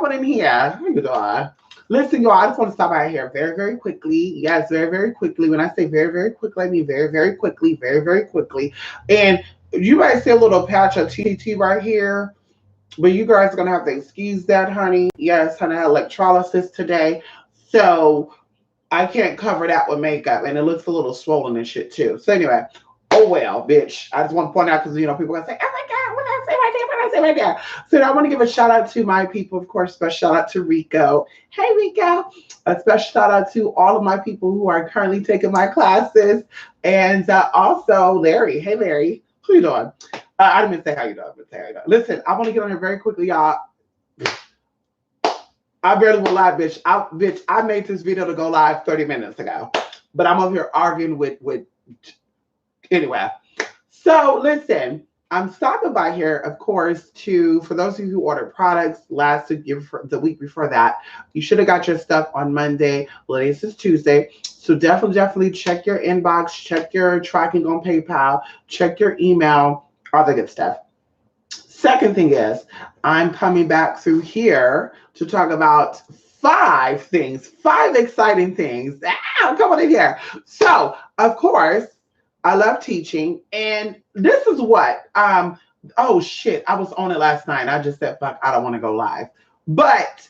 Come on in here. How you doing? Listen, y'all, I just want to stop by here very, very quickly. Yes, very, very quickly. When I say very, very quickly, I mean very, very quickly, very, very quickly. And you might see a little patch of TT right here, but you guys are going to have to excuse that, honey. Yes, honey, I had electrolysis today. So I can't cover that with makeup, and it looks a little swollen and shit too. So anyway, oh well, bitch. I just want to point out because people are gonna say, "Oh my god, what did I say right there? What did I say right there?" So I want to give a shout out to my people, of course. Special shout out to Rico. Hey Rico. A special shout out to all of my people who are currently taking my classes, and also Larry. Hey Larry, how you doing? I didn't even say how you doing, but say how you doing. Listen, I want to get on here very quickly, y'all. I barely will lie, bitch. I made this video to go live 30 minutes ago, but I'm over here arguing with anyway. So listen, I'm stopping by here, of course, for those of you who ordered products last week, the week before that, you should have got your stuff on Monday. Well, this is Tuesday. So definitely check your inbox, check your tracking on PayPal, check your email, all the good stuff. Second thing is, I'm coming back through here to talk about five exciting things. Come on in here. So, of course, I love teaching, and this is what. Oh shit, I was on it last night. I just said, fuck, I don't want to go live. But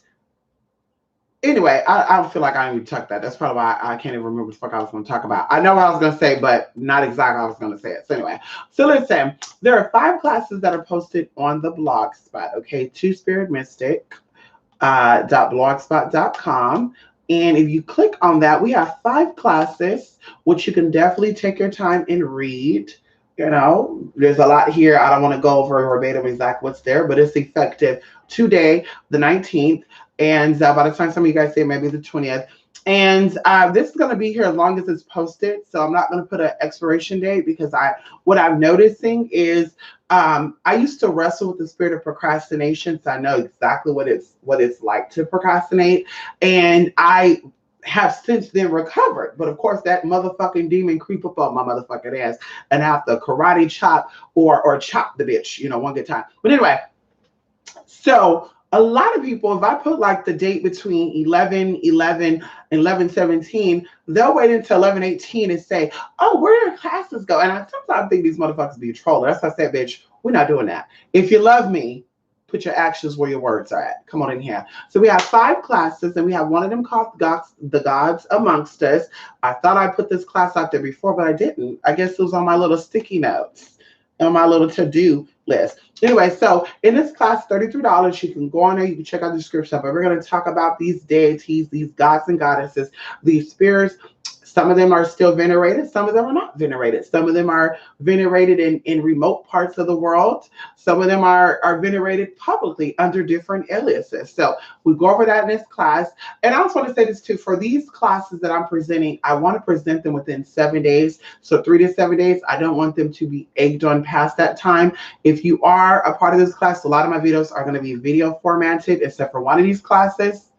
anyway, I feel like I didn't even talk that. That's probably why I can't even remember what the fuck I was going to talk about. I know what I was going to say, but not exactly how I was going to say it. So anyway, so listen, there are 5 classes that are posted on the blog spot. Okay, twospiritmystic.blogspot.com. And if you click on that, we have 5 classes, which you can definitely take your time and read. There's a lot here. I don't want to go over verbatim exactly what's there, but it's effective today, the 19th. And by the time some of you guys say maybe the 20th. And this is going to be here as long as it's posted. So I'm not going to put an expiration date because what I'm noticing is I used to wrestle with the spirit of procrastination. So I know exactly what it's like to procrastinate. And I have since then recovered. But of course, that motherfucking demon creep up on my motherfucking ass and have to karate chop or chop the bitch, one good time. But anyway, so a lot of people, if I put like the date between 11/11 and 11/17, they'll wait until 11/18 and say, oh, where do classes go? And I sometimes think these motherfuckers be trolling. That's why I said, bitch, we're not doing that. If you love me, put your actions where your words are at. Come on in here. So we have 5 classes, and we have one of them called The Gods Amongst Us. I thought I put this class out there before, but I didn't. I guess it was on my little sticky notes, on my little to-do list. Anyway, so in this class, $33, you can go on there, you can check out the description. But we're going to talk about these deities, these gods and goddesses, these spirits. Some of them are still venerated. Some of them are not venerated. Some of them are venerated in remote parts of the world. Some of them are venerated publicly under different aliases. So we go over that in this class. And I also want to say this too. For these classes that I'm presenting, I want to present them within 7 days. So 3 to 7 days. I don't want them to be egged on past that time. If you are a part of this class, a lot of my videos are going to be video formatted, except for one of these classes.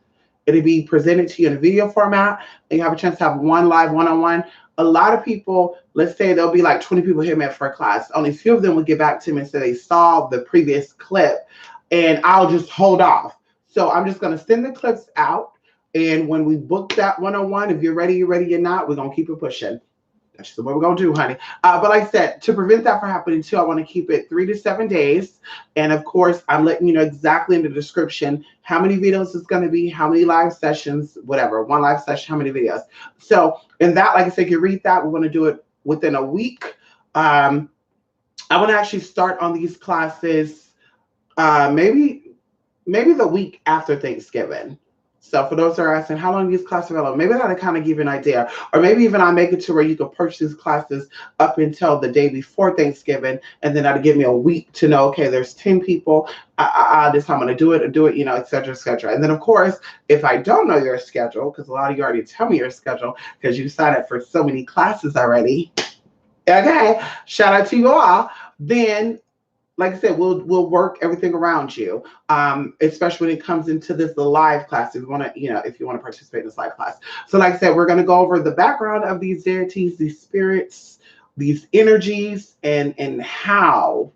It'll be presented to you in a video format, and you have a chance to have one live one-on-one. A lot of people, let's say there'll be like 20 people hit me up for a class. Only a few of them will get back to me and say they saw the previous clip, and I'll just hold off. So I'm just going to send the clips out, and when we book that one-on-one, if you're ready, you're not, we're going to keep it pushing. That's just what we're going to do, honey. But like I said, to prevent that from happening too, I want to keep it 3 to 7 days. And of course, I'm letting you know exactly in the description how many videos it's going to be, how many live sessions, whatever. One live session, how many videos. So in that, like I said, you read that. We're going to do it within a week. I want to actually start on these classes maybe the week after Thanksgiving. So for those that are asking, how long these classes are available, maybe that'll kind of give you an idea. Or maybe even I'll make it to where you can purchase these classes up until the day before Thanksgiving. And then that'll give me a week to know, okay, there's 10 people. This time I'm going to do it, et cetera, et cetera. And then, of course, if I don't know your schedule, because a lot of you already tell me your schedule because you signed up for so many classes already. Okay, shout out to you all. Then, like I said, we'll work everything around you, especially when it comes into the live class. If you want to participate in this live class. So, like I said, we're going to go over the background of these deities, these spirits, these energies, and how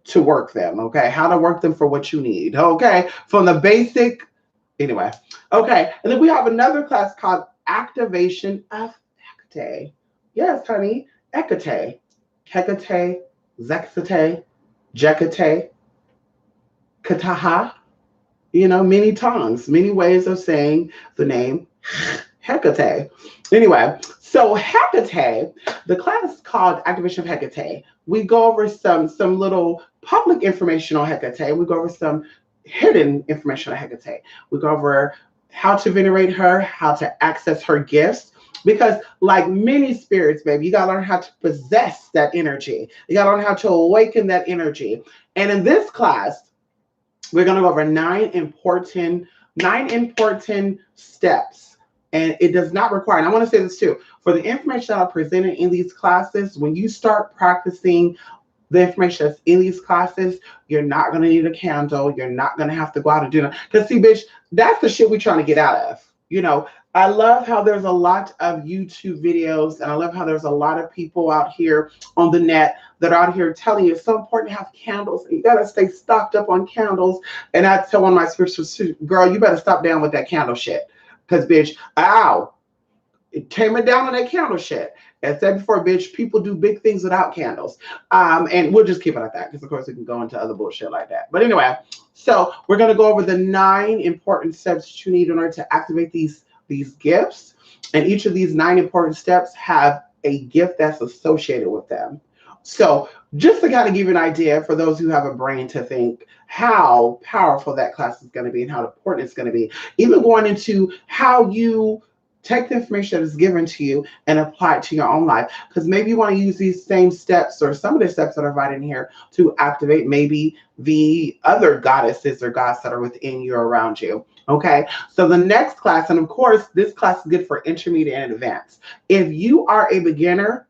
to work them. Okay, how to work them for what you need. Okay, from the basic Anyway, okay. And then we have another class called Activation of Hecate. Yes, honey, Hecate. Hecate, Zexate, Jekate, Kataha. You know, many tongues, many ways of saying the name Hecate. Anyway, so Hecate, the class is called Activation of Hecate. We go over some little public information on Hecate. We go over some hidden information on Hecate. We go over how to venerate her, how to access her gifts. Because, like many spirits, baby, you gotta learn how to possess that energy. You gotta learn how to awaken that energy. And in this class, we're going to go over nine important steps, and it does not require, and I want to say this too, for the information that I presented in these classes, when you start practicing the information that's in these classes, you're not going to need a candle. You're not going to have to go out and do that. Because, see, bitch, that's the shit we're trying to get out of. You know, I love how there's a lot of YouTube videos, and I love how there's a lot of people out here on the net that are out here telling you it's so important to have candles, and you got to stay stocked up on candles. And I tell one of my spiritual students, girl, you better stop down with that candle shit. Because, bitch, ow, tame it down on that candle shit. As I said before, bitch, people do big things without candles. And we'll just keep it like that because, of course, we can go into other bullshit like that. But anyway, so we're going to go over the 9 important steps that you need in order to activate these gifts. And each of these 9 important steps have a gift that's associated with them. So just to kind of give you an idea for those who have a brain to think how powerful that class is going to be and how important it's going to be, even going into how you take the information that is given to you and apply it to your own life. Because maybe you want to use these same steps or some of the steps that are right in here to activate maybe the other goddesses or gods that are within you or around you. Okay, so the next class, and of course, this class is good for intermediate and advanced. If you are a beginner,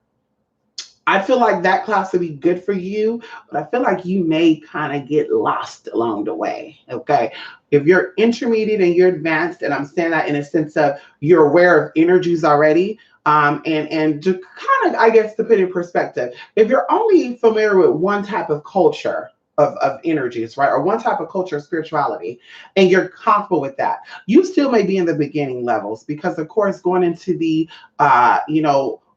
I feel like that class would be good for you, but I feel like you may kind of get lost along the way. Okay. If you're intermediate and you're advanced, and I'm saying that in a sense of you're aware of energies already, and to kind of, I guess, to put in perspective, if you're only familiar with one type of culture, of energies, right? Or one type of culture of spirituality, and you're comfortable with that, you still may be in the beginning levels because, of course, going into the,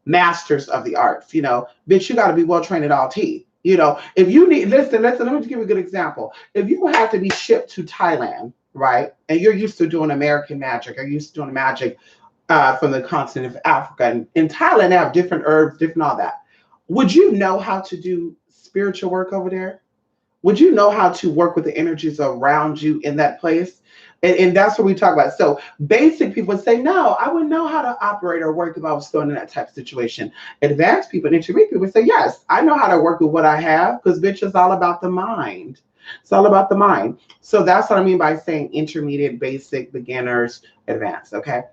masters of the arts, bitch, you got to be well trained at all T. If you need, listen, let me just give you a good example. If you have to be shipped to Thailand, right, and you're used to doing American magic, or used to doing magic from the continent of Africa, and in Thailand they have different herbs, different all that. Would you know how to do spiritual work over there? Would you know how to work with the energies around you in that place? And that's what we talk about. So basic people would say, no, I wouldn't know how to operate or work if I was still in that type of situation. Advanced people and intermediate people would say, yes, I know how to work with what I have because bitch, it's all about the mind. It's all about the mind. So that's what I mean by saying intermediate, basic, beginners, advanced. Okay.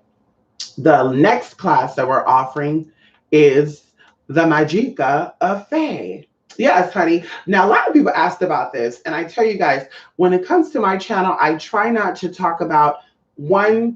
The next class that we're offering is the Magica of Fae. Yes, honey. Now, a lot of people asked about this, and I tell you guys, when it comes to my channel, I try not to talk about one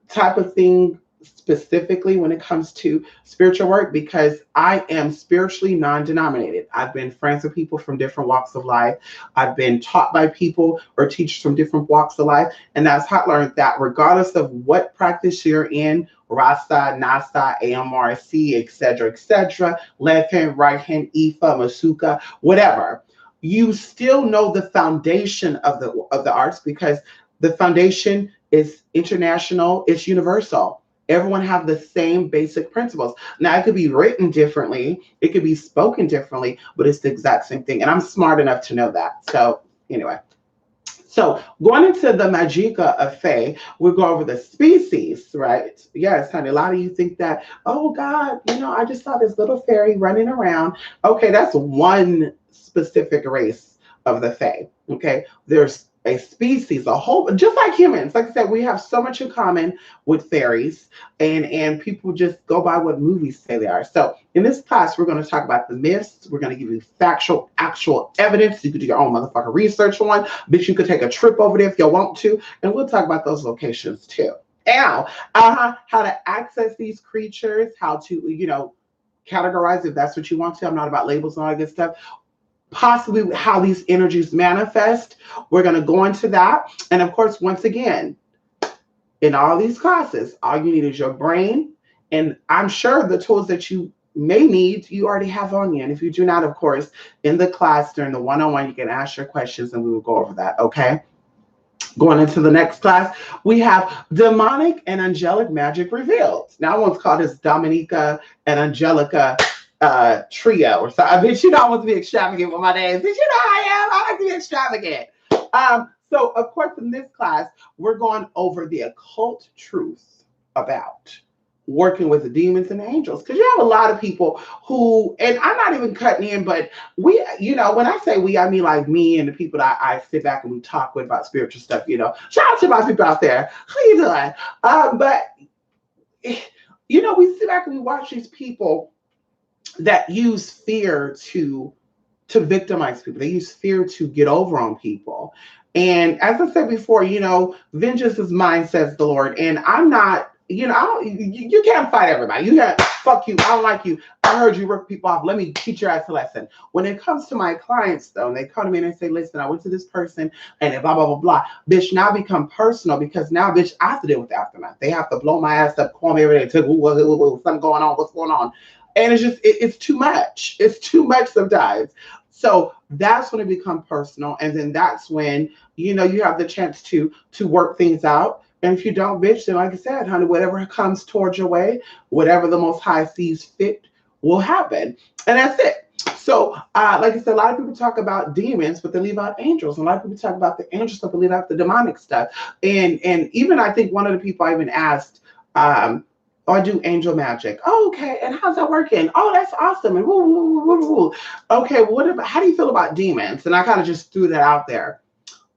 type of thing specifically when it comes to spiritual work because I am spiritually non-denominated. I've been friends with people from different walks of life. I've been taught by people or teachers from different walks of life. And that's how I learned that regardless of what practice you're in, Rasta, Nasta, AMRC, etc., left hand, right hand, Ifa, Masuka, whatever, you still know the foundation of the arts because the foundation is international, it's universal. Everyone have the same basic principles. Now, it could be written differently, it could be spoken differently, but it's the exact same thing. And I'm smart enough to know that. So anyway, so going into the Magica of Fae, we'll go over the species, right? Yes, honey, a lot of you think that, oh God, I just saw this little fairy running around. Okay, that's one specific race of the Fae, okay? There's a species, a whole, just like humans. Like I said, we have so much in common with fairies, and people just go by what movies say they are. So in this class, we're going to talk about the myths. We're going to give you factual, actual evidence. You could do your own motherfucking research on, but you could take a trip over there if you want to, and we'll talk about those locations too. Now, how to access these creatures, how to, categorize if that's what you want to. I'm not about labels and all that good stuff. Possibly how these energies manifest. We're going to go into that. And of course, once again, In all these classes, all you need is your brain. And I'm sure the tools that you may need, you already have on you. And if you do not, of course, in the class during the one-on-one, you can ask your questions and we will go over that. Okay. Going into the next class, we have demonic and angelic magic revealed. Now, I once called this Dominica and Angelica trio or so. I mean, you know, I want to be extravagant with my names. Did you know I am? I like to be extravagant. So, of course, in this class, we're going over the occult truth about working with the demons and angels. Because you have a lot of people who, and I'm not even cutting in, but we, you know, when I say we, I mean like me and the people that I sit back and we talk with about spiritual stuff, you know. Shout out to my people out there. How you doing? But, you know, we sit back and we watch these people that use fear to victimize people. They use fear to get over on people. And as I said before, you know, vengeance is mine, says the Lord. And I'm not, you know, you can't fight everybody. You can't, fuck you. I don't like you. I heard you rip people off. Let me teach your ass a lesson. When it comes to my clients, though, and they come to me and they say, listen, I went to this person and blah, blah, blah, blah. Bitch, now become personal because now, bitch, I have to deal with the aftermath. They have to blow my ass up, call me every day, something going on, what's going on. And it's just, it's too much. It's too much sometimes. So that's when it becomes personal. And then that's when, you know, you have the chance to work things out. And if you don't, bitch, then like I said, honey, whatever comes towards your way, whatever the Most High sees fit will happen. And that's it. So, like I said, a lot of people talk about demons, but they leave out angels. And a lot of people talk about the angel stuff, but leave out the demonic stuff. And even I think one of the people I even asked, oh, I do angel magic. Oh, okay. And how's that working? Oh, that's awesome. And woo, woo, woo, woo. Okay, what about, how do you feel about demons? And I kind of just threw that out there.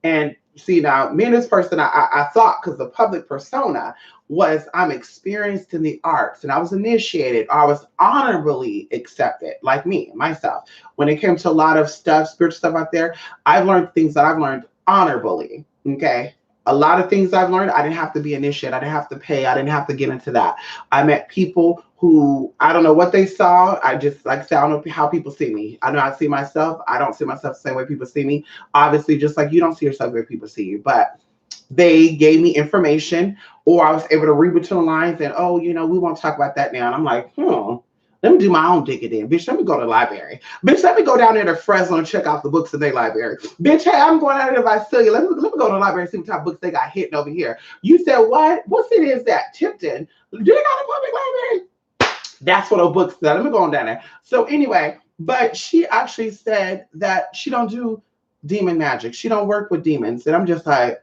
And see, now, me and this person, I thought, because the public persona was I'm experienced in the arts and I was initiated, or I was honorably accepted, like me, myself. When it came to a lot of stuff, spiritual stuff out there, I've learned things that I've learned honorably, okay? A lot of things I've learned, I didn't have to be initiated. I didn't have to pay. I didn't have to get into that. I met people who, I don't know what they saw. I just, like I said, I don't know how people see me. I know I see myself. I don't see myself the same way people see me. Obviously, just like you don't see yourself the way people see you. But they gave me information, or I was able to read between the lines and, oh, you know, we won't talk about that now. And I'm like, let me do my own digging in. Bitch, let me go to the library. Bitch, let me go down there to Fresno and check out the books in their library. Bitch, hey, I'm going out there to Visalia. Let me go to the library and see what type of books they got hidden over here. You said, what? What city is that? Tipton. Do they got a public library? That's what those books said. Let me go on down there. So anyway, but she actually said that she don't do demon magic. She don't work with demons. And I'm just like,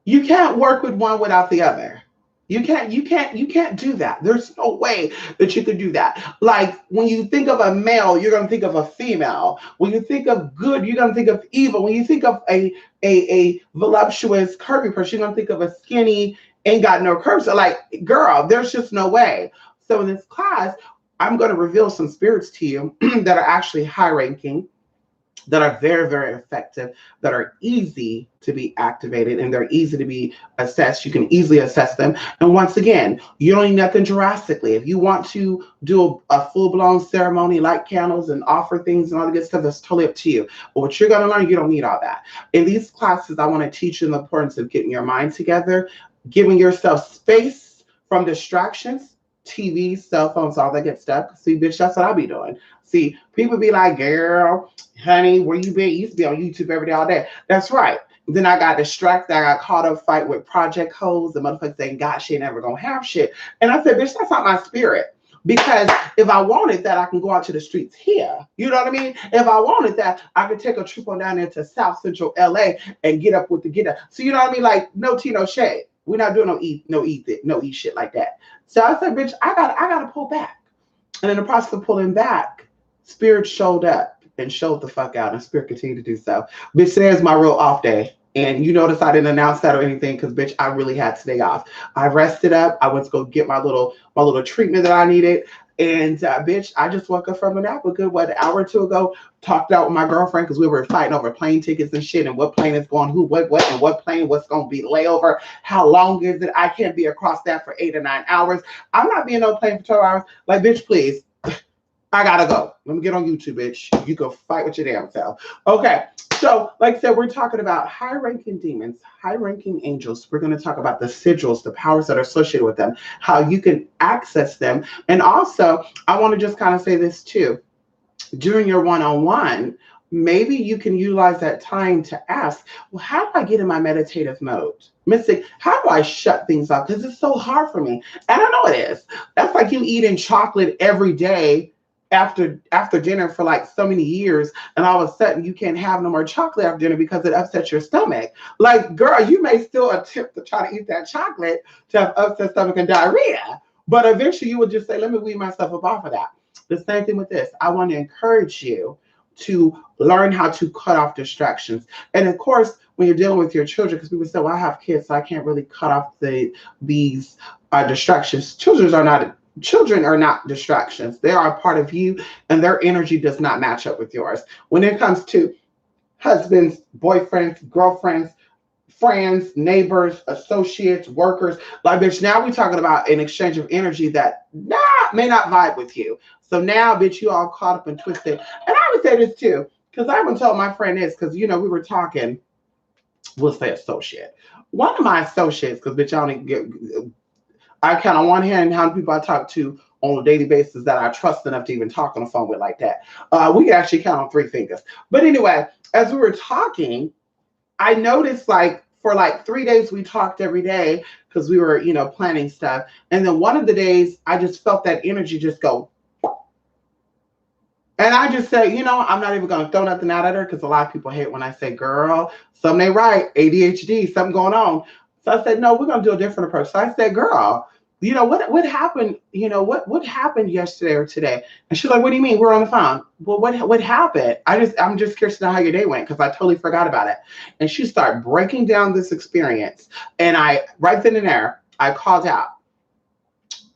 you can't work with one without the other. You can't do that. There's no way that you could do that. Like when you think of a male, you're gonna think of a female. When you think of good, you're gonna think of evil. When you think of a voluptuous, curvy person, you're gonna think of a skinny, ain't got no curves. So like, girl, there's just no way. So in this class, I'm gonna reveal some spirits to you that are actually high ranking, that are very, very effective, that are easy to be activated, and they're easy to be assessed. You can easily assess them. And once again, you don't need nothing drastically. If you want to do a full-blown ceremony, light candles and offer things and all the good stuff, that's totally up to you. But what you're going to learn, you don't need all that. In these classes, I want to teach you the importance of getting your mind together, giving yourself space from distractions, TV, cell phones, all that good stuff. See, bitch, that's what I'll be doing. See, people be like, girl, honey, where you been? You used to be on YouTube every day, all day. That's right. Then I got distracted. I got caught up fight with project hoes. The motherfuckers saying, God, she ain't never gonna have shit. And I said, bitch, that's not my spirit. Because if I wanted that, I can go out to the streets here. You know what I mean? If I wanted that, I could take a trip on down into South Central LA and get up with the get up. So you know what I mean? Like no tea, no shade. We're not doing no eat shit like that. So I said, bitch, I gotta pull back. And in the process of pulling back, Spirit showed up and showed the fuck out, and Spirit continued to do so. Bitch, today's my real off day. And you notice I didn't announce that or anything because, bitch, I really had today off. I rested up. I went to go get my little treatment that I needed. And, bitch, I just woke up from a nap a good, an hour or two ago. Talked out with my girlfriend because we were fighting over plane tickets and shit and what plane is going, who, what, and what plane, what's going to be layover. How long is it? I can't be across that for 8 or 9 hours. I'm not being on a plane for 12 hours. Like, bitch, please. I gotta go. Let me get on YouTube, bitch. You go fight with your damn self. Okay. So, like I said, we're talking about high ranking demons, high ranking angels. We're going to talk about the sigils, the powers that are associated with them, how you can access them. And also, I want to just kind of say this too, during your one-on-one, maybe you can utilize that time to ask, well, how do I get in my meditative mode? Mystic, how do I shut things off? Because it's so hard for me. And I know it is. That's like you eating chocolate every day after dinner for like so many years, and all of a sudden you can't have no more chocolate after dinner because it upsets your stomach. Like, girl, you may still attempt to try to eat that chocolate to have upset stomach and diarrhea, but eventually you will just say, let me wean myself up off of that. The same thing with this. I want to encourage you to learn how to cut off distractions. And of course, when you're dealing with your children, because people say, well, I have kids, so I can't really cut off these distractions. Children are not distractions. They are a part of you, and their energy does not match up with yours. When it comes to husbands, boyfriends, girlfriends, friends, neighbors, associates, workers. Like, bitch, now we're talking about an exchange of energy that may not vibe with you. So now, bitch, you all caught up and twisted. And I would say this too, because I haven't told my friend this, because, we were talking, we'll say associate. One of my associates, because, bitch, I count on one hand how many people I talk to on a daily basis that I trust enough to even talk on the phone with like that. We can actually count on 3 fingers. But anyway, as we were talking, I noticed like for like 3 days we talked every day because we were, planning stuff. And then one of the days I just felt that energy just go. And I just said, I'm not even going to throw nothing out at her because a lot of people hate when I say, girl, something ain't right, ADHD, something going on. So I said, no, we're going to do a different approach. So I said, girl, what happened? What happened yesterday or today? And she's like, what do you mean? We're on the phone. Well, what happened? I'm just curious to know how your day went because I totally forgot about it. And she started breaking down this experience. And right then and there, I called out,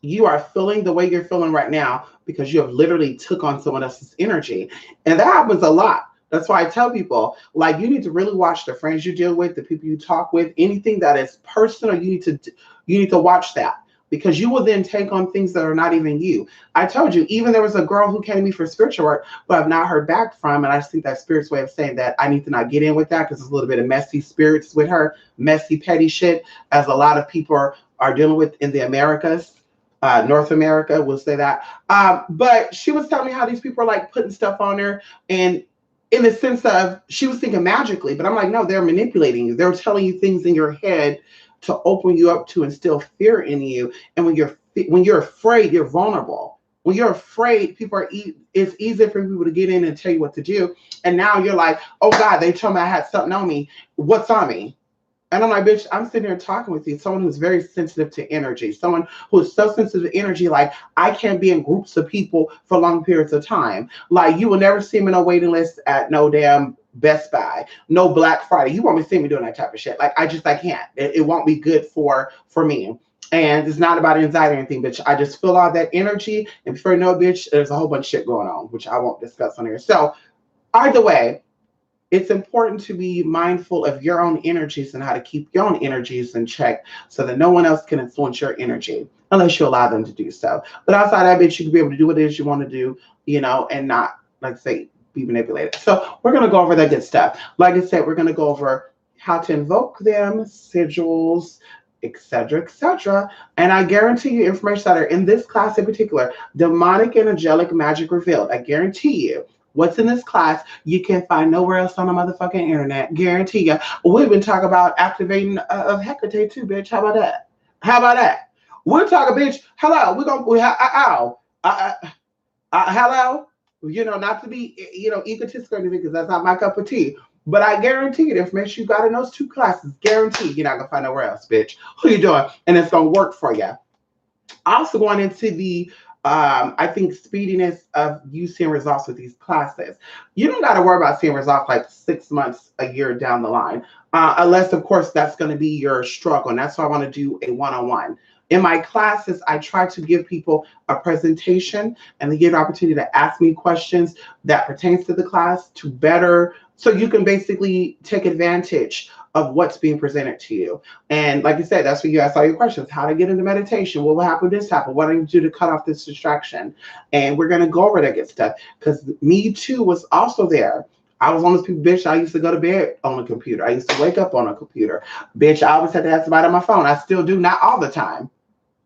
you are feeling the way you're feeling right now because you have literally took on someone else's energy. And that happens a lot. That's why I tell people, like, you need to really watch the friends you deal with, the people you talk with, anything that is personal, you need to watch that because you will then take on things that are not even you. I told you, even there was a girl who came to me for spiritual work, but I've not heard back from, and I just think that spirit's way of saying that I need to not get in with that because there's a little bit of messy spirits with her, messy, petty shit, as a lot of people are dealing with in the Americas. North America, we'll say that. But she was telling me how these people are like putting stuff on her, and in the sense of she was thinking magically, but I'm like, no, they're manipulating you. They're telling you things in your head to open you up to instill fear in you. And when you're afraid, you're vulnerable. When you're afraid, it's easy for people to get in and tell you what to do. And now you're like, oh God, they told me I had something on me. What's on me? And I'm like, bitch, I'm sitting here talking with you, someone who's very sensitive to energy, someone who is so sensitive to energy, like I can't be in groups of people for long periods of time. Like you will never see me on a waiting list at no damn Best Buy, no Black Friday. You won't see me doing that type of shit. Like I can't. It won't be good for me. And it's not about anxiety or anything, bitch. I just feel all that energy. And before you know it, bitch, there's a whole bunch of shit going on, which I won't discuss on here. So either way, it's important to be mindful of your own energies and how to keep your own energies in check so that no one else can influence your energy unless you allow them to do so. But outside that, bitch, you can be able to do what it is you want to do, and not, like I say, be manipulated. So we're going to go over that good stuff. Like I said, we're going to go over how to invoke them, sigils, etc., etc. And I guarantee you information that are in this class in particular, demonic and angelic magic revealed. I guarantee you. What's in this class you can't find nowhere else on the motherfucking internet. Guarantee you. We've been talking about activating of Hecate too, bitch. How about that? How about that? We're talking, bitch. Hello. Hello. Not to be, egotistical or anything because that's not my cup of tea. But I guarantee you the information you got in those 2 classes, guarantee you're not going to find nowhere else, bitch. Who you doing? And it's going to work for you. Also going into the I think speediness of you seeing results with these classes. You don't got to worry about seeing results like 6 months, a year down the line, unless, of course, that's going to be your struggle. And that's why I want to do a one-on-one. In my classes, I try to give people a presentation and they get an opportunity to ask me questions that pertains to the class to better, so you can basically take advantage of what's being presented to you. And like I said, that's where you ask all your questions. How to get into meditation? What will happen this happen? What do I need to do to cut off this distraction? And we're going to go over that good stuff because me too was also there. I was one of those people, bitch. I used to go to bed on a computer. I used to wake up on a computer. Bitch, I always had to have somebody on my phone. I still do, not all the time.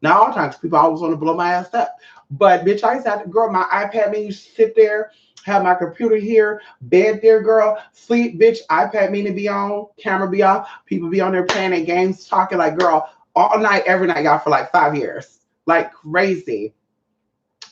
Not all the time, 'cause people always want to blow my ass up. But bitch, I used to have to, girl, my iPad mini used to sit there, have my computer here, bed there, girl, sleep, bitch, iPad mini be on, camera be off, people be on there playing their games, talking like, girl, all night, every night, y'all, for like 5 years. Like crazy.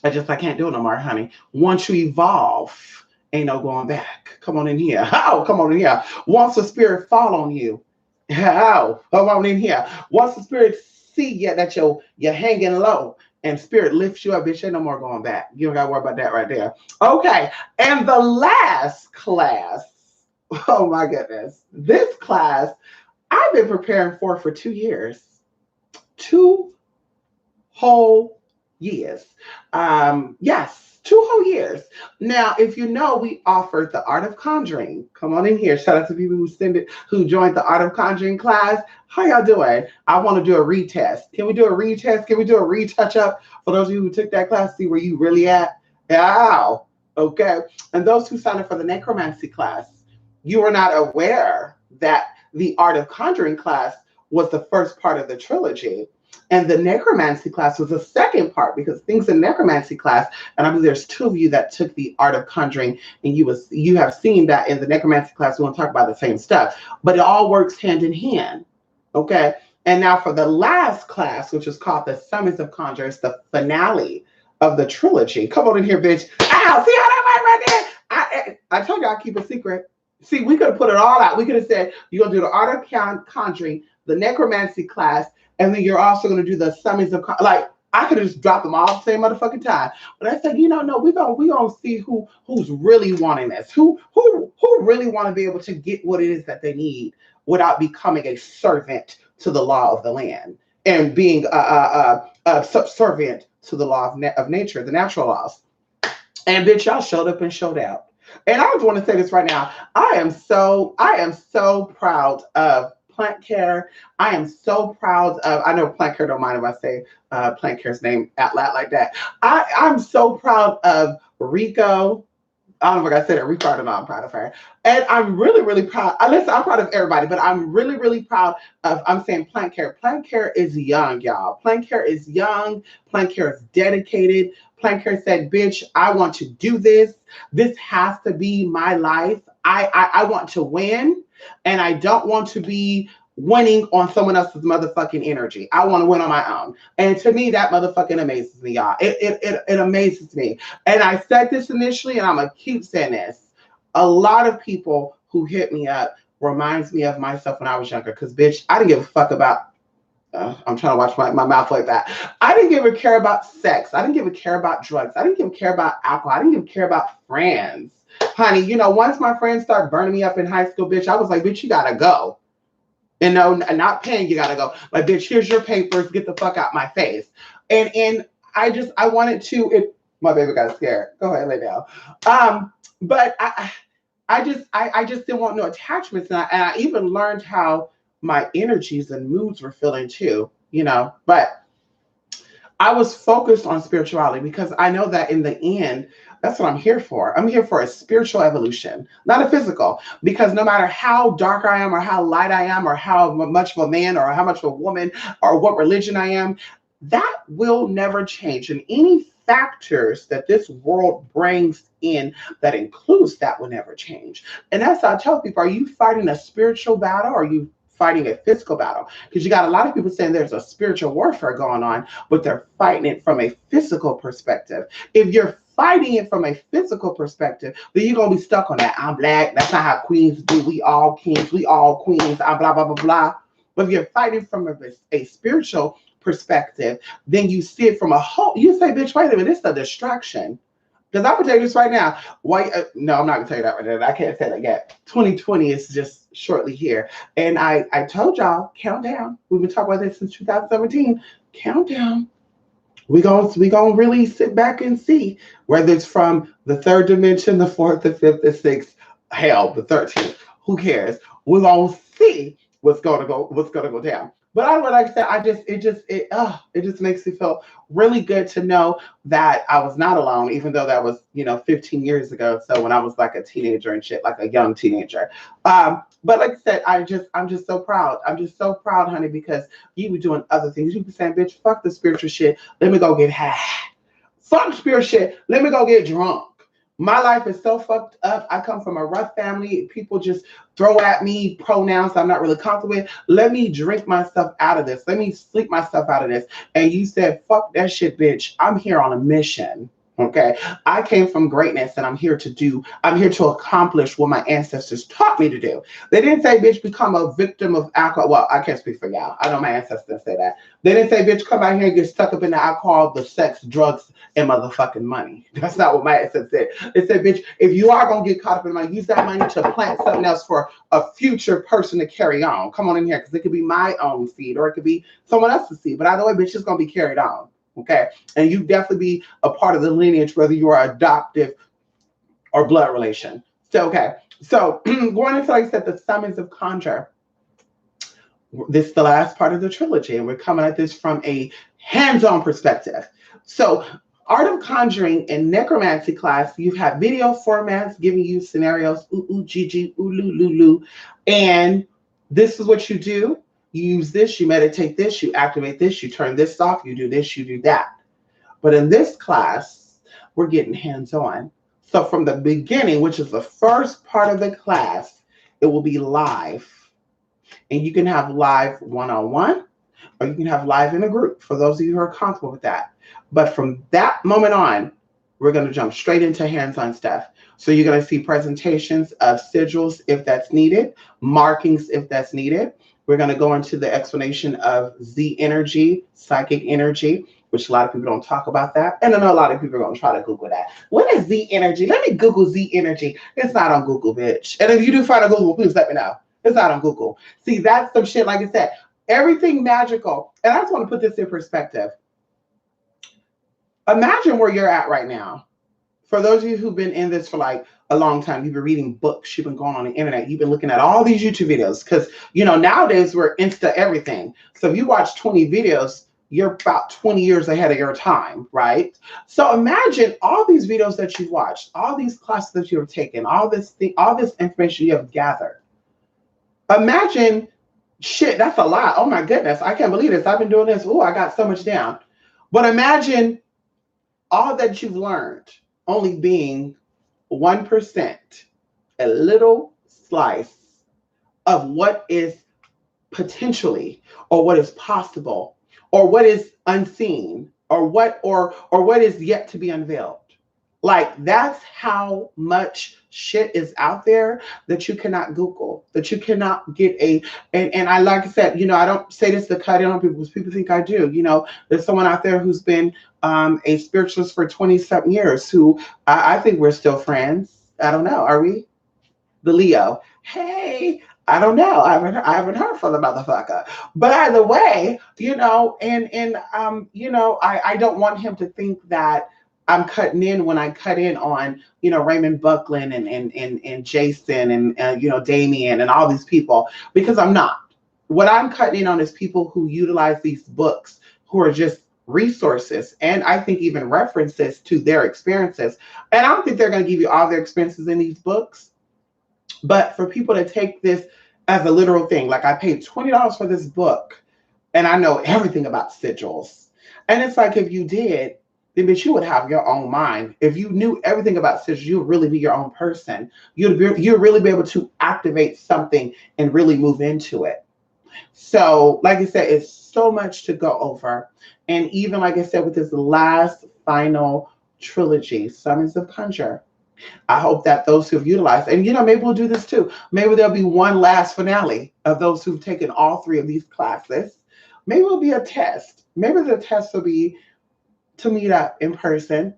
I can't do it no more, honey. Once you evolve, ain't no going back. Come on in here. How? Come on in here. Once the spirit fall on you, how? Come on in here. Once the spirit see you that you're hanging low and spirit lifts you up, bitch, ain't no more going back. You don't gotta worry about that right there. Okay. And the last class, oh my goodness. This class I've been preparing for 2 years. 2 whole years. Yes, 2 whole years. Now, if you know, we offered the Art of Conjuring. Come on in here. Shout out to people who joined the Art of Conjuring class. How y'all doing? I want to do a retest. Can we do a retest? Can we do a retouch up for those of you who took that class? See where you really at? Ow. Okay. And those who signed up for the necromancy class, you were not aware that the Art of Conjuring class was the first part of the trilogy. And the necromancy class was the second part, because things in necromancy class, and I believe there's 2 of you that took the Art of Conjuring, and you have seen that in the necromancy class, we won't talk about the same stuff, but it all works hand in hand. Okay. And now for the last class, which is called the Summons of Conjure, it's the finale of the trilogy. Come on in here, bitch. Ow, see how that went right there? I told you I'd keep a secret. See, we could have put it all out. We could have said, you're going to do the Art of Conjuring, the necromancy class, and then you're also going to do the Summons of, like, I could have just dropped them all at the same motherfucking time. But I said, no, we're gonna see who's really wanting this, who really want to be able to get what it is that they need without becoming a servant to the law of the land and being subservient to the law of nature, the natural laws. And bitch, y'all showed up and showed out. And I just want to say this right now. I am so proud of Plant Care. I am so proud of, I know Plant Care don't mind if I say Plant Care's name out loud like that. I'm so proud of Rico. I don't know if I said it, Rico or not, I'm proud of her. And I'm really, really proud. Listen, I'm proud of everybody, but I'm really, really proud of, I'm saying Plant Care. Plant Care is young, y'all. Plant Care is young. Plant Care is dedicated. Plant Care said, bitch, I want to do this. This has to be my life. I want to win, and I don't want to be winning on someone else's motherfucking energy. I want to win on my own. And to me, that motherfucking amazes me, y'all. It amazes me. And I said this initially, and I'm going to keep saying this. A lot of people who hit me up reminds me of myself when I was younger. Because, bitch, I didn't give a fuck about, I'm trying to watch my mouth like that. I didn't give a care about sex. I didn't give a care about drugs. I didn't give a care about alcohol. I didn't give a care about friends. Honey, once my friends started burning me up in high school, bitch, I was like, bitch, you got to go. Not paying, you gotta go. Like, bitch, here's your papers, get the fuck out my face. And I wanted to, my baby got scared. Go ahead, lay down. But I just didn't want no attachments. And I even learned how my energies and moods were feeling too, but I was focused on spirituality because I know that in the end, that's what I'm here for. I'm here for a spiritual evolution, not a physical, because no matter how dark I am or how light I am or how much of a man or how much of a woman or what religion I am, that will never change. And any factors that this world brings in that includes that will never change. And that's how I tell people, are you fighting a spiritual battle or are you fighting a physical battle? Because you got a lot of people saying there's a spiritual warfare going on, but they're fighting it from a physical perspective. If you're fighting it from a physical perspective, then you're going to be stuck on that. I'm black. That's not how queens do. We all kings. We all queens. I'm blah, blah, blah, blah. But if you're fighting from a spiritual perspective, then you see it from a whole, you say, bitch, wait a minute, it's a distraction. Because I'm going to tell you this right now. Why? No, I'm not going to tell you that right now. I can't say that yet. 2020 is just shortly here. And I told y'all, count down. We've been talking about this since 2017. Count down. We gonna really sit back and see whether it's from the third dimension, the fourth, the fifth, the sixth, hell, the 13th. Who cares? We're gonna see what's gonna go down. But like I said, it just makes me feel really good to know that I was not alone, even though that was, 15 years ago. So when I was like a teenager and shit, like a young teenager. But like I said, I'm just so proud. I'm just so proud, honey, because you were doing other things. You were saying, bitch, fuck the spiritual shit. Let me go get high. Fuck spirit shit. Let me go get drunk. My life is so fucked up. I come from a rough family. People just throw at me pronouns I'm not really comfortable with. Let me drink myself out of this. Let me sleep myself out of this. And you said, fuck that shit, bitch. I'm here on a mission. Okay. I came from greatness and I'm here to accomplish what my ancestors taught me to do. They didn't say, bitch, become a victim of alcohol. Well, I can't speak for y'all. I know my ancestors didn't say that. They didn't say, bitch, come out here and get stuck up in the alcohol, the sex, drugs, and motherfucking money. That's not what my ancestors said. It said, bitch, if you are going to get caught up in money, use that money to plant something else for a future person to carry on. Come on in here, because it could be my own seed or it could be someone else's seed. But either way, bitch, it's going to be carried on. Okay. And you definitely be a part of the lineage, whether you are adoptive or blood relation. So, okay. So going into, like I said, the summons of conjure. This is the last part of the trilogy, and we're coming at this from a hands-on perspective. So Art of Conjuring and Necromancy class, you've had video formats giving you scenarios, ooh, ooh, gigi, ooh, loo, loo, loo. And this is what you do. You use this, you meditate this, you activate this, you turn this off, you do this, you do that. But in this class, we're getting hands-on. So from the beginning, which is the first part of the class, it will be live. And you can have live one-on-one, or you can have live in a group for those of you who are comfortable with that. But from that moment on, we're going to jump straight into hands-on stuff. So you're going to see presentations of sigils if that's needed, markings if that's needed. We're going to go into the explanation of Z energy, psychic energy, which a lot of people don't talk about that. And I know a lot of people are going to try to Google that. What is Z energy? Let me Google Z energy. It's not on Google, bitch. And if you do find a Google, please let me know. It's not on Google. See, that's some shit, like I said, everything magical. And I just want to put this in perspective. Imagine where you're at right now. For those of you who've been in this for like a long time, you've been reading books, you've been going on the internet, you've been looking at all these YouTube videos, because, nowadays we're Insta everything. So if you watch 20 videos, you're about 20 years ahead of your time, right? So imagine all these videos that you've watched, all these classes that you have taken, all this information you have gathered. Imagine, shit, that's a lot. Oh my goodness, I can't believe this. I've been doing this. Oh, I got so much down. But imagine all that you've learned only being 1%, a little slice of what is potentially, or what is possible, or what is unseen, or what is yet to be unveiled. Like, that's how much shit is out there that you cannot Google, that you cannot get and I, like I said, I don't say this to cut in on people, because people think I do. There's someone out there who's been a spiritualist for 20-something years who I think we're still friends. I don't know. Are we? The Leo. Hey, I don't know. I haven't heard from the motherfucker. But either way, I don't want him to think that I'm cutting in when I cut in on, Raymond Buckland and Jason and Damien and all these people, because I'm not. What I'm cutting in on is people who utilize these books, who are just resources, and I think even references to their experiences. And I don't think they're going to give you all their experiences in these books, but for people to take this as a literal thing, like, I paid $20 for this book and I know everything about sigils. And it's like, if you did, then bitch, you would have your own mind. If you knew everything about sigils, you would really be your own person. You'd really be able to activate something and really move into it. So, like I said, it's so much to go over. And even, like I said, with this last final trilogy, Summons of Conjure, I hope that those who've utilized, and maybe we'll do this too. Maybe there'll be one last finale of those who've taken all 3 of these classes. Maybe it'll be a test. Maybe the test will be to meet up in person.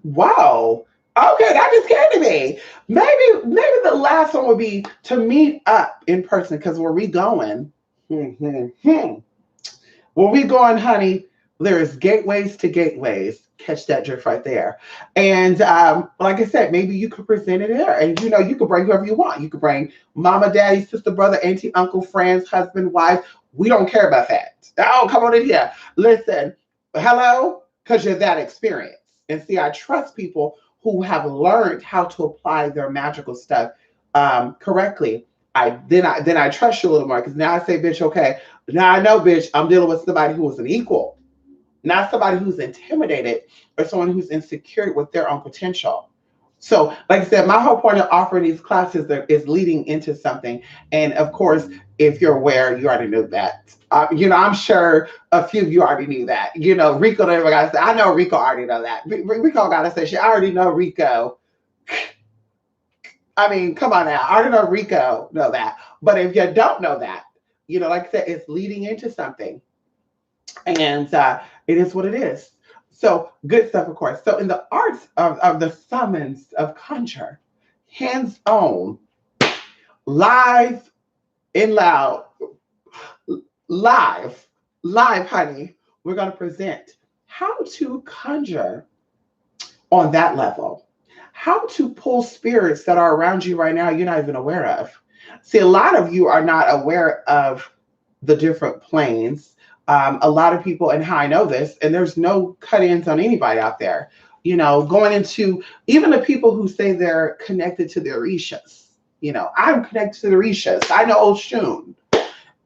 Wow. Okay, that just came to me. Maybe the last one would be to meet up in person, because where we going? Where we going, honey? There's gateways to gateways. Catch that drift right there. And like I said, maybe you could present it there. And you could bring whoever you want. You could bring mama, daddy, sister, brother, auntie, uncle, friends, husband, wife. We don't care about that. Oh, come on in here. Listen, hello, because you're that experience. And see, I trust people who have learned how to apply their magical stuff correctly. I trust you a little more because now I say, bitch, okay, now I know, bitch, I'm dealing with somebody who is an equal, not somebody who's intimidated or someone who's insecure with their own potential. So, like I said, my whole point of offering these classes is leading into something. And of course, if you're aware, you already knew that. I'm sure a few of you already knew that. Rico never got to say, I know Rico already know that. Rico got to say, she already know Rico. I mean, come on now. I already know Rico know that. But if you don't know that, like I said, it's leading into something. And it is what it is. So good stuff, of course. So in the arts of the summons of conjure, hands on, live and loud, live, live, honey, we're going to present how to conjure on that level, how to pull spirits that are around you right now you're not even aware of. See, a lot of you are not aware of the different planes. A lot of people, and how I know this, and there's no cut-ins on anybody out there, going into even the people who say they're connected to the Orishas. I'm connected to the Orishas. I know Oshun.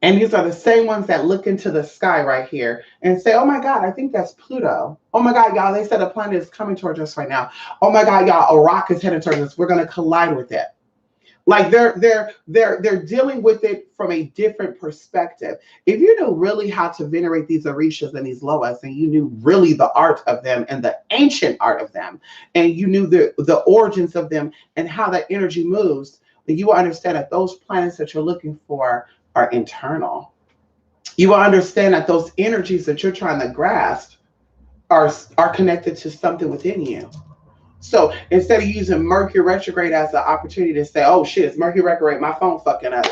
And these are the same ones that look into the sky right here and say, oh my God, I think that's Pluto. Oh my God, y'all, they said a planet is coming towards us right now. Oh my God, y'all, a rock is heading towards us. We're going to collide with it. Like they're dealing with it from a different perspective. If you knew really how to venerate these Orishas and these Loas, and you knew really the art of them and the ancient art of them, and you knew the origins of them and how that energy moves, then you will understand that those planets that you're looking for are internal. You will understand that those energies that you're trying to grasp are connected to something within you. So instead of using Mercury retrograde as an opportunity to say, oh shit, it's Mercury retrograde, my phone fucking up.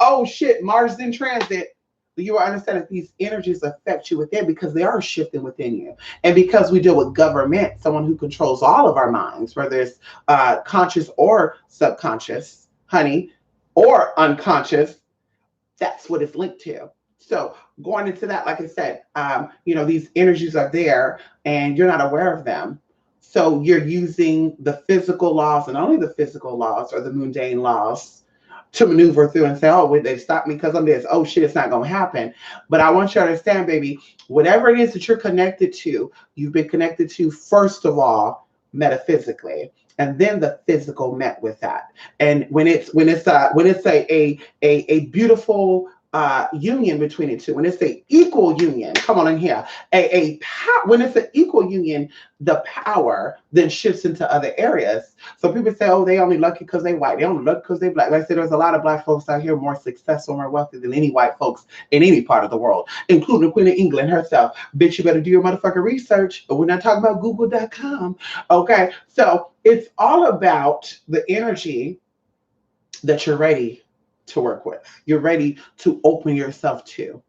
Oh shit, Mars in transit. You will understand that these energies affect you within because they are shifting within you. And because we deal with government, someone who controls all of our minds, whether it's conscious or subconscious, honey, or unconscious, that's what it's linked to. So going into that, like I said, these energies are there and you're not aware of them. So you're using the physical laws, and only the physical laws or the mundane laws, to maneuver through and say, oh, wait, they stopped me because I'm this. Oh shit, it's not going to happen. But I want you to understand, baby, whatever it is that you're connected to, you've been connected to, first of all, metaphysically, and then the physical met with that. And when it's a beautiful union between the two, when it's an equal union, come on in here, when it's an equal union, the power then shifts into other areas. So people say, oh, they only lucky because they white, they only lucky because they black. Like I said, there's a lot of black folks out here more successful, more wealthy than any white folks in any part of the world, including the Queen of England herself. Bitch, you better do your motherfucking research. We're not talking about google.com. Okay, so it's all about the energy that you're ready to work with. You're ready to open yourself to.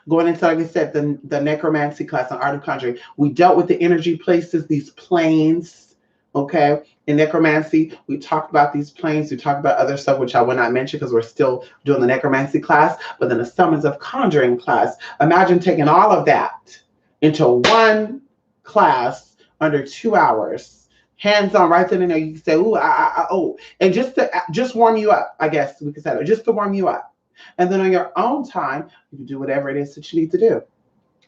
Going into, like I said, the necromancy class on Art of Conjuring, we dealt with the energy places, these planes, okay? In necromancy, we talked about these planes. We talked about other stuff, which I will not mention because we're still doing the necromancy class. But then the summons of conjuring class, imagine taking all of that into one class under 2 hours. Hands on, right then and there. You can say, "Ooh, oh," and just warm you up. I guess we could say that, just to warm you up. And then on your own time, you can do whatever it is that you need to do,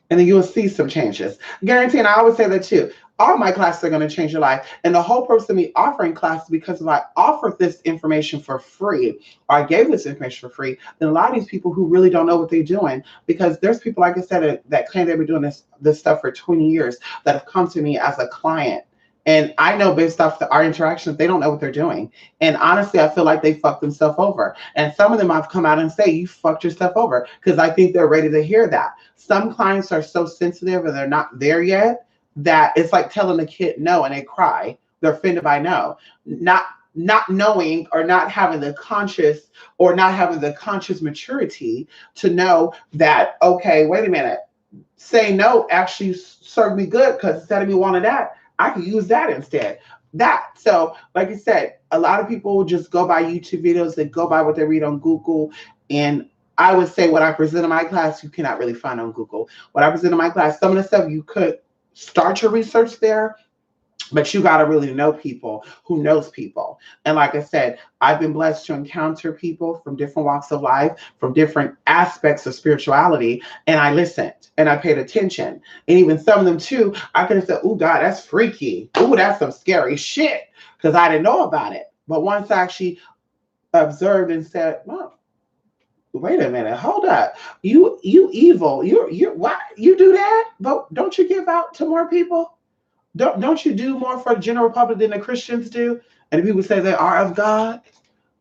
and then you will see some changes. Guarantee. And I always say that too. All my classes are going to change your life, and the whole purpose of me offering classes because if I offer this information for free, or I gave this information for free, then a lot of these people who really don't know what they're doing, because there's people, like I said, that claim they've been doing this stuff for 20 years that have come to me as a client. And I know based off our interactions, they don't know what they're doing. And honestly, I feel like they fucked themselves over. And some of them I've come out and say, you fucked yourself over, because I think they're ready to hear that. Some clients are so sensitive and they're not there yet that it's like telling a kid no and they cry. They're offended by no. Not knowing or not having the conscious maturity to know that, okay, wait a minute. saying no actually served me good because instead of me wanting that, I could use that instead. That. So, like I said, a lot of people just go by YouTube videos and go by what they read on Google. And I would say what I present in my class, you cannot really find on Google. What I present in my class, some of the stuff you could start your research there, but you got to really know people who knows people. And like I said, I've been blessed to encounter people from different walks of life, from different aspects of spirituality, and I listened and I paid attention. And even some of them too, I could have said, oh God, that's freaky, oh that's some scary shit, because I didn't know about it. But once I actually observed and said, well, wait a minute, hold up, you evil, you why you do that, but don't you give out to more people? Don't you do more for the general public than the Christians do? And the people say they are of God.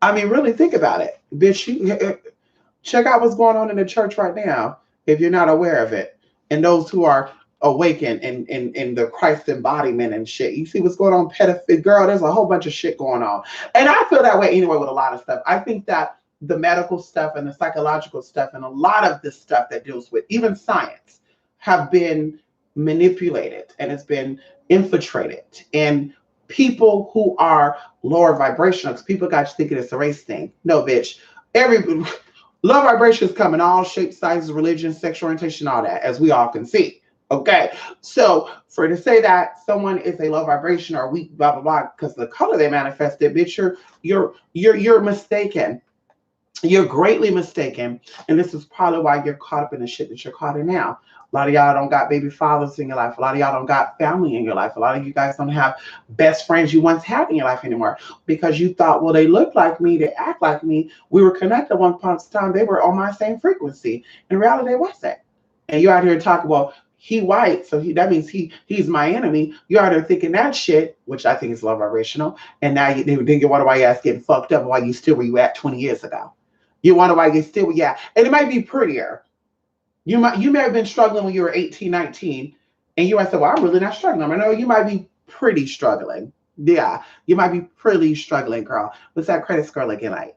I mean, really think about it, bitch. Check out what's going on in the church right now. If you're not aware of it, and those who are awakened in the Christ embodiment and shit, you see what's going on, pedophile girl. There's a whole bunch of shit going on, and I feel that way anyway with a lot of stuff. I think that the medical stuff and the psychological stuff and a lot of this stuff that deals with even science have been manipulated and it's been infiltrated. And people who are lower vibrational, because people got you thinking it's a race thing. No, bitch. Every low vibrations come in all shapes, sizes, religion, sexual orientation, all that, as we all can see. Okay, so for to say that someone is a low vibration or weak, blah blah blah, because the color they manifested, bitch, you're mistaken. You're greatly mistaken. And this is probably why you're caught up in the shit that you're caught in now. A lot of y'all don't got baby fathers in your life. A lot of y'all don't got family in your life. A lot of you guys don't have best friends you once had in your life anymore because you thought, well, they look like me, they act like me. We were connected one point in time. They were on my same frequency. In reality, they wasn't. And you're out here talking, well, he white, so that means he's my enemy. You're out there thinking that shit, which I think is low vibrational. And now you wonder why your ass getting fucked up and why you still where you at 20 years ago. You wonder why you still, yeah. And it might be prettier. You may have been struggling when you were 18, 19, and you might say, well, I'm really not struggling. I know you might be pretty struggling. Yeah, you might be pretty struggling, girl. What's that credit score looking like?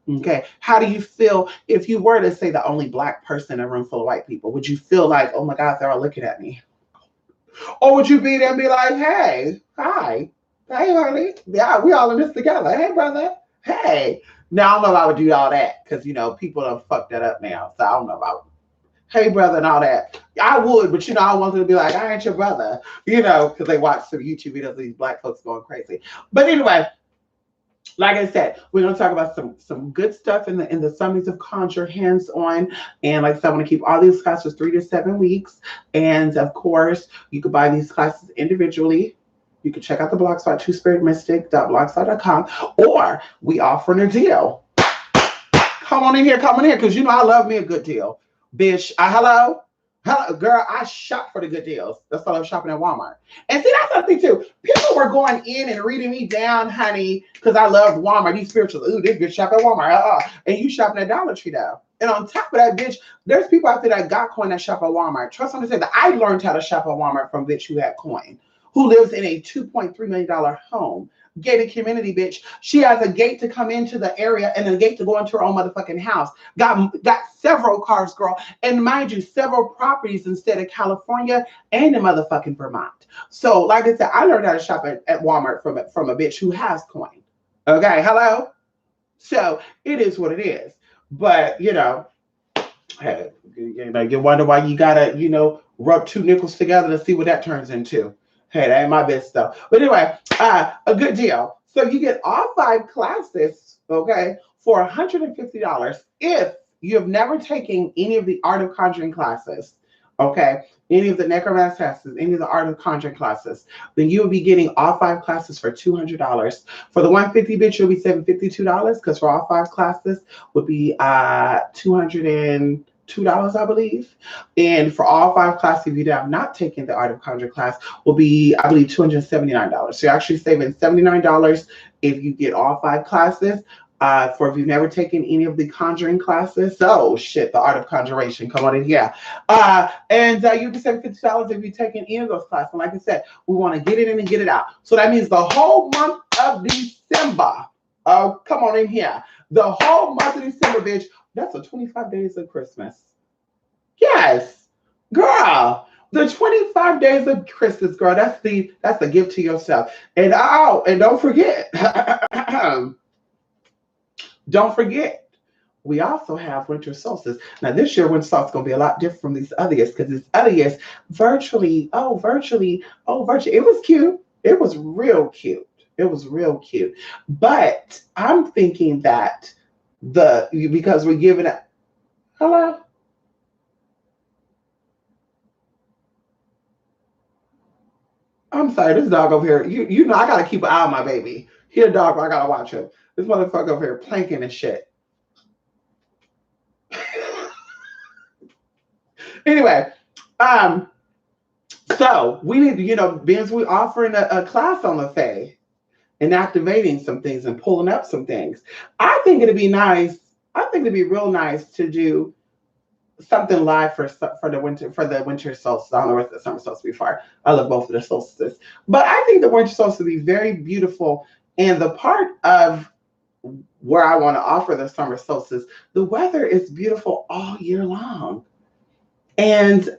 Okay. How do you feel if you were to say the only black person in a room full of white people? Would you feel like, oh my God, they're all looking at me? Or would you be there and be like, hey, hi, hey, honey, yeah, we all in this together. Hey, brother, hey. Now, I don't know if I would do all that because, people have fucked that up now. So I don't know about, hey, brother, and all that. I would, but, I want them to be like, I ain't your brother, because they watch some YouTube videos of these black folks going crazy. But anyway, like I said, we're going to talk about some good stuff in the Summaries of Conjure hands-on. And like I said, I want to keep all these classes 3 to 7 weeks. And, of course, you could buy these classes individually. You can check out the blog spot, twospiritmystic.blogspot.com, or we offering a deal. Come on in here, because I love me a good deal. Bitch, hello, girl, I shop for the good deals. That's why I'm shopping at Walmart. And see, that's something too. People were going in and reading me down, honey, because I loved Walmart. These spirituals, ooh, this bitch shop at Walmart. And you shopping at Dollar Tree though. And on top of that, bitch, there's people out there that got coin that shop at Walmart. Trust me to say that I learned how to shop at Walmart from bitch who had coin, who lives in a $2.3 million home. Gated community, bitch. She has a gate to come into the area and a gate to go into her own motherfucking house. Got several cars, girl. And mind you, several properties in the state of California and in motherfucking Vermont. So, like I said, I learned how to shop at Walmart from a bitch who has coin. Okay, hello? So, it is what it is. But, hey, you wonder why you gotta, rub two nickels together to see what that turns into. Hey, that ain't my best stuff. But anyway, a good deal. So you get all 5 classes, okay, for $150 if you have never taken any of the Art of Conjuring classes, okay, any of the necromancy classes, any of the Art of Conjuring classes, then you will be getting all 5 classes for $200. For the 150, bitch, you'll be saving $52 because for all 5 classes would be $202, I believe. And for all 5 classes, if you have not taken the Art of Conjuring class, will be, I believe, $279. So you're actually saving $79 if you get all 5 classes. For if you've never taken any of the Conjuring classes, so shit, the Art of Conjuration, come on in here. And you'll be saving $50 if you've taken any of those classes. And like I said, we want to get it in and get it out. So that means the whole month of December. Oh, come on in here. The whole month of December, bitch. That's a 25 days of Christmas. Yeah, Yes, girl. The 25 days of Christmas, girl. That's the gift to yourself. And don't forget, don't forget, we also have winter solstice. Now this year winter solstice is gonna be a lot different from these other years because these other years virtually. It was cute. It was real cute. It was real cute. But I'm thinking that the because we're giving it hello. I'm sorry, this dog over here. You know I gotta keep an eye on my baby. He a dog, I gotta watch him. This motherfucker over here planking and shit. Anyway, um, so we need to, being we offering a class on the Fae and activating some things and pulling up some things. I think it'd be nice. I think it'd be real nice to do something live for the winter solstice. I don't know what the summer solstice before. I love both of the solstices, but I think the winter solstice would be very beautiful. And the part of where I want to offer the summer solstice, the weather is beautiful all year long, and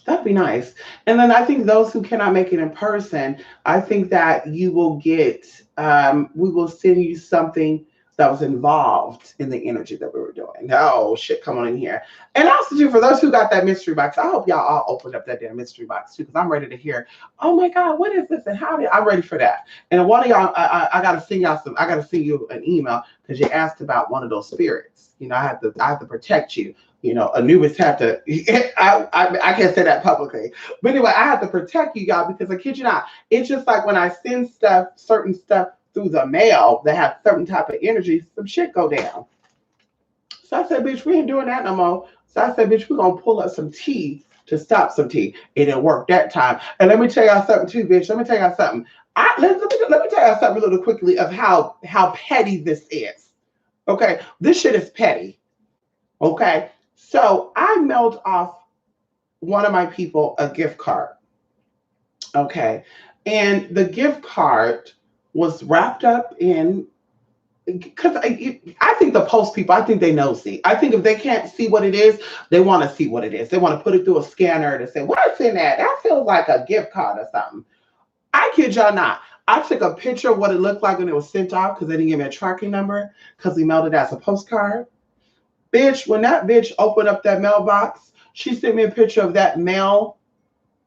that'd be nice. And then I think those who cannot make it in person, I think that you will get, we will send you something that was involved in the energy that we were doing. Oh, shit, come on in here. And also, too, for those who got that mystery box, I hope y'all all opened up that damn mystery box, too, because I'm ready to hear, oh my God, what is this? And I'm ready for that. And one of y'all, I got to send y'all I got to send you an email because you asked about one of those spirits. I have to protect you. Anubis had to, I can't say that publicly. But anyway, I have to protect you, y'all, because I kid you not, it's just like when I send certain stuff through the mail that have certain type of energy, some shit go down. So I said, bitch, we ain't doing that no more. So I said, bitch, we're going to pull up some tea to stop some tea. It didn't work that time. And let me tell y'all something too, bitch. Let me tell y'all something. Let me tell y'all something a little quickly of how petty this is. Okay, this shit is petty. Okay. So I mailed off one of my people a gift card. Okay. And the gift card was wrapped up in, because I think the post people, I think they nosy. I think if they can't see what it is, they want to see what it is. They want to put it through a scanner to say, what's in that? That feels like a gift card or something. I kid y'all not. I took a picture of what it looked like when it was sent off because they didn't give me a tracking number because we mailed it as a postcard. Bitch, when that bitch opened up that mailbox, she sent me a picture of that mail,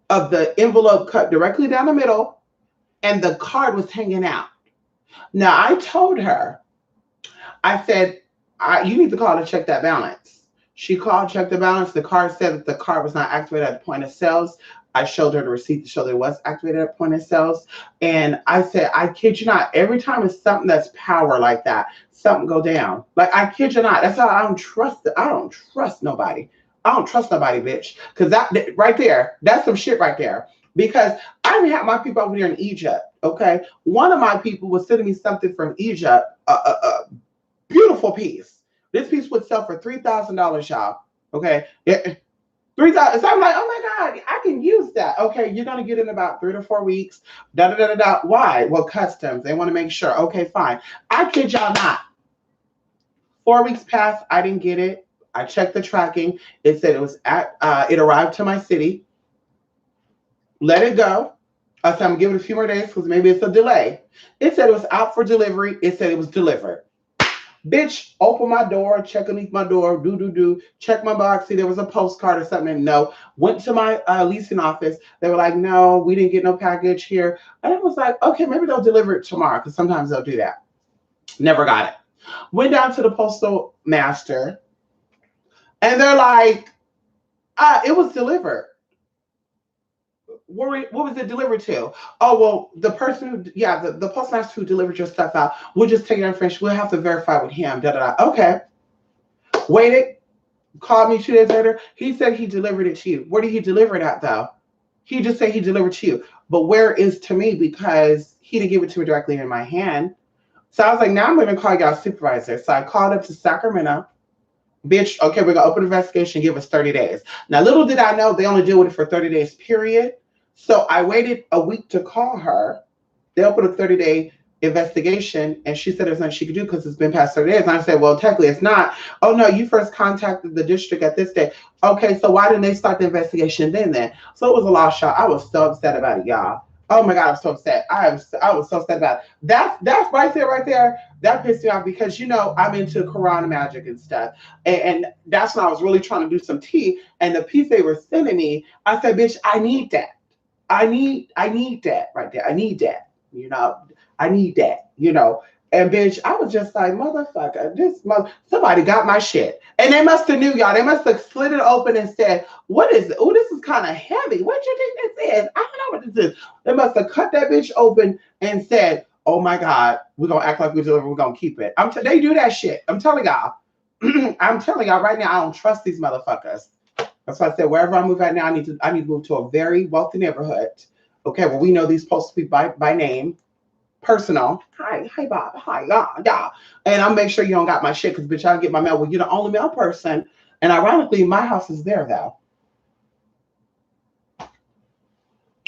of the envelope cut directly down the middle, and the card was hanging out. Now, I told her, I said, you need to call to check that balance. She called, checked the balance. The card said that the card was not activated at the point of sales. I showed her the receipt to show that it was activated at point of sales. And I said, I kid you not, every time it's something that's power like that, something go down. Like, I kid you not. That's how I don't trust it. I don't trust nobody. I don't trust nobody, bitch. Because that right there, that's some shit right there. Because I even had my people over here in Egypt, okay? One of my people was sending me something from Egypt, a beautiful piece. This piece would sell for $3,000, y'all, okay? 3,000. So I'm like, oh my God, I can use that. Okay, you're gonna get it in about 3 to 4 weeks. Da da da da da. Why? Well, customs. They want to make sure. Okay, fine. I kid y'all not. 4 weeks passed. I didn't get it. I checked the tracking. It said it was it arrived to my city. Let it go. I said I'm gonna give it a few more days because maybe it's a delay. It said it was out for delivery. It said it was delivered. Bitch, open my door, check underneath my door, check my box, see there was a postcard or something. And no, went to my leasing office. They were like, no, we didn't get no package here. And I was like, okay, maybe they'll deliver it tomorrow because sometimes they'll do that. Never got it. Went down to the postal master and they're like, it was delivered. What was it delivered to? Oh, well, the person the postmaster who delivered your stuff out, we'll just take your information. We'll have to verify with him. Da, da, da. Okay. Waited, called me 2 days later. He said he delivered it to you. Where did he deliver it at, though? He just said he delivered to you. But where is to me? Because he didn't give it to me directly in my hand. So I was like, now I'm going to call y'all supervisor. So I called up to Sacramento. Bitch, okay, we're going to open an investigation, give us 30 days. Now, little did I know they only deal with it for 30 days, period. So I waited a week to call her. They opened a 30-day investigation, and she said there's nothing she could do because it's been past 30 days. And I said, well, technically it's not. Oh no, you first contacted the district at this day. Okay, so why didn't they start the investigation then? So it was a lost shot. I was so upset about it, y'all. Oh my god, I'm so upset. I was so upset about it. That's right there. That pissed me off because I'm into Quran magic and stuff, and that's when I was really trying to do some tea. And the piece they were sending me, I said, bitch, I need that. I need that right there. I need that. I need that. And bitch, I was just like, motherfucker, somebody got my shit. And they must have knew, y'all. They must have slid it open and said, what is it? Oh, this is kind of heavy. What you think this is? I don't know what this is. They must have cut that bitch open and said, oh my God, we're gonna act like we deliver, we're gonna keep it. They do that shit. I'm telling y'all. I'm telling y'all right now, I don't trust these motherfuckers. That's why I said wherever I move at now, I need to move to a very wealthy neighborhood. Okay, well we know these supposed to be by name, personal. Hi, Bob. Hi, yeah. And I'll make sure you don't got my shit because bitch, I'll get my mail. Well, you're the only mail person. And ironically, my house is there though.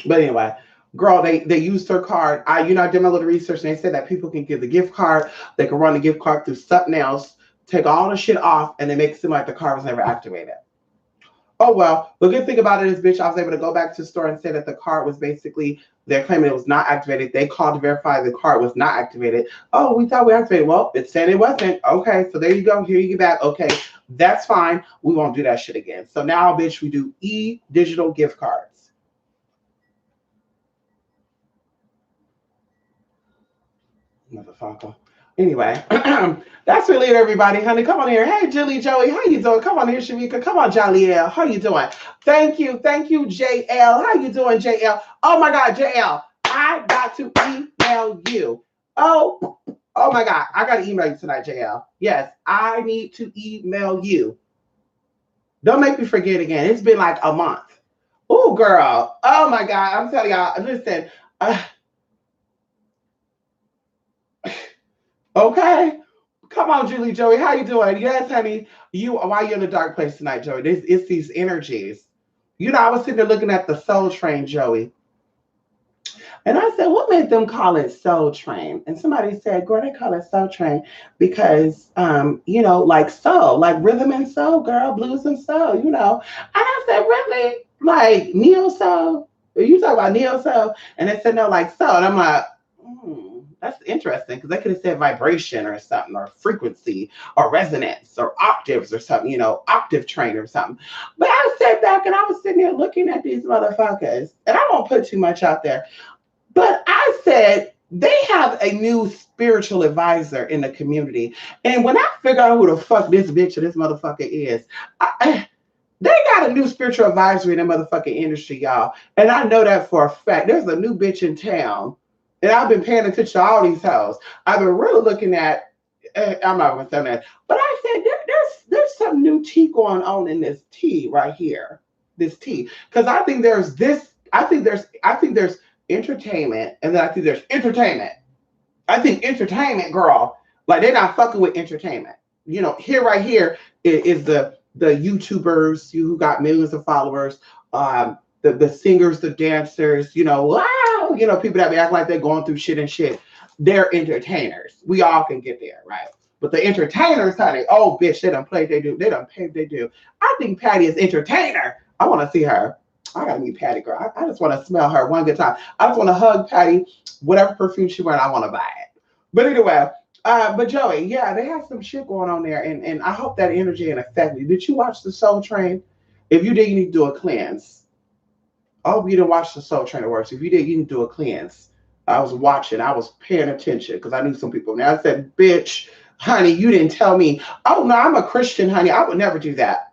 But anyway, girl, they used her card. I did my little research and they said that people can give the gift card. They can run the gift card through something else, take all the shit off, and they make it seem like the card was never activated. Oh well, the good thing about it is, bitch, I was able to go back to the store and say that the card was basically, they're claiming it was not activated. They called to verify the card was not activated. Oh, we thought we activated. Well, it said it wasn't. Okay, so there you go. Here you get back. Okay, that's fine. We won't do that shit again. So now, bitch, we do digital gift cards. Motherfucker. Anyway, that's really it, everybody. Honey, come on here. Hey, Julie, Joey, how you doing? Come on here, Shamika. Come on, Jaliel. How you doing? Thank you, JL. How you doing, JL? Oh my God, JL, I got to email you. Oh my God, I got to email you tonight, JL. Yes, I need to email you. Don't make me forget again. It's been like a month. Oh, girl. Oh my God, I'm telling y'all. Listen. Okay. Come on, Julie, Joey. How you doing? Yes, honey. Why you in a dark place tonight, Joey? It's these energies. I was sitting there looking at the Soul Train, Joey. And I said, what made them call it Soul Train? And somebody said, girl, they call it Soul Train because, like soul, like rhythm and soul, girl, blues and soul. And I said, really? Like neo soul? Are you talking about neo soul? And they said, no, like soul. And I'm like, that's interesting because they could have said vibration or something, or frequency, or resonance, or octaves, or something, octave train or something. But I sat back and I was sitting there looking at these motherfuckers, and I won't put too much out there. But I said, they have a new spiritual advisor in the community. And when I figure out who the fuck this bitch or this motherfucker is, they got a new spiritual advisor in the motherfucking industry, y'all. And I know that for a fact. There's a new bitch in town. And I've been paying attention to all these hoes. I've been really looking at, I'm not going to say that, but I said, there's some new tea going on in this tea right here. This tea. Because I think there's entertainment, and then I think there's entertainment. I think entertainment, girl, like they're not fucking with entertainment. Right here is the YouTubers who got millions of followers, the singers, the dancers, wow, people that be acting like they're going through shit and shit. They're entertainers. We all can get there, right? But the entertainers, honey, oh bitch, they done played, they do. They done paid, they do. I think Patty is entertainer. I want to see her. I gotta meet Patty, girl. I just want to smell her one good time. I just want to hug Patty, whatever perfume she wearing, I want to buy it. But anyway, but Joey, yeah, they have some shit going on there, and I hope that energy ain't affect me. Did you watch the Soul Train? If you did, you need to do a cleanse. I hope you didn't watch the Soul Train at work. If you did, you need to do a cleanse. I was watching, I was paying attention because I knew some people. Now I said, bitch, honey, you didn't tell me. Oh no, I'm a Christian, honey. I would never do that.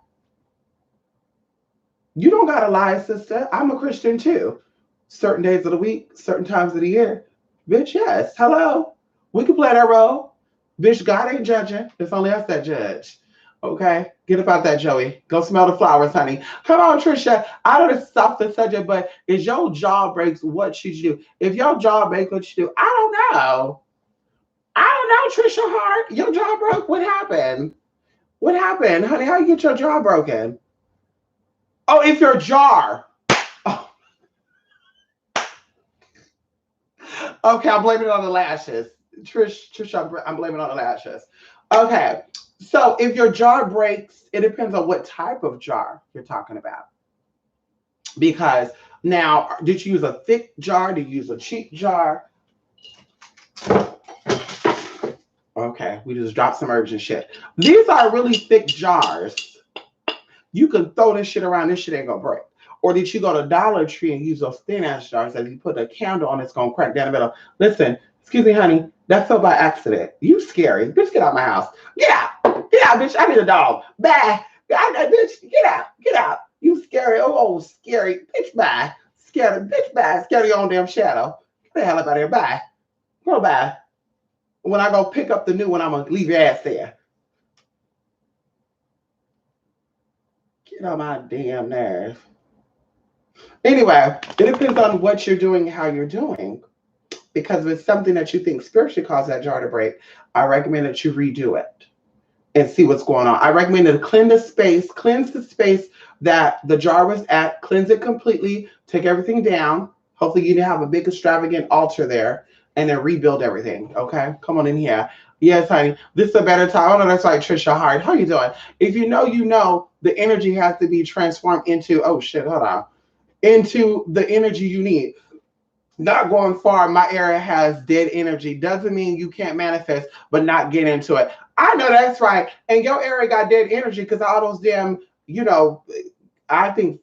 You don't gotta lie, sister. I'm a Christian too. Certain days of the week, certain times of the year. Bitch, yes. Hello. We can play that role. Bitch, God ain't judging. It's only us that judge. Okay? Get about that, Joey. Go smell the flowers, honey. Come on, Trisha. I know this is off the subject, but if your jaw breaks, what should you do? If your jaw breaks, what you do? I don't know. I don't know, Trisha Hart. Your jaw broke. What happened? What happened? Honey, how you get your jaw broken? Oh, it's your jar. Oh. Okay, I'm blaming it on the lashes. Trish, I'm blaming it on the lashes. Okay, so if your jar breaks, it depends on what type of jar you're talking about. Because now, did you use a thick jar? Did you use a cheap jar? Okay, we just dropped some herbs and shit. These are really thick jars. You can throw this shit around, this shit ain't gonna break. Or did you go to Dollar Tree and use those thin ass jars that if you put a candle on, it's gonna crack down the middle? Listen, excuse me, honey, that fell by accident. You scary. Bitch, get out of my house. Get out. Get out, bitch. I need a dog. Bye. Bitch, get out. Get out. You scary. Oh, scary. Bitch, bye. Scared. Bitch, bye. Scared of your own damn shadow. Get the hell up out of here. Bye. Go bye. When I go pick up the new one, I'm gonna leave your ass there. Get on my damn nerve. Anyway, it depends on what you're doing, how you're doing. Because if it's something that you think spiritually caused that jar to break, I recommend that you redo it and see what's going on. I recommend to cleanse the space that the jar was at, cleanse it completely, take everything down. Hopefully you didn't have a big extravagant altar there, and then rebuild everything. Okay, come on in here. Yes, honey. This is a better time. Oh no, that's right, Trisha Hart. How you doing? If you know, you know, the energy has to be transformed into. Oh shit, hold on. Into the energy you need. Not going far. My area has dead energy. Doesn't mean you can't manifest, but not get into it. I know that's right. And your area got dead energy because all those damn, you know, I think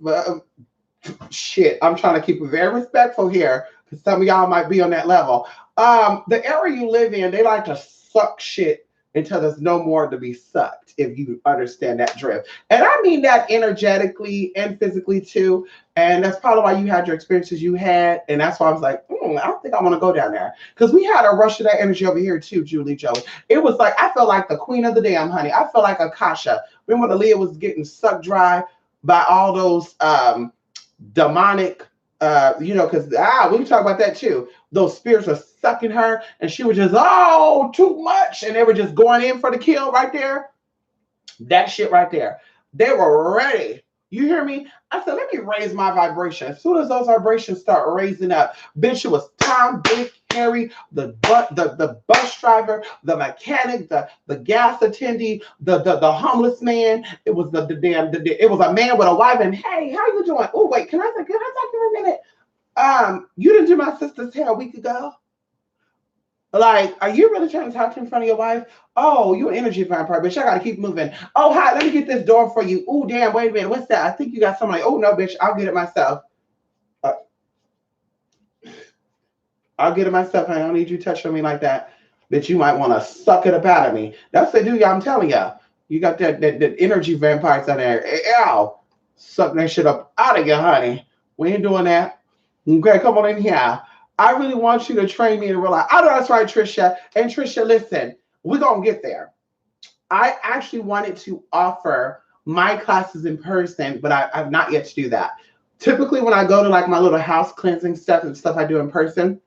shit. I'm trying to keep it very respectful here because some of y'all might be on that level. The area you live in, they like to suck shit until there's no more to be sucked, if you understand that drift. And I mean that energetically and physically too. And that's probably why you had your experiences you had. And that's why I was like, I don't think I want to go down there. Because we had a rush of that energy over here too, Julie Joey. It was like, I felt like the queen of the damn, honey. I felt like Akasha. Remember when Aaliyah was getting sucked dry by all those demonic, because we can talk about that too. Those spirits were sucking her, and she was just too much, and they were just going in for the kill right there. That shit right there, they were ready. You hear me? I said, let me raise my vibration. As soon as those vibrations start raising up, bitch, it was Tom, Dick, Harry, the bus driver, the mechanic, the gas attendee, the homeless man. It was it was a man with a wife. And hey, how you doing? Oh wait, can I talk to you for a minute? You didn't do my sister's hair a week ago. Like, are you really trying to talk to in front of your wife? Oh, you an energy vampire, bitch. I gotta keep moving. Oh, hi, let me get this door for you. Oh, damn, wait a minute. What's that? I think you got something like, oh no, bitch, I'll get it myself. I'll get it myself. I don't need you touching me like that. Bitch, you might want to suck it up out of me. That's what they do, y'all. I'm telling y'all. You got that energy vampires on there. Ow. Suck that shit up out of you, honey. We ain't doing that. Okay, come on in here. I really want you to train me in real life. I know that's right, Trisha. And Trisha, listen, we're going to get there. I actually wanted to offer my classes in person, but I've not yet to do that. Typically, when I go to like my little house cleansing stuff and stuff I do in person,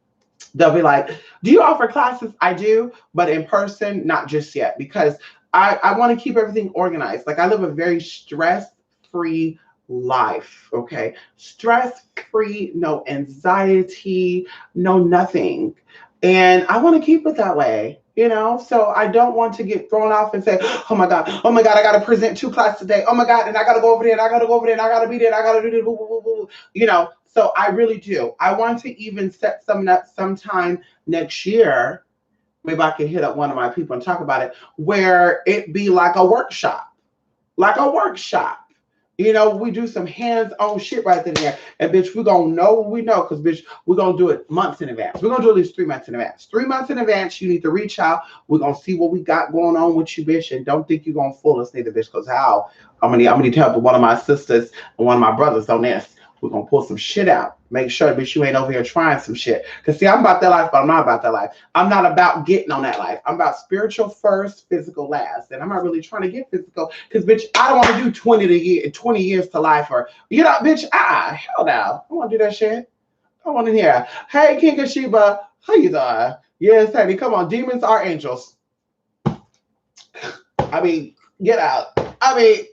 they'll be like, do you offer classes? I do, but in person, not just yet, because I want to keep everything organized. Like, I live a very stress-free life, okay? Stress-free, no anxiety, no nothing. And I want to keep it that way, So I don't want to get thrown off and say, oh my God, I got to present 2 classes today. Oh my God, and I got to go over there, and I got to go over there, and I got to be there, and I got to do this, So I really do. I want to even set something up sometime next year. Maybe I can hit up one of my people and talk about it, where it be like a workshop. We do some hands-on shit right there. And bitch, we're going to know what we know, because bitch, we're going to do it months in advance. We're going to do at least 3 months in advance. 3 months in advance, you need to reach out. We're going to see what we got going on with you, bitch. And don't think you're going to fool us neither, bitch, because how? I'm going to need help with one of my sisters and one of my brothers on this. We're going to pull some shit out. Make sure, bitch, you ain't over here trying some shit. Because, see, I'm about that life, but I'm not about that life. I'm not about getting on that life. I'm about spiritual first, physical last. And I'm not really trying to get physical because, bitch, I don't want to do 20 years to life. Or, bitch, hell no. I don't want to do that shit. I want to hear, hey, King of Sheba, how you doing? Yes, honey, come on. Demons are angels. I mean, get out. I mean,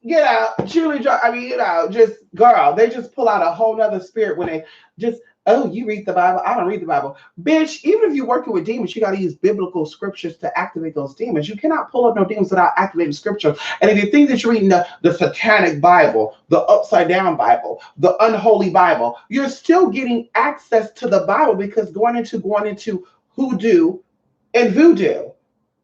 get out, Julie. Just girl, they just pull out a whole nother spirit when they just Oh, you read the Bible. I don't read the Bible. Bitch, even if you're working with demons, you got to use biblical scriptures to activate those demons. You cannot pull up no demons without activating scripture. And if you think that you're reading the satanic Bible, the upside down Bible, the unholy Bible, you're still getting access to the Bible because going into hoodoo and voodoo.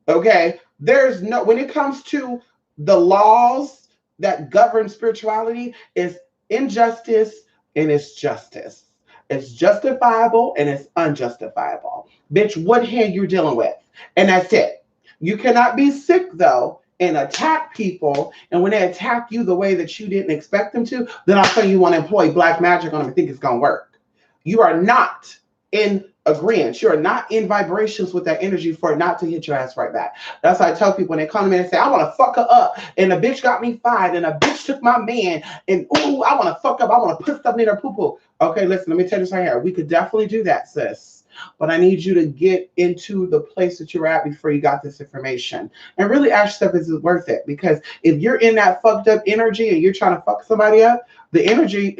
Okay. There's no, when it comes to the laws that govern spirituality, is injustice and it's justice. It's justifiable and it's unjustifiable. Bitch, what hand you're dealing with. And that's it. You cannot be sick though and attack people. And when they attack you the way that you didn't expect them to, then I'll tell you want to employ black magic on them and think it's gonna work. You are not in agreement. You're not in vibrations with that energy for it not to hit your ass right back. That's why I tell people when they come to me and say, I want to fuck her up, and a bitch got me fired, and a bitch took my man, and ooh, I want to fuck up, I want to put something in her poo poo. Okay, listen, let me tell you this right here. We could definitely do that, sis. But I need you to get into the place that you're at before you got this information. And really ask yourself, is it worth it? Because if you're in that fucked up energy and you're trying to fuck somebody up, the energy,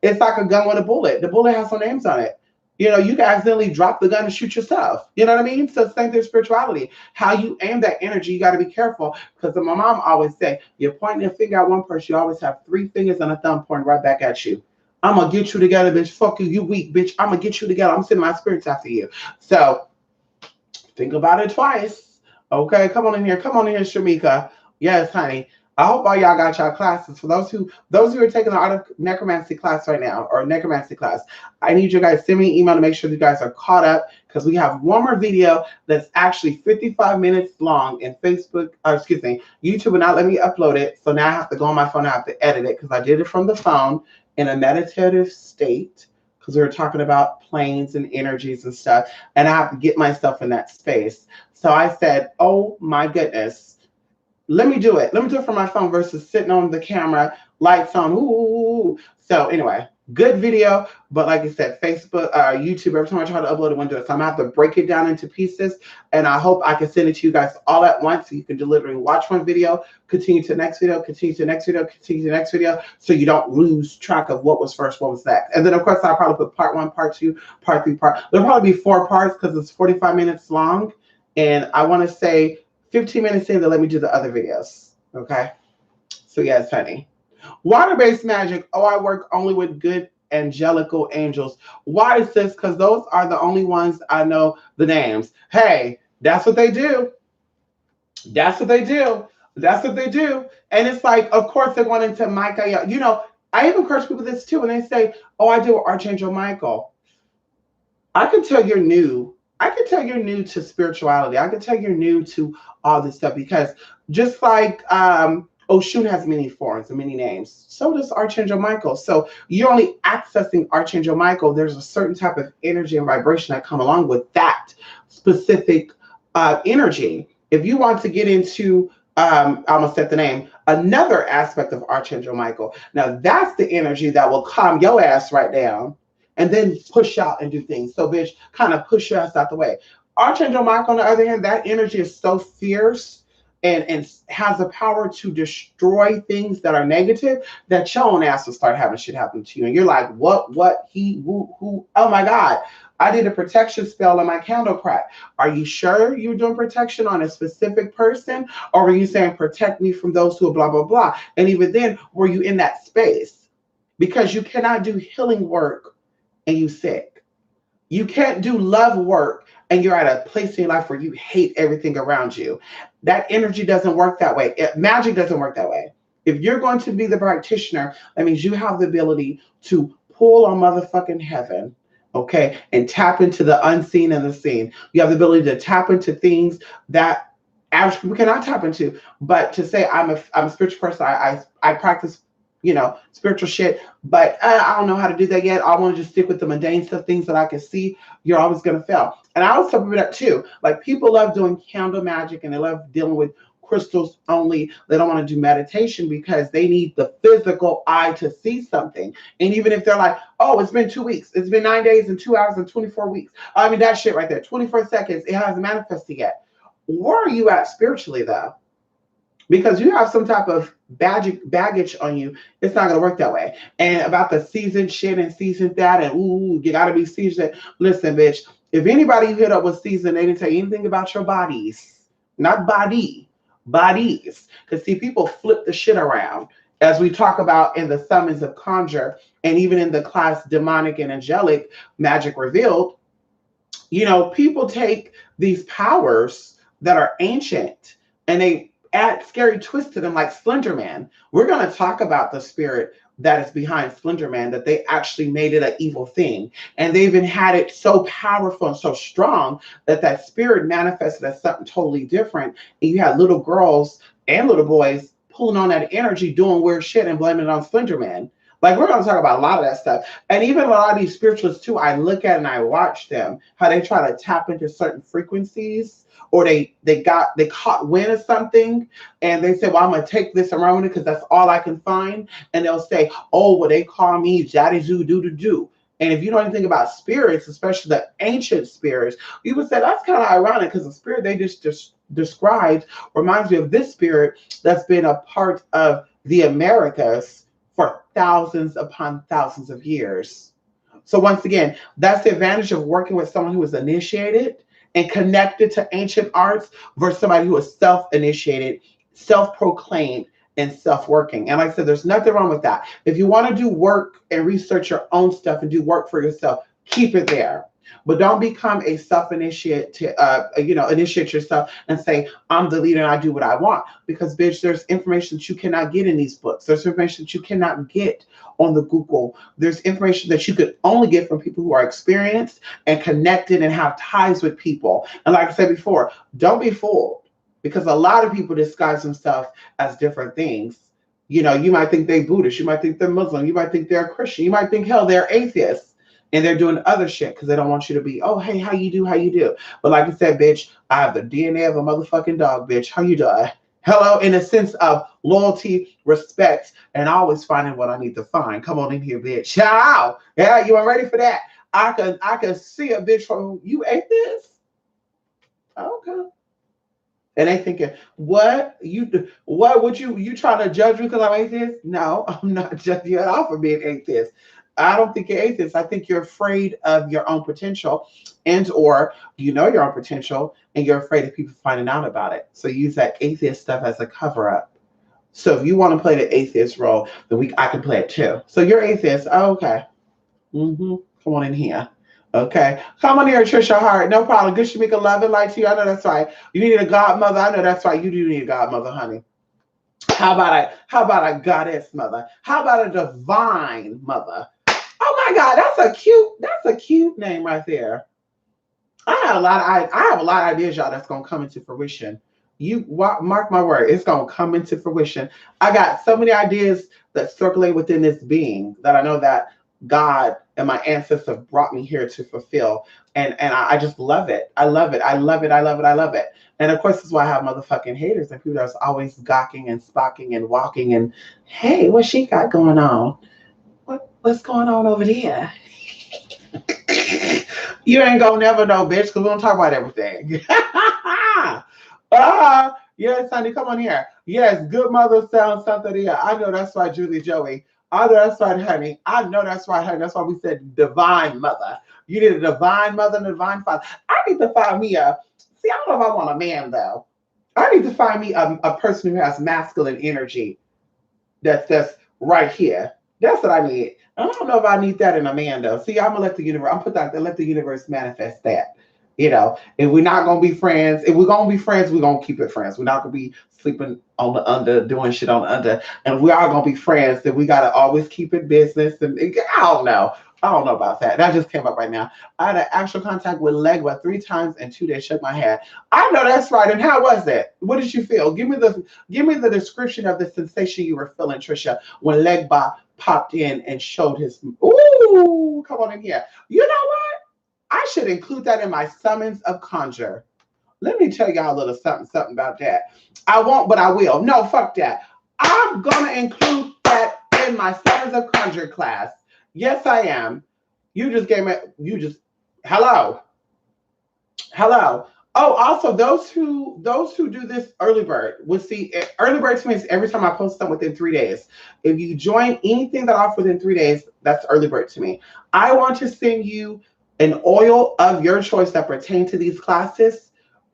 it's like a gun with a bullet. The bullet has some names on it. You know, you can accidentally drop the gun and shoot yourself. You know what I mean? So same thing with spirituality. How you aim that energy, you got to be careful. Because my mom always said, you're pointing a finger at one person, you always have three fingers and a thumb pointing right back at you. I'm going to get you together, bitch. Fuck you, you weak, bitch. I'm going to get you together. I'm sending my spirits after you. So think about it twice. Okay, come on in here. Come on in here, Shamika. Yes, honey. I hope all y'all got y'all classes. For those who are taking the art of necromancy class right now, or necromancy class, I need you guys to send me an email to make sure you guys are caught up, because we have one more video that's actually 55 minutes long, and YouTube will not let me upload it. So now I have to go on my phone. I have to edit it because I did it from the phone in a meditative state, because we were talking about planes and energies and stuff, and I have to get myself in that space. So I said, oh my goodness, let me do it. Let me do it from my phone versus sitting on the camera, lights on. Ooh. So anyway, good video. But like I said, Facebook, YouTube, every time I try to upload it, won't do it. So I'm going to have to break it down into pieces. And I hope I can send it to you guys all at once so you can deliberately watch one video, continue to the next video, continue to the next video, continue to the next video, so you don't lose track of what was first, what was next. And then, of course, I'll probably put part 1, part 2, part 3, There'll probably be 4 parts because it's 45 minutes long. And I want to say 15 minutes in to let me do the other videos. Okay. So yes, honey. Water-based magic. Oh, I work only with good angelical angels. Why is this? Because those are the only ones I know the names. Hey, that's what they do. That's what they do. That's what they do. And it's like, of course, they're going into Michael. You know, I even encourage people this too. And they say, oh, I do Archangel Michael. I can tell you're new. I can tell you're new to spirituality. I can tell you're new to all this stuff, because just like Oshun has many forms and many names, so does Archangel Michael. So you're only accessing Archangel Michael. There's a certain type of energy and vibration that come along with that specific energy. If you want to get into, I almost said the name, another aspect of Archangel Michael. Now that's the energy that will calm your ass right down and then push out and do things. So, bitch, kind of push your ass out the way. Archangel Michael, on the other hand, that energy is so fierce and has the power to destroy things that are negative that your own ass will start having shit happen to you. And you're like, what, he, who, oh my God. I did a protection spell on my candle crack. Are you sure you're doing protection on a specific person? Or were you saying, protect me from those who are blah, blah, blah? And even then, were you in that space? Because you cannot do healing work and you sick. You can't do love work and you're at a place in your life where you hate everything around you. That energy doesn't work that way. Magic doesn't work that way. If you're going to be the practitioner, that means you have the ability to pull on motherfucking heaven, okay, and tap into the unseen and the seen. You have the ability to tap into things that average people cannot tap into. But to say I'm a spiritual person, I practice, you know, spiritual shit, but I don't know how to do that yet. I want to just stick with the mundane stuff, things that I can see. You're always going to fail. And I always tell people that too. Like, people love doing candle magic and they love dealing with crystals only. They don't want to do meditation because they need the physical eye to see something. And even if they're like, oh, it's been 2 weeks, it's been 9 days and 2 hours and 24 weeks. I mean, that shit right there, 24 seconds, it hasn't manifested yet. Where are you at spiritually though? Because you have some type of baggage on you, it's not gonna work that way. And about the season shit and season that and ooh, you gotta be seasoned. Listen, bitch, if anybody you hit up with season, they didn't tell you anything about your bodies. Not body, bodies. Because see, people flip the shit around. As we talk about in the summons of conjure, and even in the class demonic and angelic magic revealed, people take these powers that are ancient and they add scary twists to them, like Slender Man. We're going to talk about the spirit that is behind Slender Man, that they actually made it an evil thing. And they even had it so powerful and so strong that that spirit manifested as something totally different. And you had little girls and little boys pulling on that energy, doing weird shit and blaming it on Slender Man. Like, we're going to talk about a lot of that stuff. And even a lot of these spiritualists, too, I look at and I watch them, how they try to tap into certain frequencies, or they caught wind of something, and they say, well, I'm going to take this around because that's all I can find. And they'll say, oh, well, they call me Jaddy Zoo do do do. And if you know anything about spirits, especially the ancient spirits, you would say that's kind of ironic because the spirit they just described reminds me of this spirit that's been a part of the Americas for thousands upon thousands of years. So once again, that's the advantage of working with someone who is initiated and connected to ancient arts versus somebody who is self-initiated, self-proclaimed, and self-working. And like I said, there's nothing wrong with that. If you want to do work and research your own stuff and do work for yourself, keep it there. But don't become a self-initiate to, initiate yourself and say, I'm the leader and I do what I want. Because, bitch, there's information that you cannot get in these books. There's information that you cannot get on the Google. There's information that you could only get from people who are experienced and connected and have ties with people. And like I said before, don't be fooled, because a lot of people disguise themselves as different things. You might think they're Buddhist. You might think they're Muslim. You might think they're Christian. You might think, hell, they're atheists. And they're doing other shit because they don't want you to be, oh, hey, how you do? But like I said, bitch, I have the DNA of a motherfucking dog, bitch. How you doing? Hello, in a sense of loyalty, respect, and always finding what I need to find. Come on in here, bitch. Ciao. Yeah, you ain't ready for that. I can see a bitch from, you ate this? Okay. And they thinking, what would you trying to judge me because I'm atheist? No, I'm not judging you at all for being atheist. I don't think you're atheist. I think you're afraid of your own potential, and or you know your own potential and you're afraid of people finding out about it. So you use that atheist stuff as a cover up. So if you want to play the atheist role, then I can play it too. So you're atheist. Oh, okay. Come on in here. Okay. Come on here, Trisha Hart. No problem. Good Shamika, love and light to you. I know that's right. You need a godmother. I know that's right. You do need a godmother, honey. How about a goddess mother? How about a divine mother? Oh my God, that's a cute name right there. I have a lot of ideas, y'all, that's gonna come into fruition. You mark my word, it's gonna come into fruition. I got so many ideas that circulate within this being that I know that God and my ancestors have brought me here to fulfill. And I just love it. I love it. I love it. I love it. I love it. And of course, this is why I have motherfucking haters and people that's always gawking and spocking and walking and, hey, what she got going on? What's going on over there? You ain't gonna never know, bitch, because we don't talk about everything. Yes, honey, come on here. Yes, good mother sounds something here. I know that's right, Julie Joey. I know that's right, honey. I know that's right, honey. That's why we said divine mother. You need a divine mother and a divine father. I need to find me I don't know if I want a man, though. I need to find me a person who has masculine energy that's right here. That's what I need. I don't know if I need that in a man, though. See, I'm gonna let the universe. I'm put that. Let the universe manifest that. If we're not gonna be friends, if we're gonna be friends, we're gonna keep it friends. We're not gonna be sleeping on the under, doing shit on the under. And if we are gonna be friends, then we gotta always keep it business. And I don't know. I don't know about that. That just came up right now. I had an actual contact with Legba 3 times in 2 days. Shook my head. I know that's right. And how was that? What did you feel? Give me the description of the sensation you were feeling, Trisha, when Legba popped in and showed his. Ooh, come on in here. You know what? I should include that in my summons of conjure. Let me tell y'all a little something about that. I won't, but I will. No, fuck that. I'm gonna include that in my summons of conjure class. Yes, I am. You just gave me. Hello. Oh, also those who do this early bird will see early bird to me is every time I post something within 3 days. If you join anything that I offer within 3 days, that's early bird to me. I want to send you an oil of your choice that pertain to these classes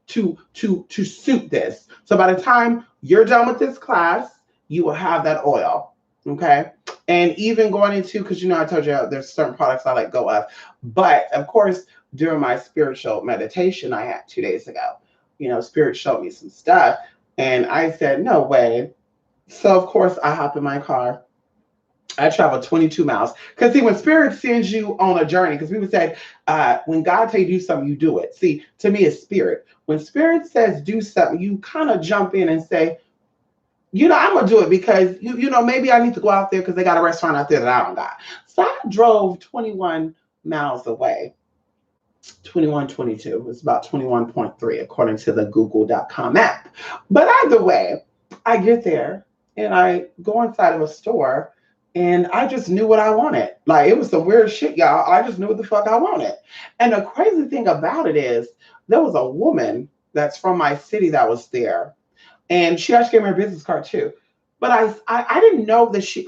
to suit this. So by the time you're done with this class, you will have that oil. Okay. And even going into, because I told you there's certain products I let go of. But of course, during my spiritual meditation I had 2 days ago, Spirit showed me some stuff. And I said, no way. So of course I hop in my car. I traveled 22 miles. Because see, when Spirit sends you on a journey, because people said, when God tell you to do something, you do it. See, to me, it's Spirit. When Spirit says do something, you kind of jump in and say, I'm gonna do it because maybe I need to go out there because they got a restaurant out there that I don't got. So I drove 21 miles away. 21, 22. It's about 21.3 according to the google.com app. But either way, I get there and I go inside of a store and I just knew what I wanted. Like, it was some weird shit, y'all. I just knew what the fuck I wanted. And the crazy thing about it is there was a woman that's from my city that was there, and she actually gave me her business card too. But I didn't know that she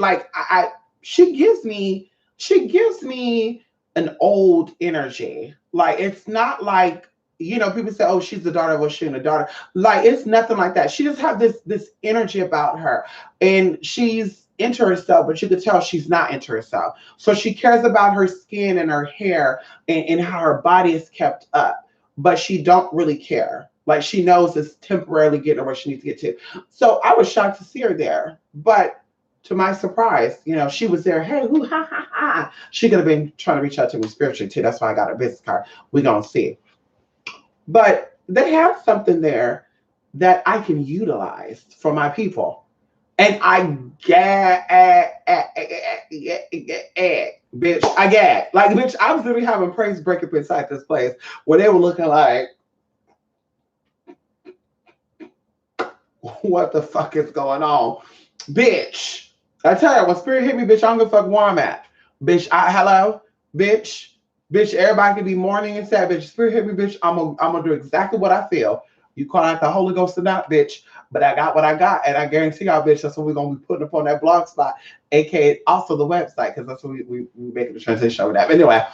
gives me an old energy. Like, it's not like, people say, oh, she's the daughter of Oshun, the daughter. Like, it's nothing like that. She just have this energy about her, and she's into herself, but you could tell she's not into herself. So she cares about her skin and her hair and how her body is kept up, but she don't really care. Like, she knows it's temporarily getting her where she needs to get to. So I was shocked to see her there, but to my surprise, she was there. Hey, who, ha, ha, ha. She could have been trying to reach out to me spiritually too. That's why I got her business card. We gonna see. But they have something there that I can utilize for my people. And I bitch, I gag. Like, bitch, I was literally having praise break up inside this place where they were looking like, what the fuck is going on? Bitch. I tell you, when Spirit hit me, bitch, I don't give a fuck where I'm at. Bitch, hello? Bitch. Bitch, everybody can be mourning and sad, bitch. Spirit hit me, bitch. I'm gonna do exactly what I feel. You call out the Holy Ghost or not, bitch. But I got what I got, and I guarantee y'all, bitch, that's what we're gonna be putting up on that blog spot, aka also the website, because that's what we making the transition over that. But anyway,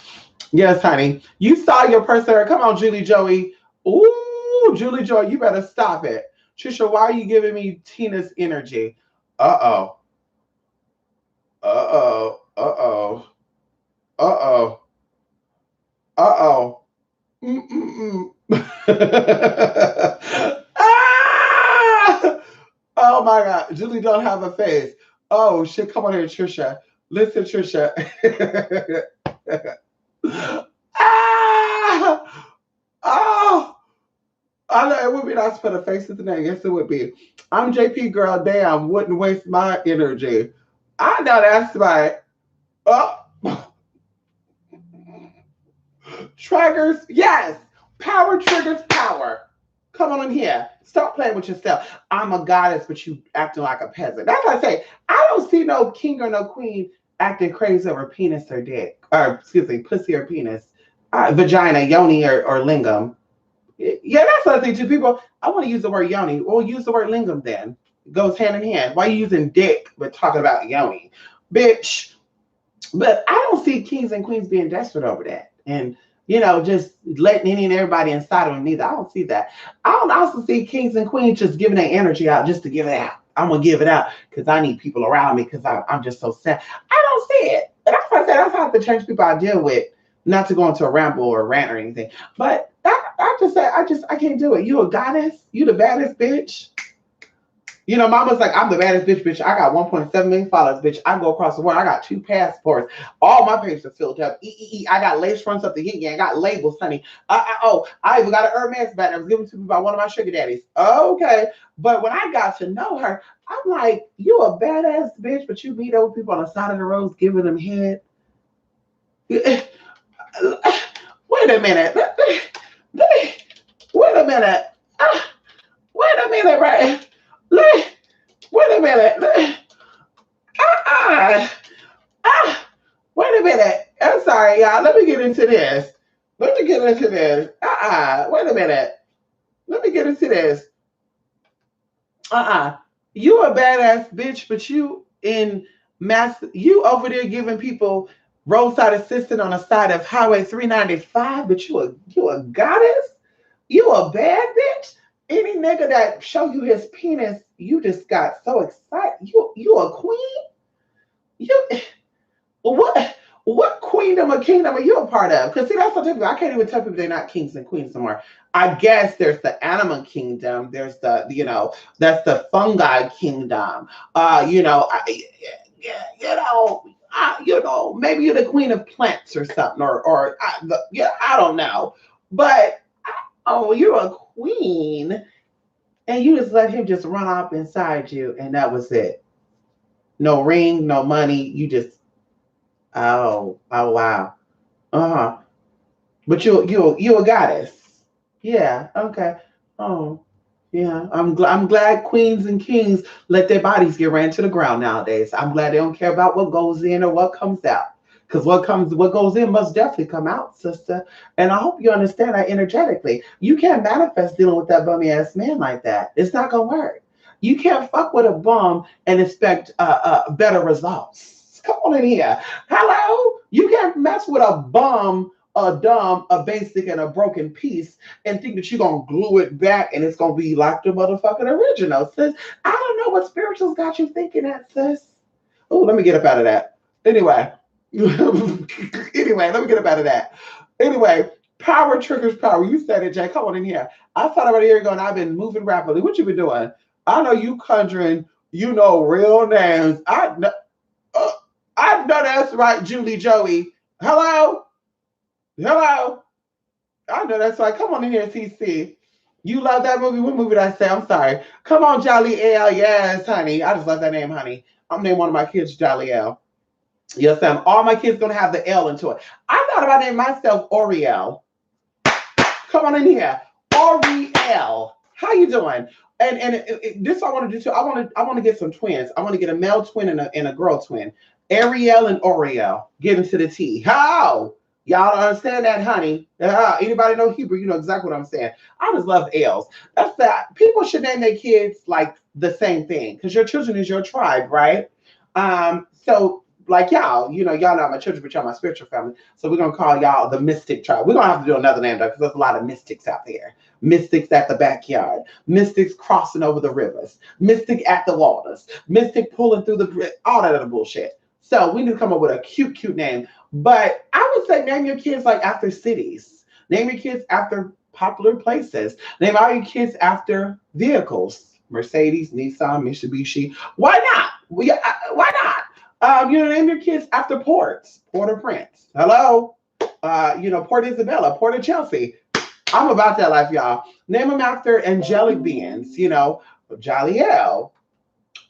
yes, honey. You saw your person. Come on, Julie Joey. Ooh, Julie Joy, you better stop it. Trisha, why are you giving me Tina's energy? Uh-oh. Uh-oh. Uh-oh. Uh-oh. Uh-oh. Mm-mm-mm. Ah! Oh my God. Julie don't have a face. Oh shit. Come on here, Trisha. Listen, Trisha. Ah! Oh! I know it would be nice to put a face to the name. Yes, it would be. I'm JP girl. Damn, wouldn't waste my energy. I know that's right. Oh, triggers, yes. Power triggers power. Come on in here. Stop playing with yourself. I'm a goddess, but you acting like a peasant. That's what I say. I don't see no king or no queen acting crazy over penis or dick, or excuse me, pussy or penis, vagina, yoni or lingam. Yeah, that's the other thing too. People, I want to use the word yoni. Well, use the word lingam then. It goes hand in hand. Why are you using dick but talking about yoni? Bitch. But I don't see kings and queens being desperate over that. And just letting any and everybody inside of them either. I don't see that. I don't also see kings and queens just giving their energy out just to give it out. I'm gonna give it out because I need people around me because I'm just so sad. I don't see it. And that's what I said. That's how the church people I deal with. Not to go into a ramble or a rant or anything, but I just said I can't do it. You a goddess? You the baddest bitch? Mama's like, I'm the baddest bitch. I got 1.7 million followers, bitch. I go across the world. I got 2 passports. All my pages are filled up. I got lace fronts up the yin yang. I got labels, honey. I even got an Hermes bag that was given to me by one of my sugar daddies. Okay. But when I got to know her, I'm like, you a badass bitch, but you meet those people on the side of the road giving them head. Wait a minute. Wait a minute. Wait a minute, right? Wait a minute. Wait a minute. I'm sorry, y'all. Let me get into this. Wait a minute. Let me get into this. You a badass bitch, but you over there giving people roadside assistance on the side of Highway 395, but you a goddess? You a bad bitch? Any nigga that show you his penis, you just got so excited. You a queen? You what queendom or kingdom are you a part of? Because see, that's what I can't even tell people they're not kings and queens anymore. I guess there's the animal kingdom. There's that's the fungi kingdom. Maybe you're the queen of plants or something, I don't know. But oh, you're a queen, and you just let him just run off inside you, and that was it. No ring, no money. You just oh wow. Uh-huh. But you a goddess. Yeah, okay. Oh, yeah. I'm glad queens and kings let their bodies get ran to the ground nowadays. I'm glad they don't care about what goes in or what comes out. Because what goes in must definitely come out, sister. And I hope you understand that energetically. You can't manifest dealing with that bummy ass man like that. It's not gonna work. You can't fuck with a bum and expect better results. Come on in here. Hello? You can't mess with a bum, a dumb, a basic, and a broken piece and think that you're gonna glue it back and it's gonna be like the motherfucking original, sis. I don't know what spirituals got you thinking that, sis. Oh, let me get up out of that. Anyway. Anyway, let me get up out of that. Anyway, power triggers power. You said it, Jay. Come on in here. I thought about a year ago and I've been moving rapidly. What you been doing? I know you conjuring, real names. Uh, I know that's right, Julie Joey. Hello? Hello? I know that's right. Come on in here, CC. You love that movie? What movie did I say? I'm sorry. Come on, Jolly L. Yes, honey. I just love that name, honey. I'm naming one of my kids Jolly L. Yes, Sam. All my kids gonna have the L into it. I thought about naming myself Oriel. Come on in here, Oriel. How you doing? And this I want to do too. I want to get some twins. I want to get a male twin and a girl twin. Ariel and Oriel. Get into the T. How? Y'all don't understand that, honey. Anybody know Hebrew? You know exactly what I'm saying. I just love L's. That's that. People should name their kids like the same thing because your children is your tribe, right? So like y'all not my children, but y'all my spiritual family. So we're gonna call y'all the Mystic Tribe. We're gonna have to do another name though, because there's a lot of mystics out there. Mystics at the backyard, mystics crossing over the rivers, mystic at the waters, mystic pulling through all that other bullshit. So we need to come up with a cute name. But I would say name your kids like after cities. Name your kids after popular places. Name all your kids after vehicles. Mercedes, Nissan, Mitsubishi. Why not? Why not? Name your kids after ports. Port-au-Prince. Hello? Port Isabella, Port of Chelsea. I'm about that life, y'all. Name them after angelic beings, Jaliel,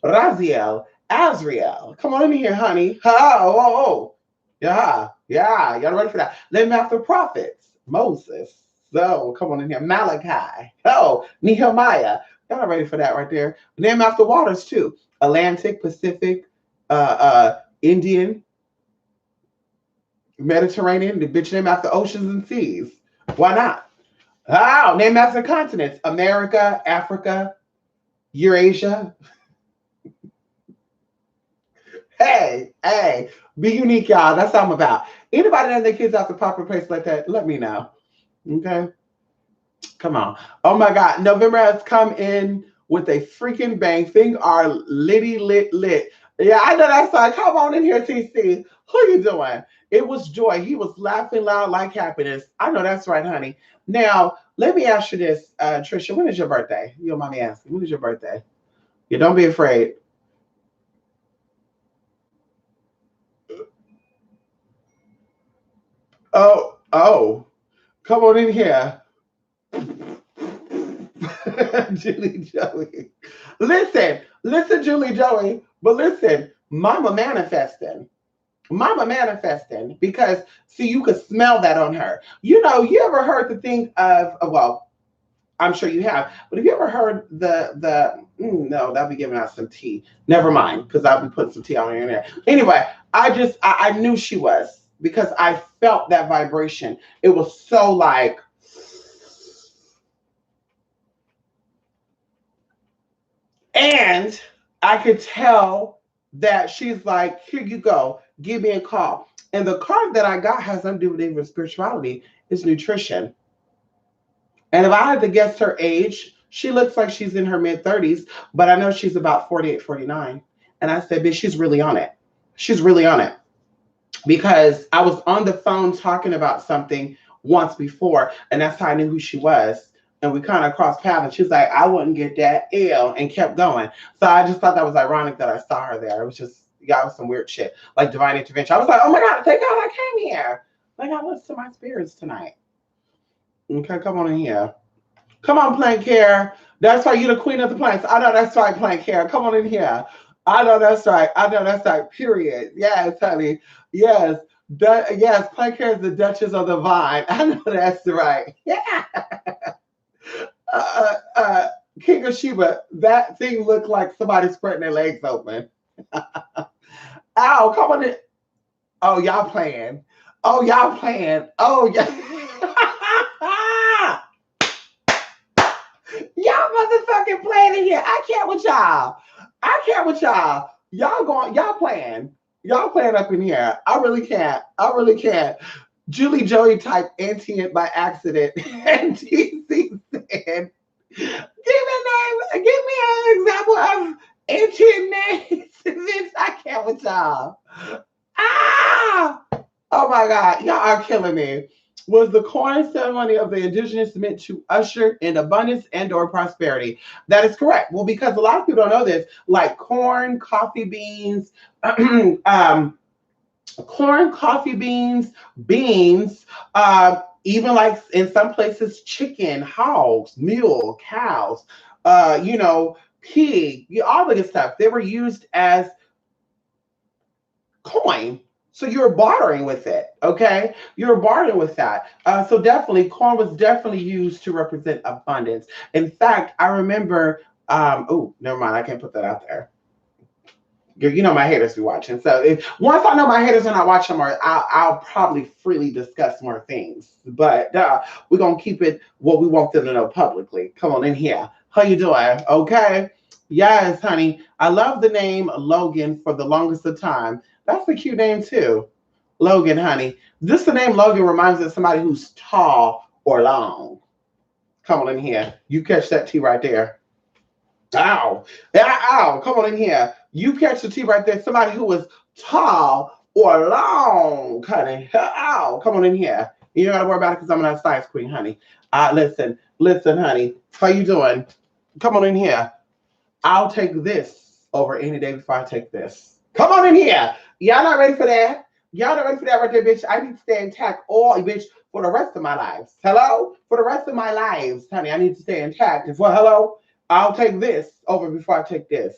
Raziel, Azriel. Come on in here, honey. Oh. Yeah. Y'all ready for that? Name them after prophets. Moses. So, come on in here. Malachi. Oh, Nehemiah. Y'all ready for that right there? Name after waters, too. Atlantic, Pacific, Indian, Mediterranean, the bitch name after oceans and seas. Why not? Oh, name after continents. America, Africa, Eurasia. Hey, be unique, y'all. That's what I'm about. Anybody name their kids after popular place like that, let me know. Okay? Come on. Oh my God. November has come in with a freaking bang. Things are lit. Yeah, I know that song. Come on in here, TC. Who you doing? It was joy. He was laughing loud like happiness. I know that's right, honey. Now, let me ask you this, Trisha. When is your birthday? You don't mind me asking. When is your birthday? Yeah, don't be afraid. Oh. Come on in here. Julie Joey. Listen, Julie Joey. But listen, Mama manifesting because see, you could smell that on her. You ever heard the thing of well, I'm sure you have, but have you ever heard no, that'll be giving out some tea. Never mind, because I'll be putting some tea on in there. Anyway, I knew she was because I felt that vibration. It was so like And I could tell that she's like, here you go, give me a call. And the card that I got has nothing to do with even spirituality, it's nutrition. And if I had to guess her age, she looks like she's in her mid 30s, but I know she's about 48, 49. And I said, bitch, she's really on it. She's really on it. Because I was on the phone talking about something once before, and that's how I knew who she was. And we kind of crossed paths, and she was like, I wouldn't get that ill, and kept going. So I just thought that was ironic that I saw her there. It was just, yeah, it was some weird shit, like divine intervention. I was like, oh my God, thank God I came here. Like, I listened to my spirits tonight. Okay, come on in here. Come on, Plank Care. That's why you're the queen of the plants. I know that's right, Plank Care. Come on in here. I know that's right. I know that's right. Period. Yes, honey. Yes. Yes, Plank Care is the Duchess of the Vine. I know that's right. Yeah. Uh, uh, King of Sheba, that thing looked like somebody spreading their legs open. Ow, come on in. Oh, y'all playing. Oh, y'all playing. Oh, yeah. Y'all motherfucking playing in here. I can't with y'all. I can't with y'all. Y'all playing. Y'all playing up in here. I really can't. I really can't. Julie Joey typed Auntie by accident. And TC said, give me a name. Give me an example of Auntie names. Bitch, I can't with y'all. Ah! Oh my God. Y'all are killing me. Was the corn ceremony of the indigenous meant to usher in abundance and or prosperity? That is correct. Well, because a lot of people don't know this, like corn, coffee beans, corn, coffee beans, beans, even like in some places, chicken, hogs, mule, cows, pig, all of this stuff. They were used as coin. So you're bartering with it, okay? You're bartering with that. So definitely, corn was definitely used to represent abundance. In fact, I remember. Oh, never mind. I can't put that out there. You know my haters be watching. So once I know my haters are not watching more, I'll probably freely discuss more things. But we're gonna keep it what we want them to know publicly. Come on in here. How you doing? Okay. Yes, honey. I love the name Logan for the longest of time. That's a cute name too. Logan, honey. Just the name Logan reminds me of somebody who's tall or long. Come on in here. You catch that T right there. Ow. Ow. Come on in here. You catch the T right there. Somebody who is tall or long, honey. Ow. Come on in here. You don't gotta worry about it because I'm not a science queen, honey. Listen, honey. How you doing? Come on in here. I'll take this over any day before I take this. Come on in here. Y'all not ready for that? Y'all not ready for that right there, bitch? I need to stay intact all, bitch, for the rest of my lives. Hello? For the rest of my lives, honey, I need to stay intact. And for hello, I'll take this over before I take this.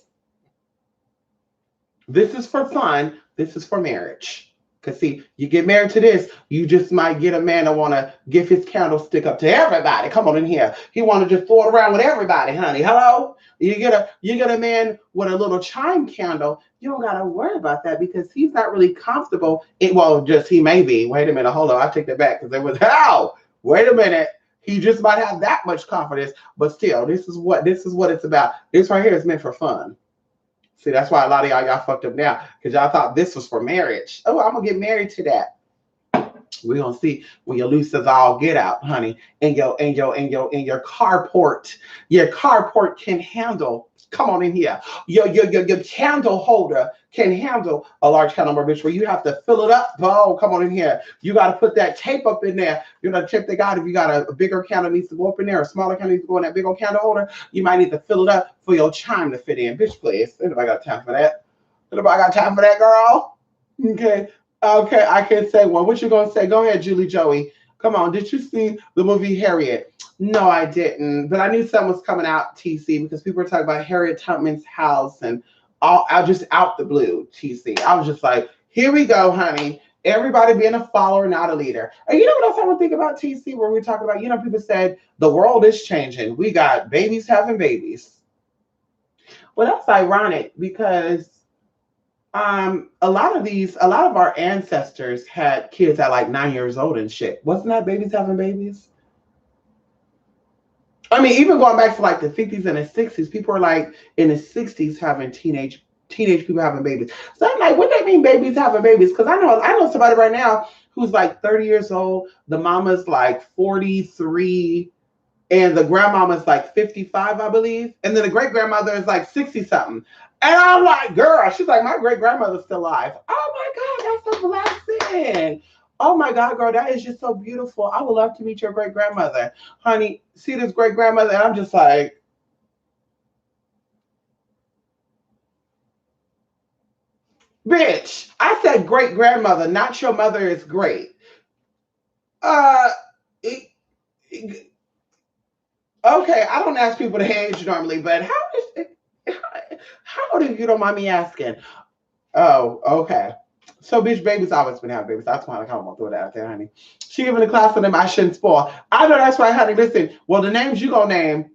This is for fun. This is for marriage. Because, see, you get married to this, you just might get a man that want to give his candlestick up to everybody. Come on in here. He want to just throw it around with everybody, honey. Hello? You get a man with a little chime candle. You don't got to worry about that because he's not really comfortable. Just he may be. Wait a minute. Hold on. I take that back because it was, how? Wait a minute. He just might have that much confidence. But still, this is what it's about. This right here is meant for fun. See, that's why a lot of y'all fucked up now because y'all thought this was for marriage. Oh, I'm gonna get married to that. We're gonna see when your loose as all get out, honey, and your carport. Your carport can handle. Come on in here. Your candle holder can handle a large candle, bitch, where you have to fill it up. Oh, come on in here. You got to put that tape up in there. You know, the tape they got. If you got a bigger candle needs to go up in there, a smaller candle needs to go in that big old candle holder, you might need to fill it up for your chime to fit in. Bitch, please. Anybody got time for that? Anybody got time for that, girl? Okay. Okay, I can say one. What you gonna say? Go ahead, Julie Joey. Come on. Did you see the movie Harriet? No, I didn't. But I knew something was coming out, TC, because people were talking about Harriet Tubman's house and all I just out the blue, TC. I was just like, here we go, honey. Everybody being a follower, not a leader. And you know what else I want to think about, TC, where we're talking about, people said the world is changing. We got babies having babies. Well, that's ironic because a lot of our ancestors had kids at like 9 years old and shit. Wasn't that babies having babies? I mean, even going back to like the 50s and the 60s, people are like in the 60s having teenage people having babies. So I'm like, what do they mean babies having babies? Because I know somebody right now who's like 30 years old. The mama's like 43, and the grandmama's like 55, I believe. And then the great grandmother is like 60 something. And I'm like, girl, she's like, my great grandmother's still alive. Oh my God, that's a blessing. Oh my God, girl, that is just so beautiful. I would love to meet your great grandmother. Honey, see this great grandmother? And I'm just like, bitch, I said great grandmother, not your mother is great. Uh, it, okay, I don't ask people to age normally, but how old are you? You don't mind me asking? Oh, okay. So, bitch, baby's always been having babies. That's why I kind of want to throw that out there, honey. She giving a class on them. I shouldn't spoil. I know that's right, honey. Listen, well, the names you gonna name,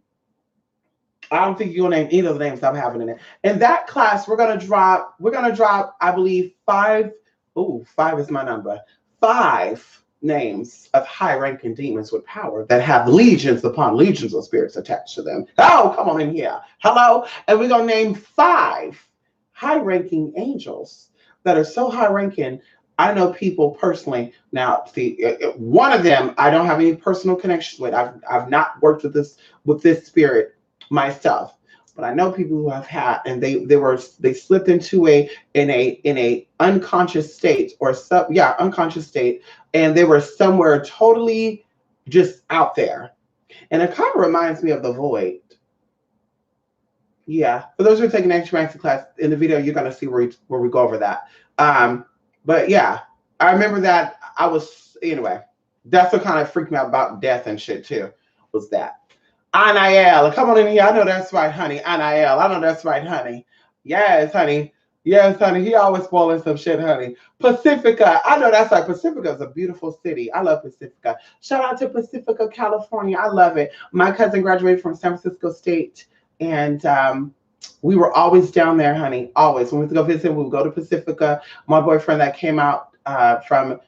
I don't think you're gonna name either of the names I'm having in it. In that class, we're gonna drop, I believe, five. Ooh, five is my number. Five names of high-ranking demons with power that have legions upon legions of spirits attached to them. Oh, come on in here. Hello. And we're gonna name five high-ranking angels that are so high-ranking. I know people personally. Now, see, one of them I don't have any personal connections with. I've not worked with this spirit myself, but I know people who have had, and they slipped into a unconscious state, or sub yeah, unconscious state, and they were somewhere totally just out there, and it kind of reminds me of the void. Yeah, for those who are taking action master class, in the video you're gonna see where we go over that. Um, but yeah, I remember that I was anyway. That's what kind of freaked me out about death and shit too. Was that? Anael, come on in here. I know that's right, honey. Anael, I know that's right, honey. Yes, honey. Yes, honey. He always spoiling some shit, honey. Pacifica, I know that's right. Pacifica is a beautiful city. I love Pacifica. Shout out to Pacifica, California. I love it. My cousin graduated from San Francisco State, and we were always down there, honey. Always. When we would go visit, we would go to Pacifica. My boyfriend that came out from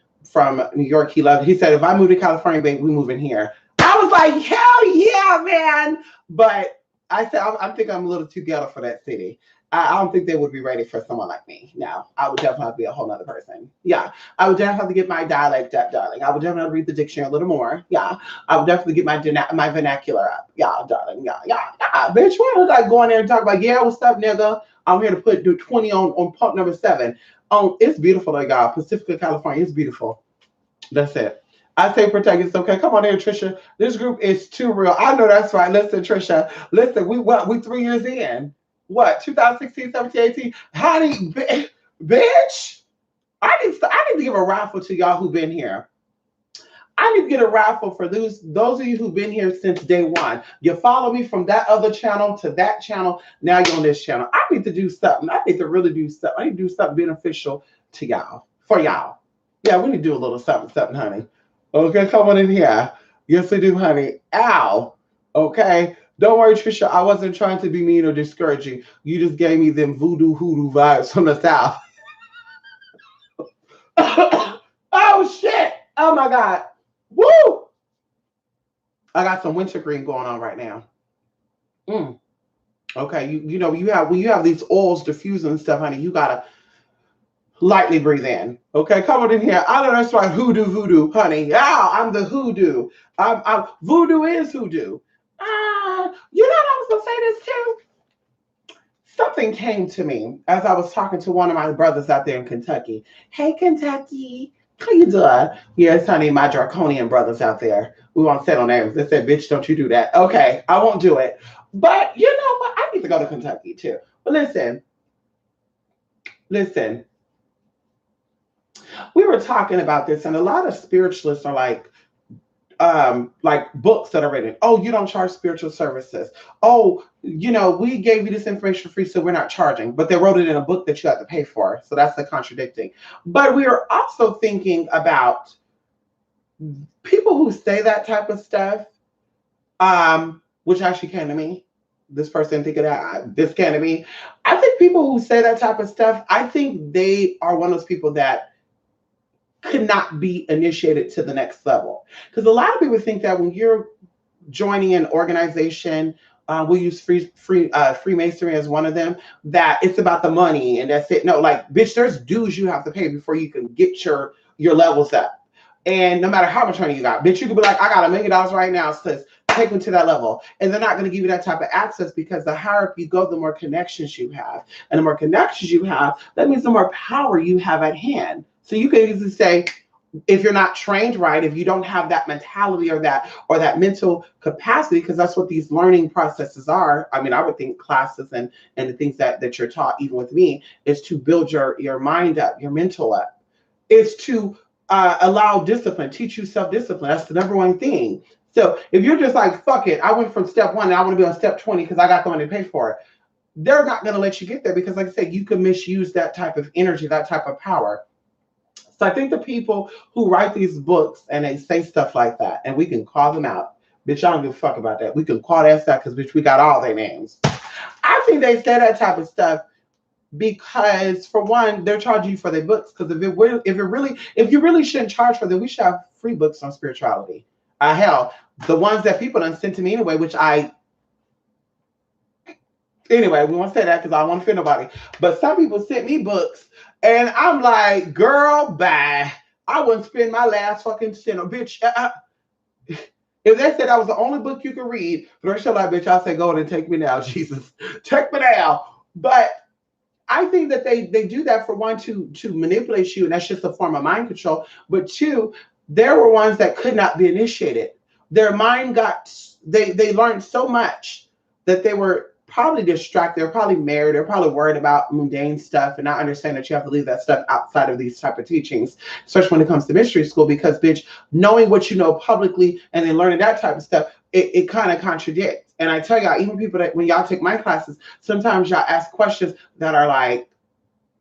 New York, he loved. He said, if I move to California, baby, we move in here. I was like, hell yeah, man. But I said, I think I'm a little too ghetto for that city. I don't think they would be ready for someone like me. No, I would definitely have to be a whole other person. Yeah, I would definitely have to get my dialect up, darling. I would definitely have to read the dictionary a little more. Yeah, I would definitely get my vernacular up. Yeah, darling. Yeah, yeah, yeah. Bitch, why was I go in there and talk about, yeah, what's up, nigga? I'm here to do 20 on pump number 7. It's beautiful, though, y'all. Pacifica, California. It's beautiful. That's it. I say protect. It's okay. Come on in, Trisha. This group is too real. I know that's right. Listen, Trisha. Listen, we 3 years in. What? 2016, 17, 18. Honey, bitch. I need to give a raffle to y'all who've been here. I need to get a raffle for those of you who've been here since day one. You follow me from that other channel to that channel. Now you're on this channel. I need to do something. I need to really do something. I need to do something beneficial to y'all. For y'all. Yeah, we need to do a little something, something, honey. Okay, come on in here. Yes, we do, honey. Ow. Okay. Don't worry, Trisha. I wasn't trying to be mean or discouraging. You just gave me them voodoo hoodoo vibes from the South. Oh, shit. Oh, my God. Woo! I got some wintergreen going on right now. Mm. Okay, you have these oils diffusing and stuff, honey. You gotta lightly breathe in. Okay, come on in here. I know that's right. Hoodoo, honey. Yeah, I'm the hoodoo. Voodoo is hoodoo. You know what I was gonna say this too? Something came to me as I was talking to one of my brothers out there in Kentucky. Hey, Kentucky. How you doing? Yes, honey, my draconian brothers out there. We won't settle names. They said, bitch, don't you do that. Okay, I won't do it. But you know what? I need to go to Kentucky too. But listen, we were talking about this, and a lot of spiritualists are like books that are written. Oh, you don't charge spiritual services. Oh, we gave you this information free, so we're not charging. But they wrote it in a book that you have to pay for. So that's the contradicting. But we are also thinking about people who say that type of stuff, which actually came to me. This person thinking that this came to me. I think people who say that type of stuff, I think they are one of those people that could not be initiated to the next level. Because a lot of people think that when you're joining an organization. We use Freemasonry as one of them. That it's about the money and that's it. No, like bitch, there's dues you have to pay before you can get your levels up. And no matter how much money you got, bitch, you could be like, I got $1 million right now, sis. Take them to that level. And they're not going to give you that type of access because the higher up you go, the more connections you have. And the more connections you have, that means the more power you have at hand. So you can easily say, if you're not trained right, if you don't have that mentality or that mental capacity, because that's what these learning processes are. I mean, I would think classes and the things that you're taught, even with me, is to build your mind up, your mental up. Is to allow discipline, teach you self-discipline. That's the number one thing. So if you're just like, fuck it, I went from step 1 and I want to be on step 20 because I got the money to pay for it, they're not going to let you get there because, like I said, you can misuse that type of energy, that type of power. So I think the people who write these books and they say stuff like that, and we can call them out. Bitch, I don't give a fuck about that. We can call that stuff because, bitch, we got all their names. I think they say that type of stuff because, for one, they're charging you for their books. Because if you really shouldn't charge for them, we should have free books on spirituality. Hell, the ones that people done sent to me anyway, anyway, we won't say that because I don't want to offend nobody. But some people sent me books, and I'm like, girl, bye. I wouldn't spend my last fucking cent. Bitch, if they said that was the only book you could read for the rest of your life, bitch, I'll say, go ahead and take me now, Jesus. Take me now. But I think that they do that for one to manipulate you, and that's just a form of mind control. But two, there were ones that could not be initiated. Their mind they learned so much that they were probably distracted. They're probably married. They're probably worried about mundane stuff and not understand that you have to leave that stuff outside of these type of teachings, especially when it comes to mystery school. Because, bitch, knowing what you know publicly and then learning that type of stuff, it kind of contradicts. And I tell y'all, even people that when y'all take my classes, sometimes y'all ask questions that are like,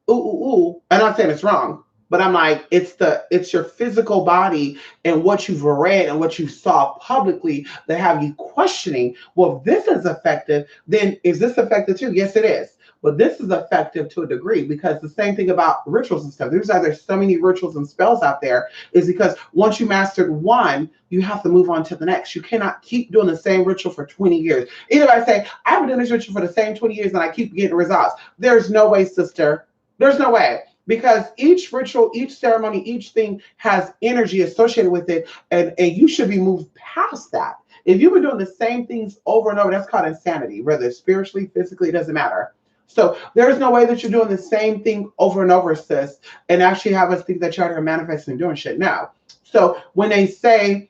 ooh, ooh, ooh. I'm not saying it's wrong, but I'm like, it's your physical body and what you've read and what you saw publicly that have you questioning, well, if this is effective, then is this effective too? Yes, it is. But this is effective to a degree because the same thing about rituals and stuff. There's so many rituals and spells out there is because once you mastered one, you have to move on to the next. You cannot keep doing the same ritual for 20 years. Either I say, I've been doing this ritual for the same 20 years and I keep getting results. There's no way, sister. There's no way. Because each ritual, each ceremony, each thing has energy associated with it, and you should be moved past that. If you've been doing the same things over and over, that's called insanity, whether spiritually, physically, it doesn't matter. So there's no way that you're doing the same thing over and over, sis, and actually have us think that you're out here manifesting and doing shit. Now, so when they say,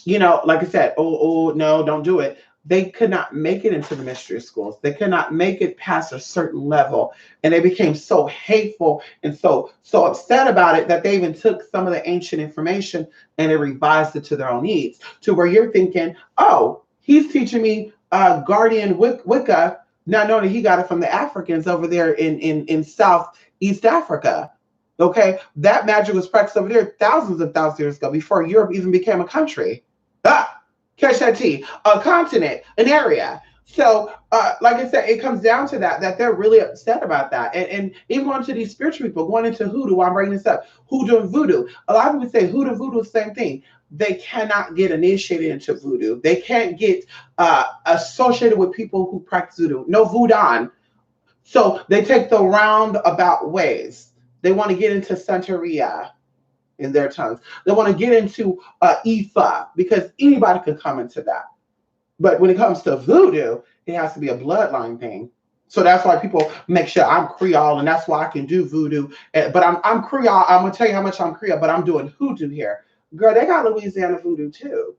like I said, oh, no, don't do it. They could not make it into the mystery schools. They could not make it past a certain level. And they became so hateful and so upset about it that they even took some of the ancient information and they revised it to their own needs. To where you're thinking, oh, he's teaching me Guardian Wicca, not knowing that he got it from the Africans over there in Southeast Africa. Okay, that magic was practiced over there thousands and thousands of years ago before Europe even became a country. Catch that T, a continent, an area. So, like I said, it comes down to that they're really upset about that. And even going to these spiritual people, going into hoodoo, I'm bringing this up, hoodoo and voodoo. A lot of people say hoodoo and voodoo is the same thing. They cannot get initiated into voodoo. They can't get associated with people who practice voodoo. No voodoo. So they take the roundabout ways. They want to get into Santeria in their tongues. They want to get into Ifa because anybody can come into that. But when it comes to voodoo, it has to be a bloodline thing. So that's why people make sure I'm Creole, and that's why I can do voodoo. But I'm Creole. I'm gonna tell you how much I'm Creole, but I'm doing hoodoo here. Girl, they got Louisiana voodoo too.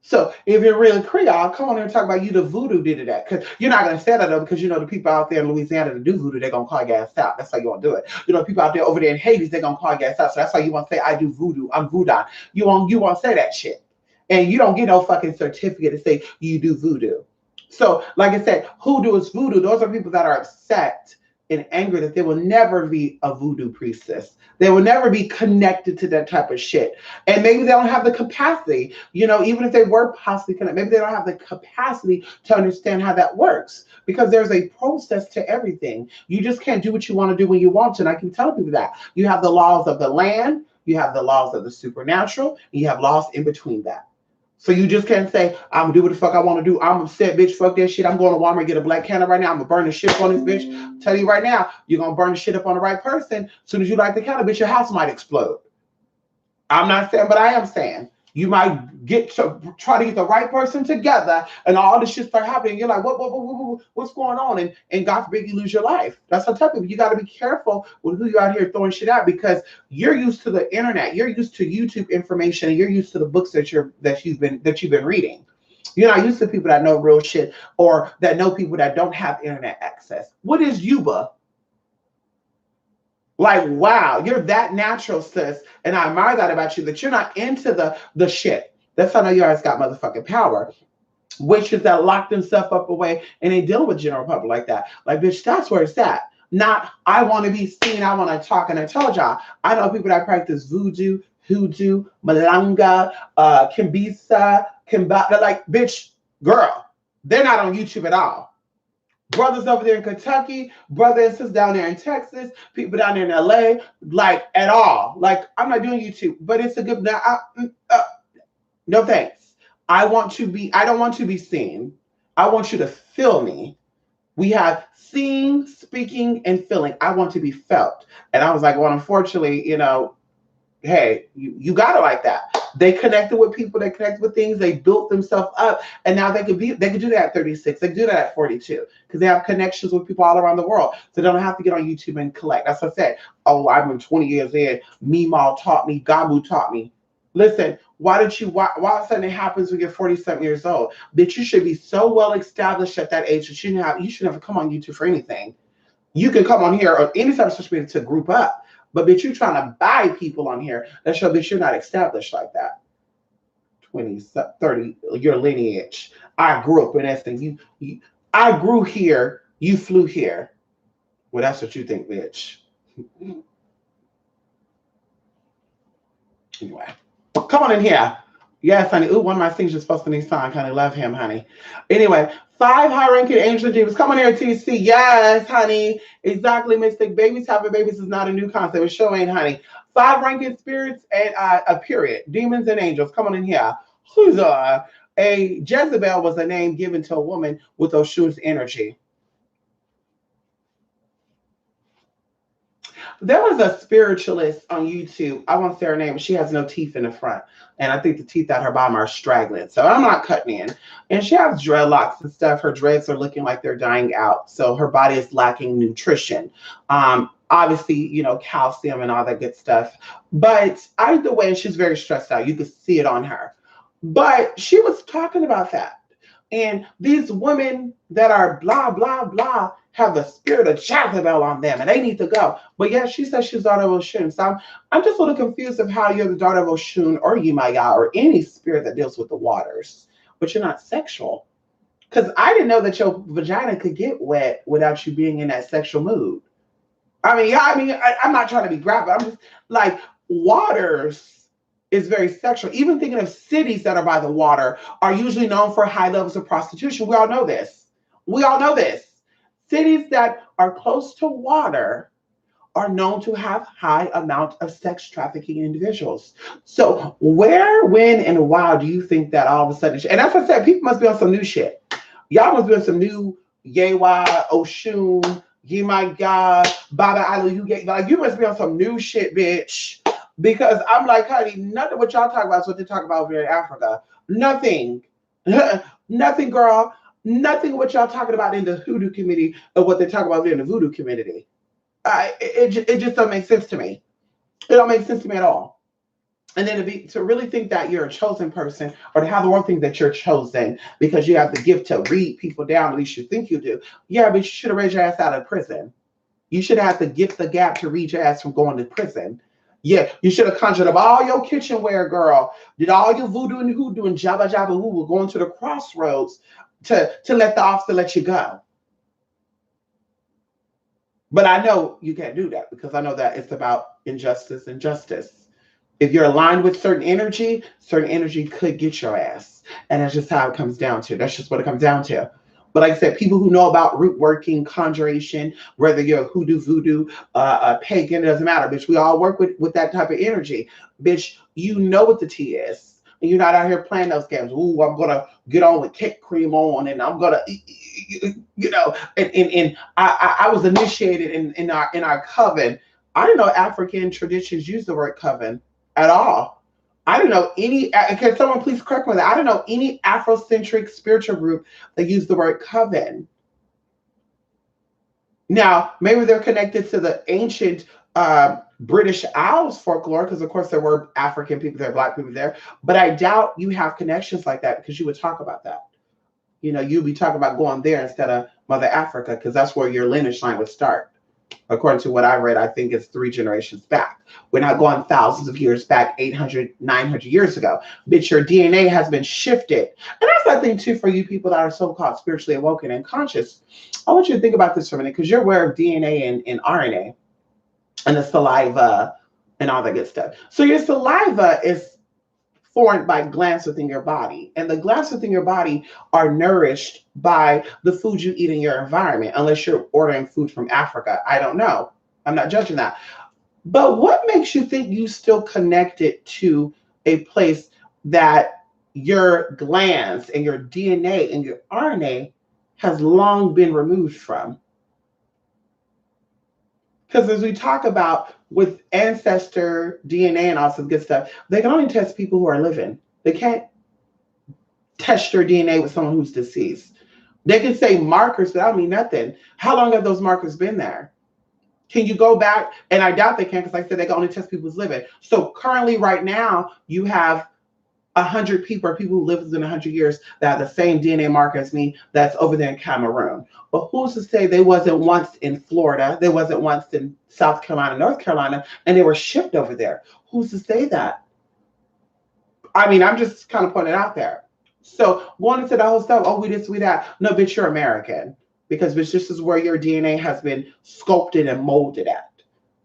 So if you're really Creole, come on here and talk about you the voodoo did that. Because you're not going to say that though, because the people out there in Louisiana that do voodoo, they're going to call gas out. That's how you want to do it. People out there over there in Haiti, they're going to call gas out. So that's why you want to say, I do voodoo. I'm voodoo. You won't say that shit. And you don't get no fucking certificate to say you do voodoo. So like I said, hoodoo is voodoo. Those are people that are upset and angry that they will never be a voodoo priestess. They will never be connected to that type of shit. And maybe they don't have the capacity, even if they were possibly connected, maybe they don't have the capacity to understand how that works because there's a process to everything. You just can't do what you want to do when you want to. And I can tell people that. You have the laws of the land, you have the laws of the supernatural, and you have laws in between that. So you just can't say, I'm gonna do what the fuck I want to do. I'm upset, bitch. Fuck that shit. I'm going to Walmart and get a black candle right now. I'm gonna burn the shit up on this bitch. Tell you right now, you're gonna burn the shit up on the right person. As soon as you light the candle, bitch, your house might explode. I'm not saying, but I am saying you might get to try to get the right person together, and all this shit start happening. You're like, what's going on? And God forbid you lose your life. That's the type of you got to be careful with who you out here throwing shit out, because you're used to the internet, you're used to YouTube information, and you're used to the books that you've been reading. You're not used to people that know real shit or that know people that don't have internet access. What is Yuba? Like, wow, you're that natural, sis. And I admire that about you, that you're not into the shit. That's how I know you guys got motherfucking power. Witches that lock themselves up away and they deal with general public like that. Like, bitch, that's where it's at. Not, I want to be seen, I want to talk. And I told y'all, I know people that practice voodoo, hoodoo, malanga, kimbisa, kimbata. Like, bitch, girl, they're not on YouTube at all. Brothers over there in Kentucky, brothers and sisters down there in Texas, people down there in LA, like at all. Like, I'm not doing YouTube, but it's a good. No thanks. I don't want to be seen. I want you to feel me. We have seeing, speaking, and feeling. I want to be felt. And I was like, well, unfortunately, hey, you got it like that. They connected with people, they connected with things, they built themselves up, and now they could do that at 36, they could do that at 42, because they have connections with people all around the world. So they don't have to get on YouTube and collect. That's what I said. Oh, I've been 20 years in, Meemaw taught me, Gabu taught me. Listen, why sudden it happens when you're 47 years old? That you should be so well established at that age that you should never come on YouTube for anything. You can come on here or any type of social media to group up. But bitch, you trying to buy people on here that show that you're not established like that. 20, 30, your lineage. I grew up in that thing. I grew here, you flew here. Well, that's what you think, bitch. Anyway, come on in here. Yes, honey. Ooh, one of my things you're supposed to need sign, honey. Love him, honey. Anyway, 5 high-ranking angels and demons. Come on here, TC. Yes, honey. Exactly, Mystic. Babies having babies is not a new concept. It sure ain't, honey. 5 ranking spirits and a period. Demons and angels. Come on in here. Who's a Jezebel was a name given to a woman with Oshun's energy. There was a spiritualist on YouTube. I won't say her name, but she has no teeth in the front. And I think the teeth at her bottom are straggling. So I'm not cutting in. And she has dreadlocks and stuff. Her dreads are looking like they're dying out. So her body is lacking nutrition. Obviously, calcium and all that good stuff. But either way, she's very stressed out. You could see it on her. But she was talking about that. And these women that are blah, blah, blah, have the spirit of Jezebel on them, and they need to go. But yeah, she says she's daughter of Oshun. So I'm just a little confused of how you're the daughter of Oshun or Yemaya or any spirit that deals with the waters, but you're not sexual. Because I didn't know that your vagina could get wet without you being in that sexual mood. I'm not trying to be graphic. I'm just like, waters is very sexual. Even thinking of cities that are by the water are usually known for high levels of prostitution. We all know this. Cities that are close to water are known to have high amount of sex trafficking individuals. So where, when, and why do you think that all of a sudden, and as I said, people must be on some new shit. Y'all must be on some new Yewa, Oshun, Yemaya, Baba Alu, like you must be on some new shit, bitch. Because I'm like, honey, nothing what y'all talk about is what they talk about over here in Africa. Nothing. Nothing, girl. Nothing what y'all talking about in the hoodoo community or what they talk about in the voodoo community. It just doesn't make sense to me. It don't make sense to me at all. And then to really think that you're a chosen person, or to have the one thing that you're chosen because you have the gift to read people down, at least you think you do. Yeah, but you should have raised your ass out of prison. You should have the gift, the gap to read your ass from going to prison. Yeah, you should have conjured up all your kitchenware, girl. Did all your voodoo and hoodoo and jabba jabba who going to the crossroads to let the officer let you go. But I know you can't do that because I know that it's about injustice and justice. If you're aligned with certain energy could get your ass. And that's just how it comes down to. That's just what it comes down to. But like I said, people who know about root working, conjuration, whether you're a hoodoo, voodoo, a pagan, it doesn't matter, bitch. We all work with that type of energy. Bitch, you know what the tea is. And you're not out here playing those games. Ooh, I'm gonna get on with cake cream on, and I'm gonna, you know, and I was initiated in our coven. I didn't know African traditions use the word coven at all. I don't know any. Can someone please correct me on that? I don't know any Afrocentric spiritual group that use the word coven. Now, maybe they're connected to the ancient British Isles folklore, because of course there were African people there, Black people there. But I doubt you have connections like that because you would talk about that. You know, you'd be talking about going there instead of Mother Africa because that's where your lineage line would start. According to what I read, I think it's 3 generations back. We're not going thousands of years back, 800, 900 years ago. But your DNA has been shifted. And that's, I think, too, for you people that are so-called spiritually awoken and conscious. I want you to think about this for a minute because you're aware of DNA and RNA and the saliva and all that good stuff. So your saliva is formed by glands within your body. And the glands within your body are nourished by the food you eat in your environment, unless you're ordering food from Africa. I don't know. I'm not judging that. But what makes you think you still connected to a place that your glands and your DNA and your RNA has long been removed from? Because as we talk about with ancestor DNA and all some good stuff, they can only test people who are living. They can't test your DNA with someone who's deceased. They can say markers, but that don't mean nothing. How long have those markers been there? Can you go back? And I doubt they can, because like I said, they can only test people who's living. So currently, right now, you have 100 people or people who live within 100 years that have the same DNA marker as me that's over there in Cameroon. But who's to say they wasn't once in Florida, they wasn't once in South Carolina, North Carolina, and they were shipped over there? Who's to say that? I mean, I'm just kind of putting it out there. So going into the whole stuff, oh, we this, we that. No, bitch, you're American. Because bitch, this is where your DNA has been sculpted and molded at.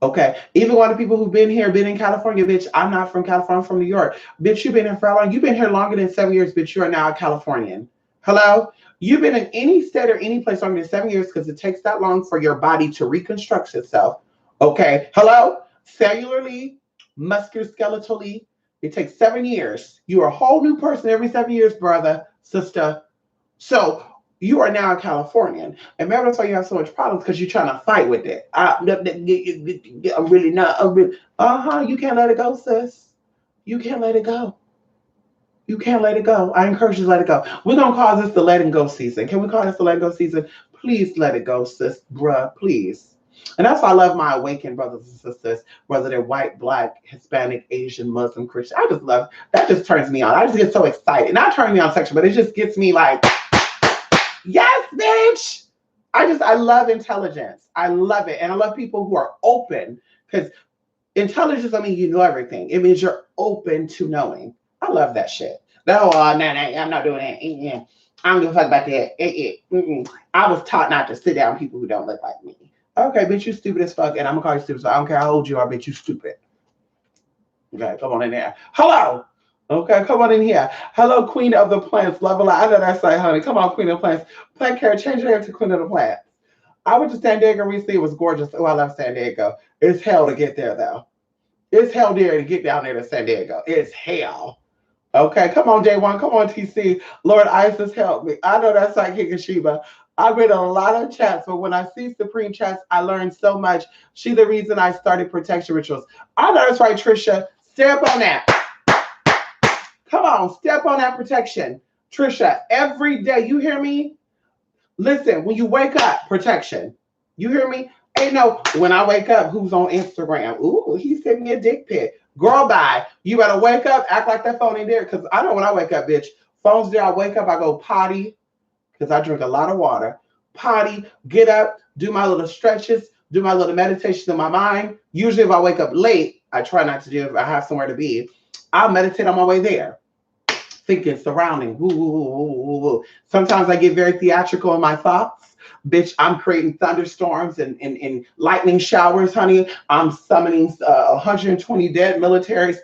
Okay. Even one of the people who've been here, been in California, bitch, I'm not from California, I'm from New York. Bitch, you've been here for how long? You've been here longer than 7 years, bitch. You are now a Californian. Hello? You've been in any state or any place longer than 7 years because it takes that long for your body to reconstruct itself. Okay. Hello? Cellularly, musculoskeletally, it takes 7 years. You are a whole new person every 7 years, brother, sister. So you are now a Californian. And maybe that's why you have so much problems, because you're trying to fight with it. I'm really not. You can't let it go, sis. You can't let it go. You can't let it go. I encourage you to let it go. We're going to call this the let it go season. Can we call this the let it go season? Please let it go, sis, bruh, please. And that's why I love my awakened brothers and sisters, whether they're white, black, Hispanic, Asian, Muslim, Christian. I just love, that just turns me on. I just get so excited. Not turning me on sexual, but it just gets me like, yes, bitch. I love intelligence. I love it. And I love people who are open, because intelligence, I mean, you know everything. It means you're open to knowing. I love that shit. No, I'm not doing that. I don't give a fuck about that. I was taught not to sit down with people who don't look like me. Okay, bitch, you stupid as fuck, and I'm gonna call you stupid. So I don't care how old you are, bitch, you stupid. Okay, come on in there. Hello. Okay, come on in here. Hello, Queen of the Plants. Love a lot. I know that's right, honey. Come on, Queen of the Plants. Plant care, change your hair to Queen of the Plants. I went to San Diego recently. It was gorgeous. Oh, I love San Diego. It's hell to get there, though. It's hell there to get down there to San Diego. It's hell. Okay, come on, J1. Come on, TC. Lord Isis, help me. I know that's like King Sheba. I read a lot of chats, but when I see Supreme chats, I learned so much. She the reason I started protection rituals. I know that's right, Trisha. Step on that. Come on, step on that protection. Trisha, every day, you hear me? Listen, when you wake up, protection. You hear me? Ain't no, when I wake up, who's on Instagram? Ooh, he sent me a dick pic. Girl, bye. You better wake up, act like that phone ain't there. Because I know when I wake up, bitch, phone's there. I wake up, I go potty, because I drink a lot of water. Potty, get up, do my little stretches, do my little meditation in my mind. Usually if I wake up late, I try not to do it if I have somewhere to be. I'll meditate on my way there. Thinking, surrounding. Woo, woo, woo, woo, woo. Sometimes I get very theatrical in my thoughts. Bitch, I'm creating thunderstorms and lightning showers, honey. I'm summoning 120 dead militaries,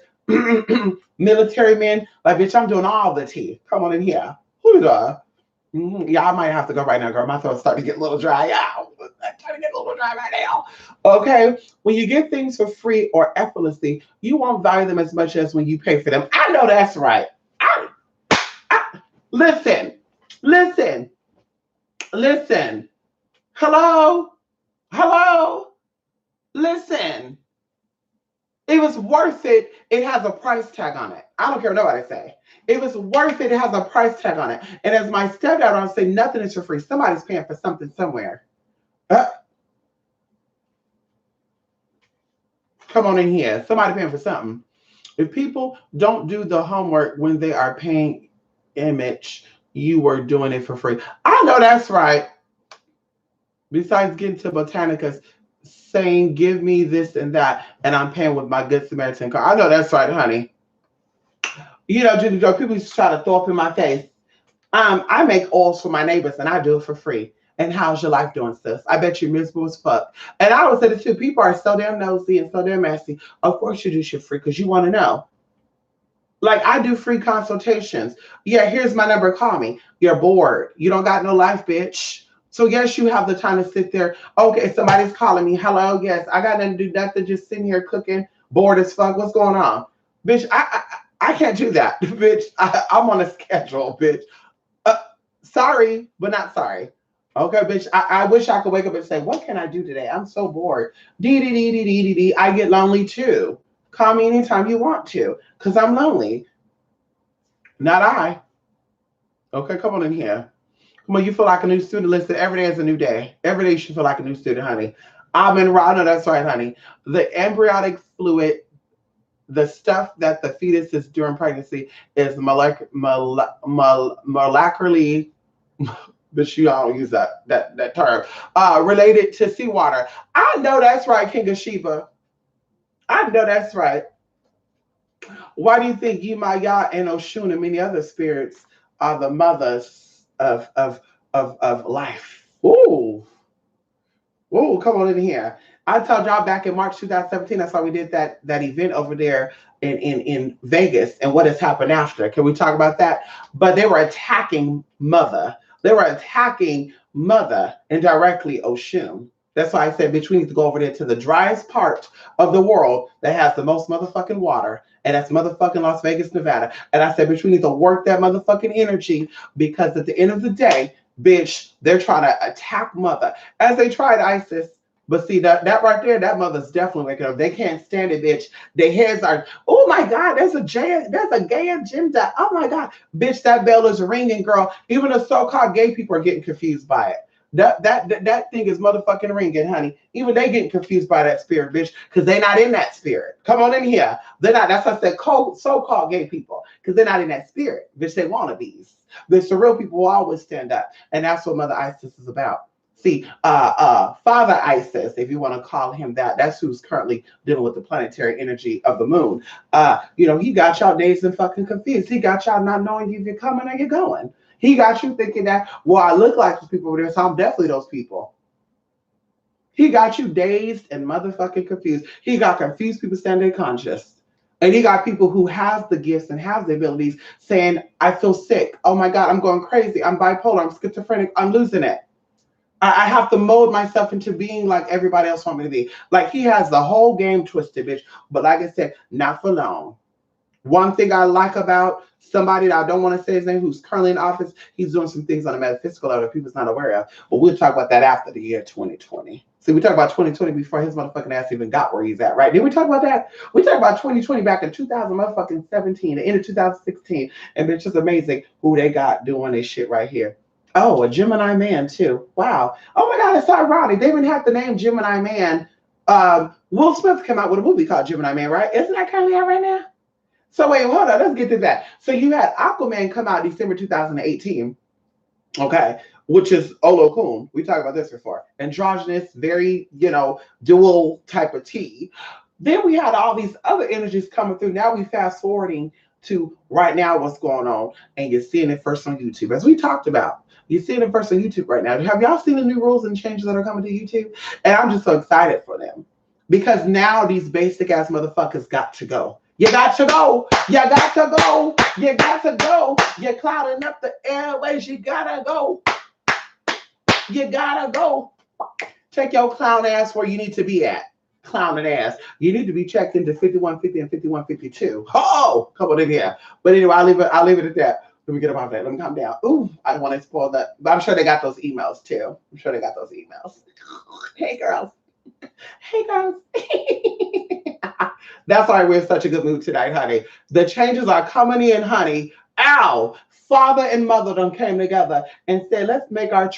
military men. Like, bitch, I'm doing all the tea. Come on in here. Who the? Yeah, I might have to go right now, girl. My throat's starting to get a little dry. Yeah, I'm trying to get a little dry right now. Okay, when you get things for free or effortlessly, you won't value them as much as when you pay for them. I know that's right. I, listen, listen, listen. Hello, hello, listen. It was worth it. It has a price tag on it. I don't care what nobody say. It was worth it. It has a price tag on it. And as my stepdad would say, nothing is for free. Somebody's paying for something somewhere. Uh, come on in here. Somebody paying for something. If people don't do the homework when they are paying image, you were doing it for free. I know that's right. Besides getting to Botanicas saying, give me this and that, and I'm paying with my Good Samaritan card. I know that's right, honey. You know, Judy Joe, people used to try to throw up in my face. I make oils for my neighbors and I do it for free. And how's your life doing, sis? I bet you're miserable as fuck. And I always say this too, people are so damn nosy and so damn messy. Of course you do shit free because you want to know. Like I do free consultations. Yeah, here's my number. Call me. You're bored. You don't got no life, bitch. So yes, you have the time to sit there. Okay, somebody's calling me. Hello, yes, I got nothing to do, nothing. Just sitting here cooking, bored as fuck. What's going on, bitch? I can't do that, bitch. I'm on a schedule, bitch. Uh, sorry, but not sorry. Okay, bitch. I wish I could wake up and say, what can I do today? I'm so bored. Dee dee dee dee dee dee dee. I get lonely too. Call me anytime you want to, because I'm lonely. Not I. Okay, come on in here. Come on, you feel like a new student. Listen, every day is a new day. Every day you should feel like a new student, honey. I'm in raw. No, that's right, honey. The embryonic fluid, the stuff that the fetus is during pregnancy is molecularly, but you all use that term, related to seawater. I know that's right, King of Sheba. I know that's right. Why do you think Yemaya and Oshun and many other spirits are the mothers of life? Ooh, ooh, come on in here. I told y'all back in March 2017, that's why we did that event over there in Vegas and what has happened after. Can we talk about that? But they were attacking Mother. They were attacking Mother indirectly Oshun. That's why I said, bitch, we need to go over there to the driest part of the world that has the most motherfucking water, and that's motherfucking Las Vegas, Nevada. And I said, bitch, we need to work that motherfucking energy because at the end of the day, bitch, they're trying to attack Mother as they tried ISIS. But see that right there, that mother's definitely waking up. They can't stand it, bitch. Their heads are, oh my God, there's a gay agenda. Oh my God, bitch, that bell is ringing, girl. Even the so-called gay people are getting confused by it. That thing is motherfucking ringing, honey. Even they getting confused by that spirit, bitch, because they're not in that spirit. Come on in here. They're not. That's why I said so-called gay people, because they're not in that spirit, bitch. They wannabes. Bitch, the real people will always stand up, and that's what Mother Isis is about. See, Father Isis, if you want to call him that, that's who's currently dealing with the planetary energy of the moon. He got y'all dazed and fucking confused. He got y'all not knowing if you're coming or you're going. He got you thinking that, well, I look like those people over there, so I'm definitely those people. He got you dazed and motherfucking confused. He got confused people standing conscious. And he got people who have the gifts and have the abilities saying, I feel sick. Oh my God, I'm going crazy. I'm bipolar. I'm schizophrenic. I'm losing it. I have to mold myself into being like everybody else wants me to be. Like he has the whole game twisted, bitch. But like I said, not for long. One thing I like about somebody that I don't want to say his name, who's currently in office, he's doing some things on a metaphysical level that people's not aware of. But we'll talk about that after the year 2020. See, we talked about 2020 before his motherfucking ass even got where he's at, right? Did we talk about that? We talked about 2020 back in 2017, the end of 2016. And it's just amazing who they got doing this shit right here. Oh, a Gemini man too. Wow. Oh my God, it's so ironic. They even have the name Gemini Man. Will Smith came out with a movie called Gemini Man, right? Isn't that currently out right now? So wait, hold on. Let's get to that. So you had Aquaman come out December 2018. Okay, which is Olokun. We talked about this before. Androgynous, very, dual type of tea. Then we had all these other energies coming through. Now we fast forwarding to right now what's going on, and you're seeing it first on YouTube. As we talked about, you're seeing it first on YouTube right now. Have y'all seen the new rules and changes that are coming to YouTube? And I'm just so excited for them. Because now these basic ass motherfuckers got to go. You got to go. You got to go. You got to go. You're clouding up the airways. You gotta go. You gotta go. Take your clown ass where you need to be at. clowning ass. You need to be checked into 5150 and 5152. Oh, come on in here. But anyway, I'll leave it at that. Let me get about that. Let me calm down. Ooh, I don't want to spoil that. But I'm sure they got those emails too. I'm sure they got those emails. Hey girls. Hey girls. That's why we're in such a good mood tonight, honey. The changes are coming in, honey. Ow! Father and mother done came together and said, let's make our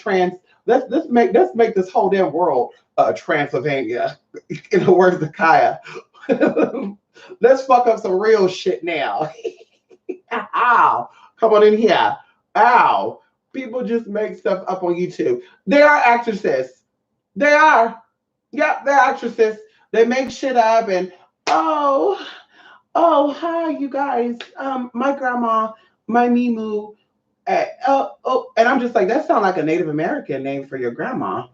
let's make this whole damn world Transylvania. In the words of Kaya. Let's fuck up some real shit now. Ow! Come on in here. Ow! People just make stuff up on YouTube. They are actresses. They are. Yep, they're actresses. They make shit up and oh, oh, hi, you guys. My grandma, my Mimu. And I'm just like, that sounds like a Native American name for your grandma.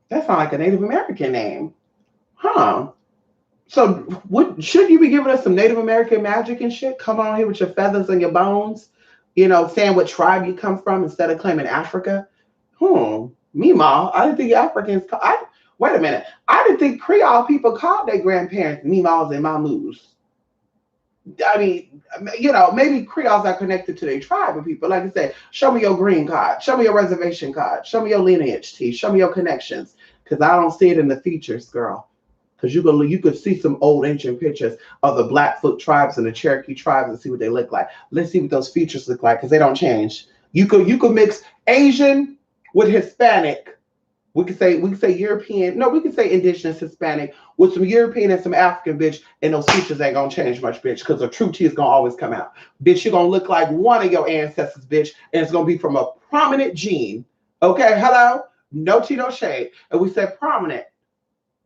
That sounds like a Native American name, huh? So, what should you be giving us some Native American magic and shit? Come on here with your feathers and your bones, saying what tribe you come from instead of claiming Africa. Meemaw, I didn't think Africans. Wait a minute. I didn't think Creole people called their grandparents Meemaws and Mamus. I mean, maybe Creoles are connected to their tribe of people. Like I said, show me your green card, show me your reservation card, show me your lineage T, show me your connections. Because I don't see it in the features, girl. Because you could see some old ancient pictures of the Blackfoot tribes and the Cherokee tribes and see what they look like. Let's see what those features look like because they don't change. You could mix Asian with Hispanic. We could say European. No, we could say indigenous Hispanic with some European and some African, bitch, and those features ain't gonna change much, bitch, because the true T is gonna always come out. Bitch, you're gonna look like one of your ancestors, bitch, and it's gonna be from a prominent gene. Okay, hello? No tea, no shade. And we said prominent,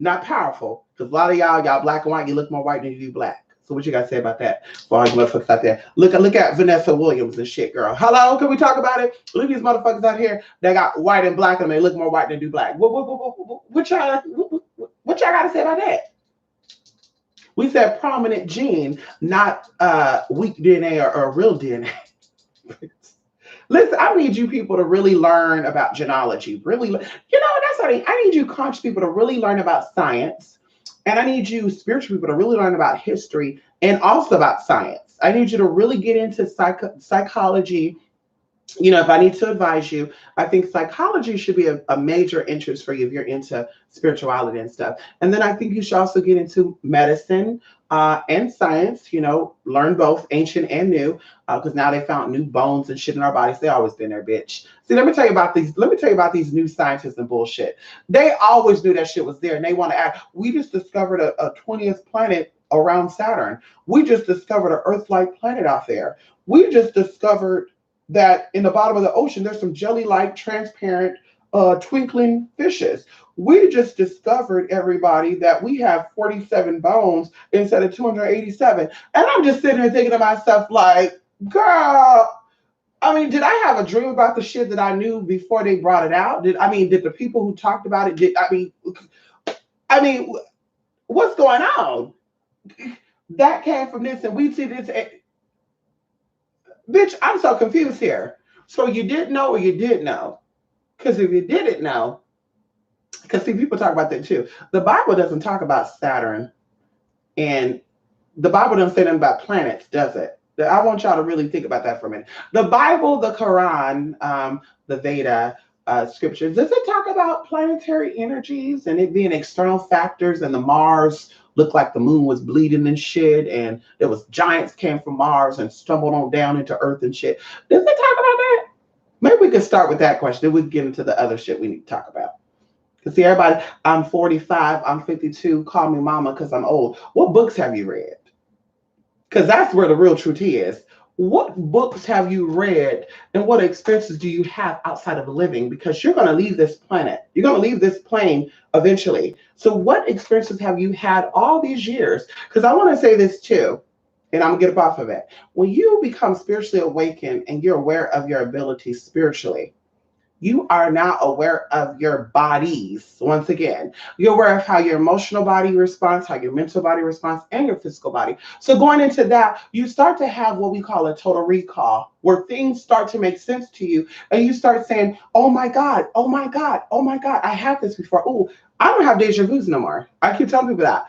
not powerful. Because a lot of y'all black and white, you look more white than you do black. So what you got to say about that? For all you motherfuckers out there. Look at Vanessa Williams and shit, girl. Hello, can we talk about it? Look at these motherfuckers out here that got white and black and they look more white than do black. What y'all got to say about that? We said prominent gene, not weak DNA or real DNA. Listen, I need you people to really learn about genealogy. Really, that's what I need you conscious people to really learn about science. And I need you spiritual people to really learn about history and also about science. I need you to really get into psychology. If I need to advise you, I think psychology should be a major interest for you if you're into spirituality and stuff. And then I think you should also get into medicine and science, learn both ancient and new, because now they found new bones and shit in our bodies. They always been there, bitch. See, let me tell you about these new scientists and bullshit. They always knew that shit was there and they want to act. We just discovered a 20th planet around Saturn. We just discovered an Earth-like planet out there. We just discovered that in the bottom of the ocean, there's some jelly-like, transparent, twinkling fishes. We just discovered, everybody, that we have 47 bones instead of 287. And I'm just sitting here thinking to myself, like, girl, did I have a dream about the shit that I knew before they brought it out? Did the people who talked about it, what's going on? That came from this, and we see this. Bitch, I'm so confused here. So you didn't know or you did know? Because if you didn't know, because see, people talk about that too. The Bible doesn't talk about Saturn, and the Bible doesn't say nothing about planets, does it? I want y'all to really think about that for a minute. The Bible, the Quran, the Veda, scriptures, does it talk about planetary energies and it being external factors and the Mars looked like the moon was bleeding and shit, and there was giants came from Mars and stumbled on down into Earth and shit? Does it talk about that? Maybe we could start with that question. Then we can get into the other shit we need to talk about. Because see, everybody, I'm 45, I'm 52, call me mama because I'm old. What books have you read? Because that's where the real truth is. What books have you read and what experiences do you have outside of living? Because you're going to leave this planet. You're going to leave this plane eventually. So what experiences have you had all these years? Because I want to say this too, and I'm going to get up off of it. When you become spiritually awakened and you're aware of your abilities spiritually, you are now aware of your bodies. Once again, you're aware of how your emotional body responds, how your mental body responds, and your physical body. So going into that, you start to have what we call a total recall, where things start to make sense to you. And you start saying, oh my God, oh my God, oh my God, I had this before. Oh, I don't have deja vus no more. I keep telling people that.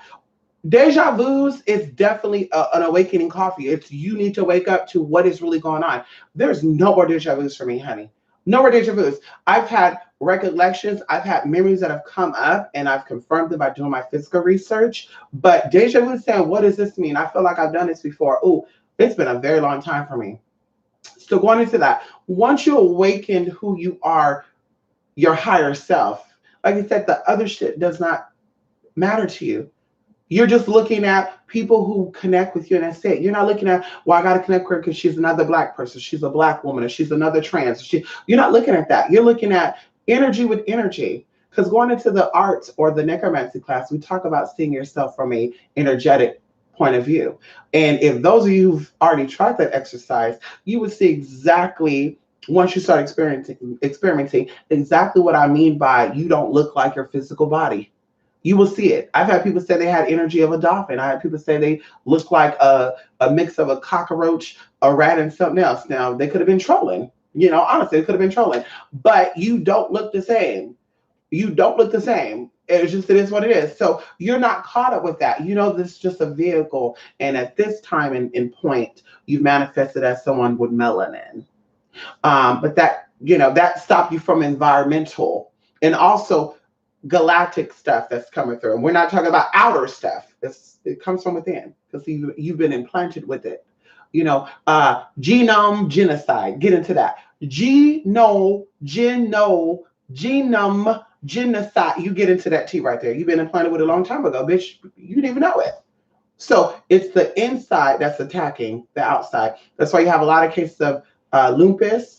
Deja vus is definitely an awakening coffee. It's you need to wake up to what is really going on. There's no more deja vus for me, honey. No more deja vus. I've had recollections, I've had memories that have come up, and I've confirmed them by doing my physical research. But deja vu saying, what does this mean? I feel like I've done this before. Oh, it's been a very long time for me. So going into that, once you awaken who you are, your higher self, like I said, the other shit does not matter to you. You're just looking at people who connect with you, and that's it. You're not looking at, well, I got to connect with her because she's another black person, she's a black woman, or she's another trans. You're not looking at that. You're looking at energy with energy. Because going into the arts or the necromancy class, we talk about seeing yourself from a energetic point of view. And if those of you who've already tried that exercise, you would see exactly once you start experimenting exactly what I mean by you don't look like your physical body. You will see it. I've had people say they had energy of a dolphin. I had people say they look like a mix of a cockroach, a rat, and something else. Now, they could have been trolling. Honestly, they could have been trolling. But you don't look the same. You don't look the same. It's just, it is what it is. So you're not caught up with that. This is just a vehicle. And at this time and point, you manifested as someone with melanin. But that stopped you from environmental. And also, galactic stuff that's coming through. And we're not talking about outer stuff. It comes from within because you've been implanted with it. Genome genocide. Get into that. Genome genocide. You get into that T right there. You've been implanted with it a long time ago, bitch. You didn't even know it. So it's the inside that's attacking the outside. That's why you have a lot of cases of lupus.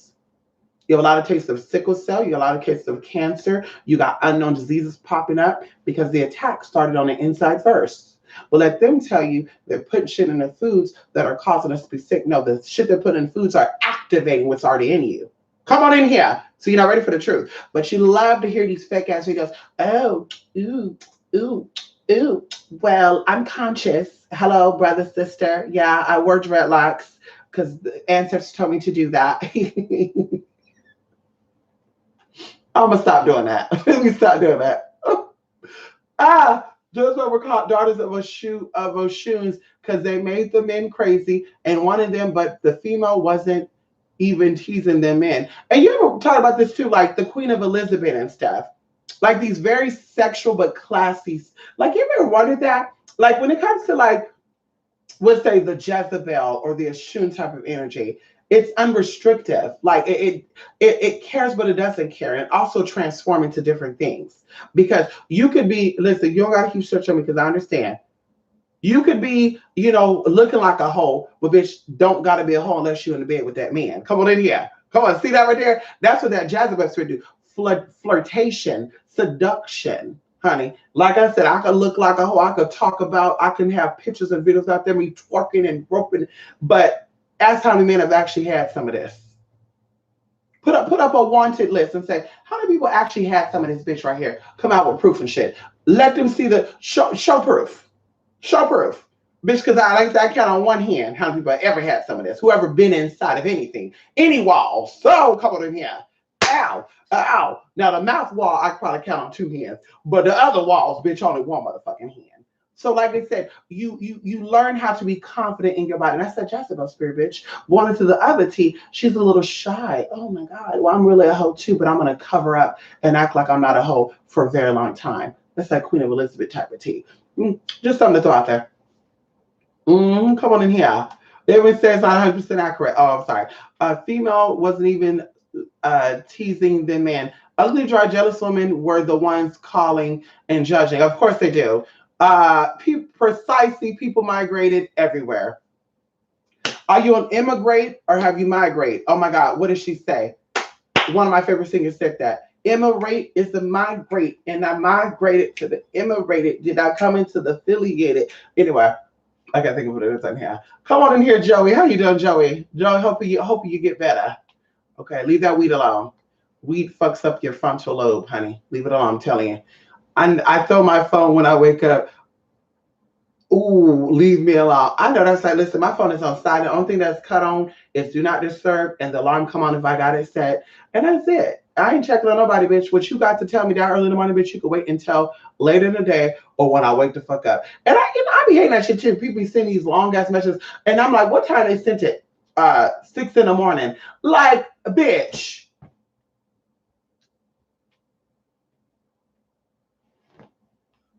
You have a lot of cases of sickle cell. You have a lot of cases of cancer. You got unknown diseases popping up because the attack started on the inside first. Well, let them tell you they're putting shit in the foods that are causing us to be sick. No, the shit they're putting in foods are activating what's already in you. Come on in here. So you're not ready for the truth. But you love to hear these fake ass videos. Oh, ooh, ooh, ooh. Well, I'm conscious. Hello, brother, sister. Yeah, I wore dreadlocks because the ancestors told me to do that. I'm gonna stop doing that. Let me stop doing that. Those were called daughters of Oshuns because they made the men crazy and wanted them, but the female wasn't even teasing them in. And you ever talk about this too, like the Queen of Elizabeth and stuff, like these very sexual but classy. Like you ever wondered that? Like when it comes to like, let's say the Jezebel or the Oshun type of energy, it's unrestricted. Like it cares, but it doesn't care, and also transform into different things. Because you could be, listen, you don't gotta keep searching me because I understand. You could be, looking like a hoe, but bitch, don't gotta be a hoe unless you're in the bed with that man. Come on in here. Come on, see that right there? That's what that Jezebel spirit do. Flirtation, seduction. Honey, like I said, I could look like a hoe. I could talk about, I can have pictures and videos out there, me twerking and groping, but ask how many men have actually had some of this. Put up a wanted list and say, how many people actually had some of this bitch right here? Come out with proof and shit. Let them see the show proof. Show proof. Bitch, because I count on one hand how many people have ever had some of this. Whoever been inside of anything. Any wall. So come on in here. Ow. Ow. Now the mouth wall, I probably count on two hands. But the other walls, bitch, only one motherfucking hand. So like I said, you learn how to be confident in your body. And that's that Jezebel spirit, bitch. Going into the other T, she's a little shy. Oh my God. Well, I'm really a hoe too, but I'm going to cover up and act like I'm not a hoe for a very long time. That's that Queen of Elizabeth type of T. Just something to throw out there. Come on in here. It says not 100% accurate. Oh, I'm sorry. A female wasn't even teasing the man. Ugly, dry, jealous women were the ones calling and judging. Of course they do. Precisely, people migrated everywhere. Are you an immigrant or have you migrated? Oh my God, what did she say? One of my favorite singers said that. Immigrate is the migrate, and I migrated to the immigrated. Did I come into the affiliated? Anyway, I gotta think of what it is in here. Come on in here, Joey. How you doing, Joey? Joey, hope you get better. Okay, leave that weed alone. Weed fucks up your frontal lobe, honey. Leave it alone, I'm telling you. I throw my phone when I wake up. Ooh, leave me alone. I know that's like, listen, my phone is on silent. The only thing that's cut on is do not disturb and the alarm come on if I got it set. And that's it. I ain't checking on nobody, bitch. What you got to tell me that early in the morning, bitch, you can wait until later in the day or when I wake the fuck up. And I be hating that shit too. People be sending these long ass messages. And I'm like, what time they sent it? 6 in the morning. Like, bitch.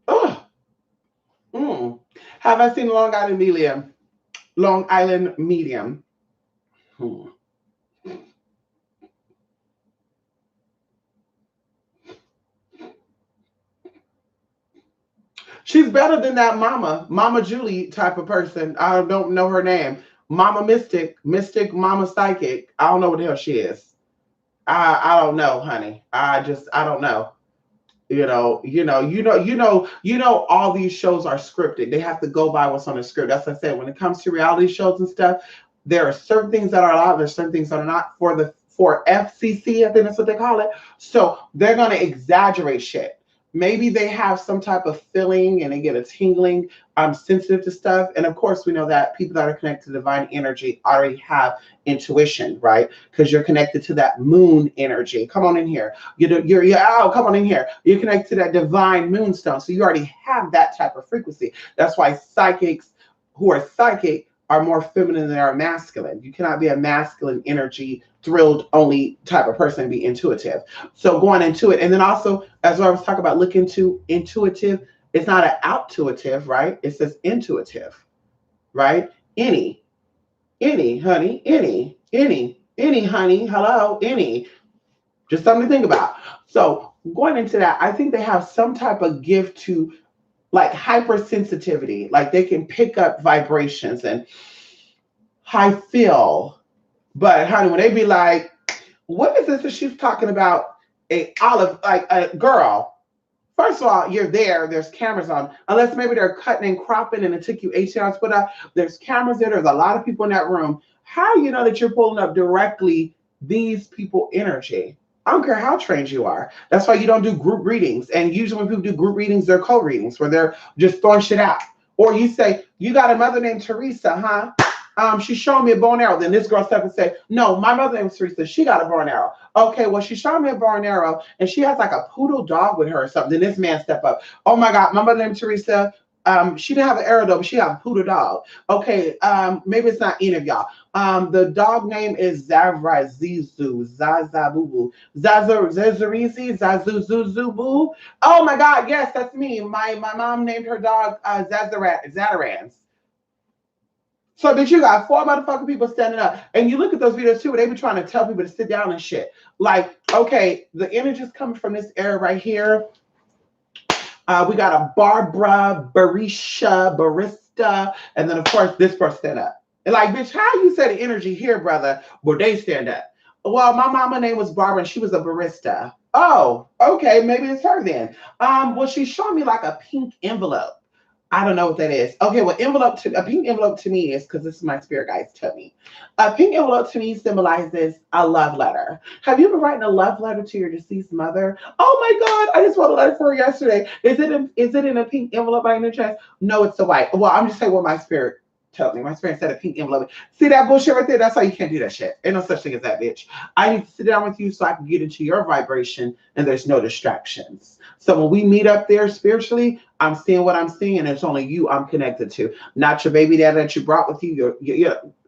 Ugh. Mm. Have I seen Long Island Medium? Long Island Medium. Hmm. She's better than that Mama Julie type of person. I don't know her name. Mama Mystic, Mama Psychic. I don't know what the hell she is. I don't know, honey. I don't know. All these shows are scripted. They have to go by what's on the script. That's what I said. When it comes to reality shows and stuff, there are certain things that are allowed, there's certain things that are not for FCC, I think that's what they call it. So they're gonna exaggerate shit. Maybe they have some type of feeling and they get a tingling. I'm sensitive to stuff. And of course, we know that people that are connected to divine energy already have intuition, right? Because you're connected to that moon energy. Come on in here. Come on in here. You're connected to that divine moonstone. So you already have that type of frequency. That's why psychics who are psychic are more feminine than they are masculine. You cannot be a masculine energy thrilled only type of person and be intuitive. So going into it, and then also as I was talking about, look into intuitive. It's not an outuitive, right? It says intuitive, right? Any, honey, any, honey, hello, any. Just something to think about. So going into that, I think they have some type of gift to like hypersensitivity, like they can pick up vibrations and high feel. But honey, when they be like, what is this that she's talking about? A olive, like a girl. First of all, you're there. There's cameras on. Unless maybe they're cutting and cropping, and it took you 18 hours to put up. There's cameras there. There's a lot of people in that room. How do you know that you're pulling up directly these people energy? I don't care how trained you are. That's why you don't do group readings. And usually when people do group readings, they're co-readings where they're just throwing shit out. Or you say, you got a mother named Teresa, huh? She's showing me a bow and arrow. Then this girl step and say, no, my mother named Teresa. She got a bow and arrow. Okay, well, she's showing me a bow and arrow, and she has like a poodle dog with her or something. Then this man step up. Oh my God, my mother named Teresa. She didn't have an arrow though, but she had a poodle dog. Okay, maybe it's not any of y'all. The dog name is Zavrazizu, Zazabubu, Zazarizi, Zazuzuzubu. Oh my God, yes, that's me. My mom named her dog Zatarans. So bitch, you got four motherfucking people standing up. And you look at those videos too, where they be trying to tell people to sit down and shit. Like, okay, the energy is coming from this area right here. We got a Barbara, Barisha, Barista, and then of course this person stand up. And like, bitch, how you say the energy here, brother? Well, they stand up. Well, my mama name was Barbara and she was a barista. Oh, okay, maybe it's her then. Well, she showed me like a pink envelope. I don't know what that is. Okay, well, a pink envelope to me is because this is my spirit guides tell me. A pink envelope to me symbolizes a love letter. Have you been writing a love letter to your deceased mother? Oh my God, I just wrote a letter for her yesterday. Is it in a pink envelope by any chance? No, it's a white. Well, I'm just saying what my spirit told me. My spirit said a pink envelope. See that bullshit right there? That's why you can't do that shit. Ain't no such thing as that, bitch. I need to sit down with you so I can get into your vibration and there's no distractions. So when we meet up there spiritually, I'm seeing what I'm seeing, and it's only you I'm connected to, not your baby dad that you brought with you.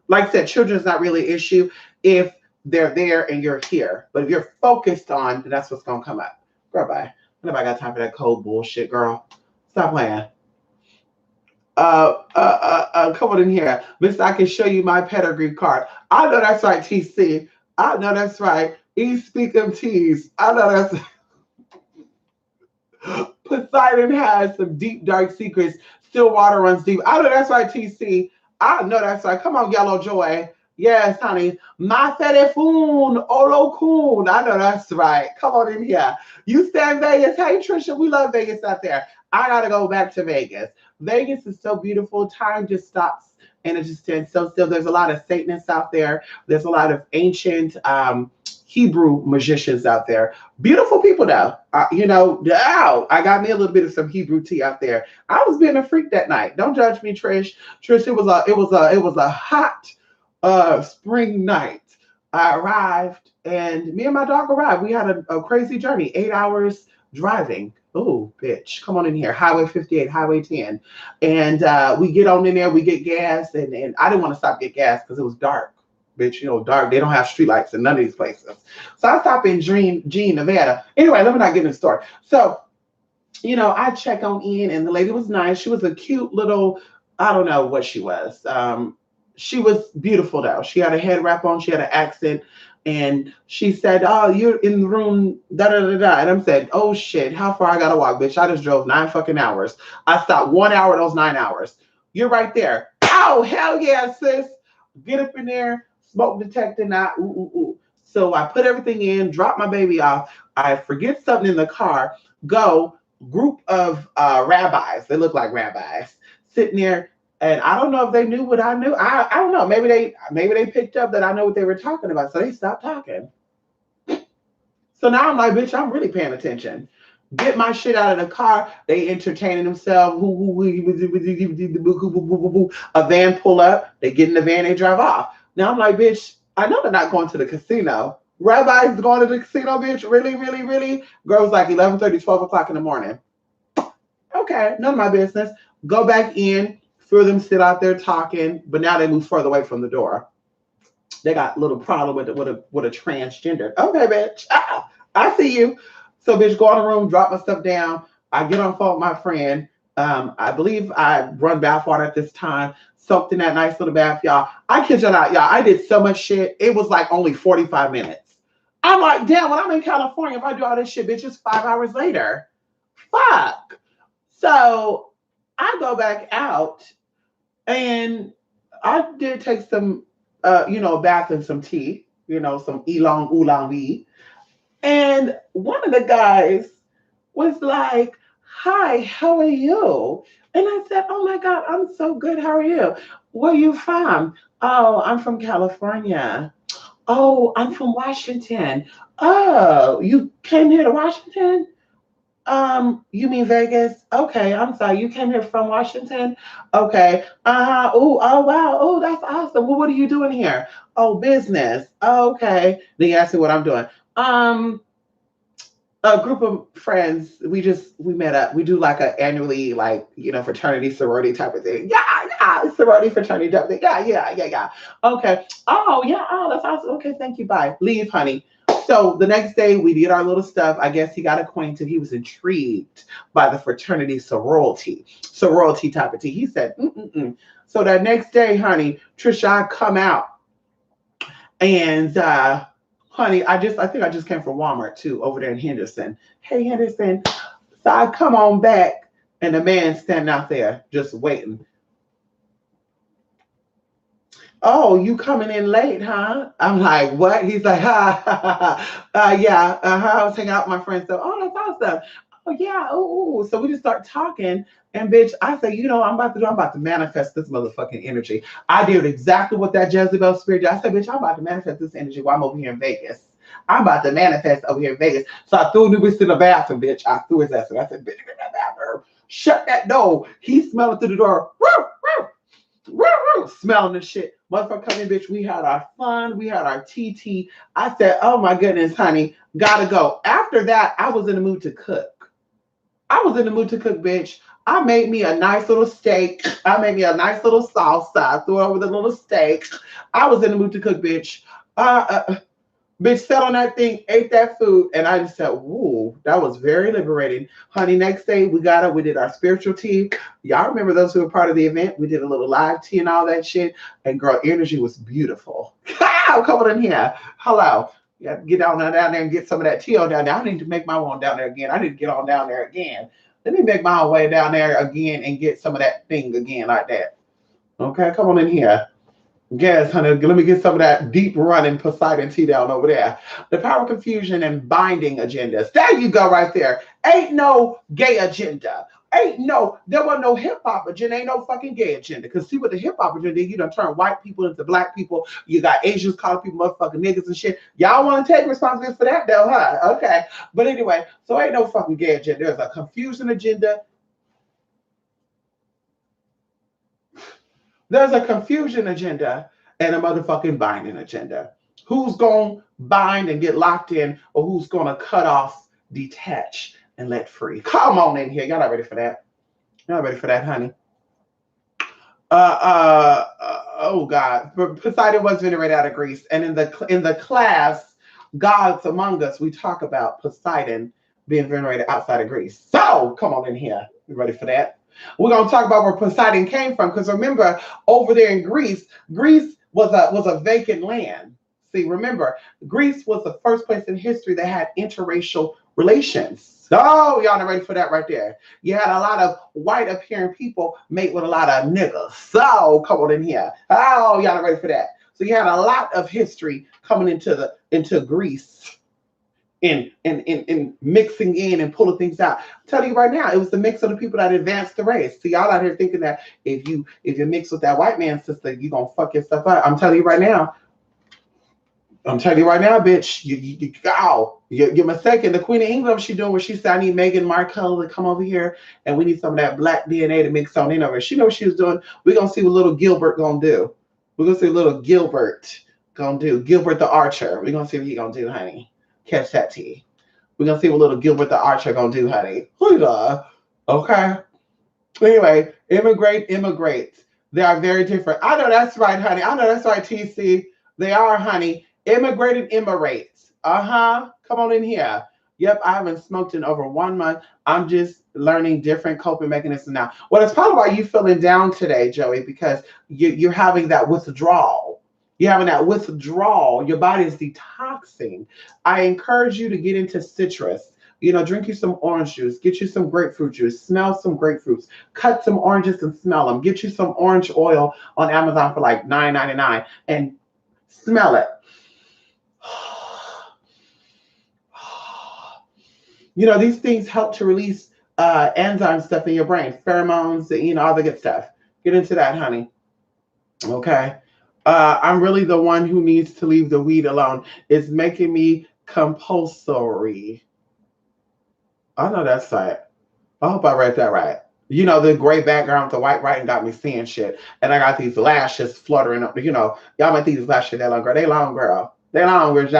Like I said, children is not really an issue if they're there and you're here. But if you're focused on, then that's what's gonna come up. Girl, bye. Nobody got time for that cold bullshit, girl. Stop playing. Come on in here. Miss, I can show you my pedigree card. I know that's right, TC. I know that's right. Speak of teas. I know that's Poseidon has some deep, dark secrets. Still water runs deep. I know that's right, TC. I know that's right. Come on, Yellow Joy. Yes, honey. My telephone, Olo Coon. I know that's right. Come on in here. You stay in Vegas. Hey, Trisha, we love Vegas out there. I got to go back to Vegas. Vegas is so beautiful. Time just stops and it just stands so still. There's a lot of Satanists out there. There's a lot of ancient Hebrew magicians out there. Beautiful people though. Wow, I got me a little bit of some Hebrew tea out there. I was being a freak that night. Don't judge me, Trish. Trish, it was a hot spring night. I arrived and me and my dog arrived. We had a crazy journey, 8 hours driving. Oh, bitch, come on in here. Highway 58, Highway 10. And we get on in there, we get gas, and I didn't want to stop to get gas because it was dark. Bitch, dark. They don't have streetlights in none of these places. So I stopped in Jean, Nevada. Anyway, let me not get in the story. So, I check on in, and the lady was nice. She was a cute little, I don't know what she was. She was beautiful though. She had a head wrap on. She had an accent, and she said, "Oh, you're in the room." Da da da da. And I'm said, "Oh shit, how far I gotta walk, bitch? I just drove 9 fucking hours. I stopped 1 hour those 9 hours. You're right there. Oh hell yeah, sis. Get up in there. Smoke detector now. Ooh ooh ooh." So I put everything in, drop my baby off. I forget something in the car. Go group of rabbis. They look like rabbis sitting there. And I don't know if they knew what I knew. I don't know. Maybe they picked up that I know what they were talking about. So they stopped talking. So now I'm like, bitch, I'm really paying attention. Get my shit out of the car. They entertaining themselves. A van pull up. They get in the van. They drive off. Now I'm like, bitch, I know they're not going to the casino. Rabbi's going to the casino, bitch. Really, really, really? Girls like 11:30, 12 o'clock in the morning. Okay, none of my business. Go back in. For them sit out there talking, but now they move further away from the door. They got a little problem with a transgender. Okay, bitch. I see you. So, bitch, go in the room, drop my stuff down. I get on phone with my friend. I believe I run bath water at this time. Soaked in that nice little bath, y'all. I kid you not, y'all. I did so much shit. It was like only 45 minutes. I'm like, damn, when I'm in California, if I do all this shit, bitch, it's 5 hours later. Fuck. So I go back out. And I did take some, bath and some tea, some oolong tea. And one of the guys was like, "Hi, how are you?" And I said, "Oh my God, I'm so good. How are you? Where are you from?" "Oh, I'm from California." "Oh, I'm from Washington." "Oh, you came here to Washington?" You mean Vegas? Okay, I'm sorry. You came here from Washington? Okay. Uh-huh. Oh, wow. Oh, that's awesome. Well, what are you doing here? Oh, business. Oh, okay. Then you ask me what I'm doing. Um, a group of friends, we met up. We do like a annually like, fraternity sorority type of thing. Yeah, yeah, sorority fraternity type of thing. Yeah, yeah, yeah, yeah. Okay. Oh, yeah. Oh, that's awesome. Okay, thank you. Bye. Leave, honey. So the next day we did our little stuff. I guess he got acquainted. He was intrigued by the fraternity sorority type of tea. He said, mm-mm-mm. So that next day, honey, Trisha, I come out and honey, I think I just came from Walmart too, over there in Henderson. Hey Henderson. So I come on back and the man standing out there just waiting. "Oh, you coming in late, huh?" I'm like, "What?" He's like, "Ha, ha, ha, ha. Yeah, I was hanging out with my friends." So, "Oh, that's awesome." "Oh, yeah, oh." So we just start talking, and bitch, I say, I'm about to manifest this motherfucking energy. I did exactly what that Jezebel spirit did. I said, "Bitch, I'm about to manifest this energy while I'm over here in Vegas. I'm about to manifest over here in Vegas." So I threw Nubis in the bathroom, bitch. I threw his ass in. I said, "Bitch, get in that bathroom. Shut that door." He smelled through the door. Woo, woo. Woo, woo, smelling the shit. Motherfucker come in, bitch. We had our fun. We had our TT. I said, "Oh my goodness, honey, gotta go." After that, I was in the mood to cook. I was in the mood to cook, bitch. I made me a nice little steak. I made me a nice little salsa. I threw over the little steak. I was in the mood to cook, bitch. Bitch sat on that thing, ate that food, and I just said, "Ooh, that was very liberating." Honey, next day we got up, we did our spiritual tea. Y'all remember those who were part of the event? We did a little live tea and all that shit. And girl, energy was beautiful. Come on in here. Hello. You have to get down there and get some of that tea on down there. I need to make my way down there again. I need to get on down there again. Let me make my way down there again and get some of that thing again like that. Okay, come on in here. Yes, honey. Let me get some of that deep running Poseidon tea down over there. The power, confusion, and binding agendas. There you go, right there. Ain't no gay agenda. There wasn't no hip hop agenda, ain't no fucking gay agenda. Cause see what the hip hop agenda, you done turn white people into black people. You got Asians calling people motherfucking niggas and shit. Y'all want to take responsibility for that though, huh? Okay. But anyway, so ain't no fucking gay agenda. There's a confusion agenda. There's a confusion agenda and a motherfucking binding agenda. Who's going to bind and get locked in, or who's going to cut off, detach, and let free? Come on in here. Y'all not ready for that. Y'all not ready for that, honey. Oh God. Poseidon was venerated out of Greece. And in the class, Gods Among Us, we talk about Poseidon being venerated outside of Greece. So come on in here. You ready for that? We're gonna talk about where Poseidon came from, because remember, over there in Greece, Greece was a vacant land. See, remember, Greece was the first place in history that had interracial relations. Oh, y'all not ready for that right there. You had a lot of white appearing people mate with a lot of niggas. So come on in here. Oh, y'all not ready for that. So you had a lot of history coming into Greece in mixing in and pulling things out. I'm telling you right now, it was the mix of the people that advanced the race. So y'all out here thinking that if you mix with that white man sister, you gonna fuck your stuff up. I'm telling you right now, bitch. You're mistaken. The Queen of England, she doing what she said. I need Meghan Markle to come over here, and we need some of that black DNA to mix on in over. She know what she was doing. We're gonna see what little Gilbert gonna do. We're gonna see what little Gilbert gonna do. Gilbert the Archer. We're gonna see what he gonna do, honey. Catch that tea. We're gonna see what little Gilbert the Archer gonna do, honey. Okay. Anyway, immigrate. They are very different. I know that's right, honey. I know that's right, TC. They are, honey. Immigrated Emirates. Come on in here. Yep, I haven't smoked in over 1 month. I'm just learning different coping mechanisms now. Well, it's probably why you feeling down today, Joey, because you're having that withdrawal. You're having that withdrawal. Your body is detoxing. I encourage you to get into citrus. Drink you some orange juice, get you some grapefruit juice, smell some grapefruits, cut some oranges and smell them, get you some orange oil on Amazon for like $9.99 and smell it. These things help to release enzyme stuff in your brain, pheromones, all the good stuff. Get into that, honey. Okay. I'm really the one who needs to leave the weed alone. It's making me compulsory. I know that's right. I hope I read that right. The gray background with the white writing got me seeing shit. And I got these lashes fluttering up. Y'all might think these lashes that long, girl. They long, girl. They're long, bitch.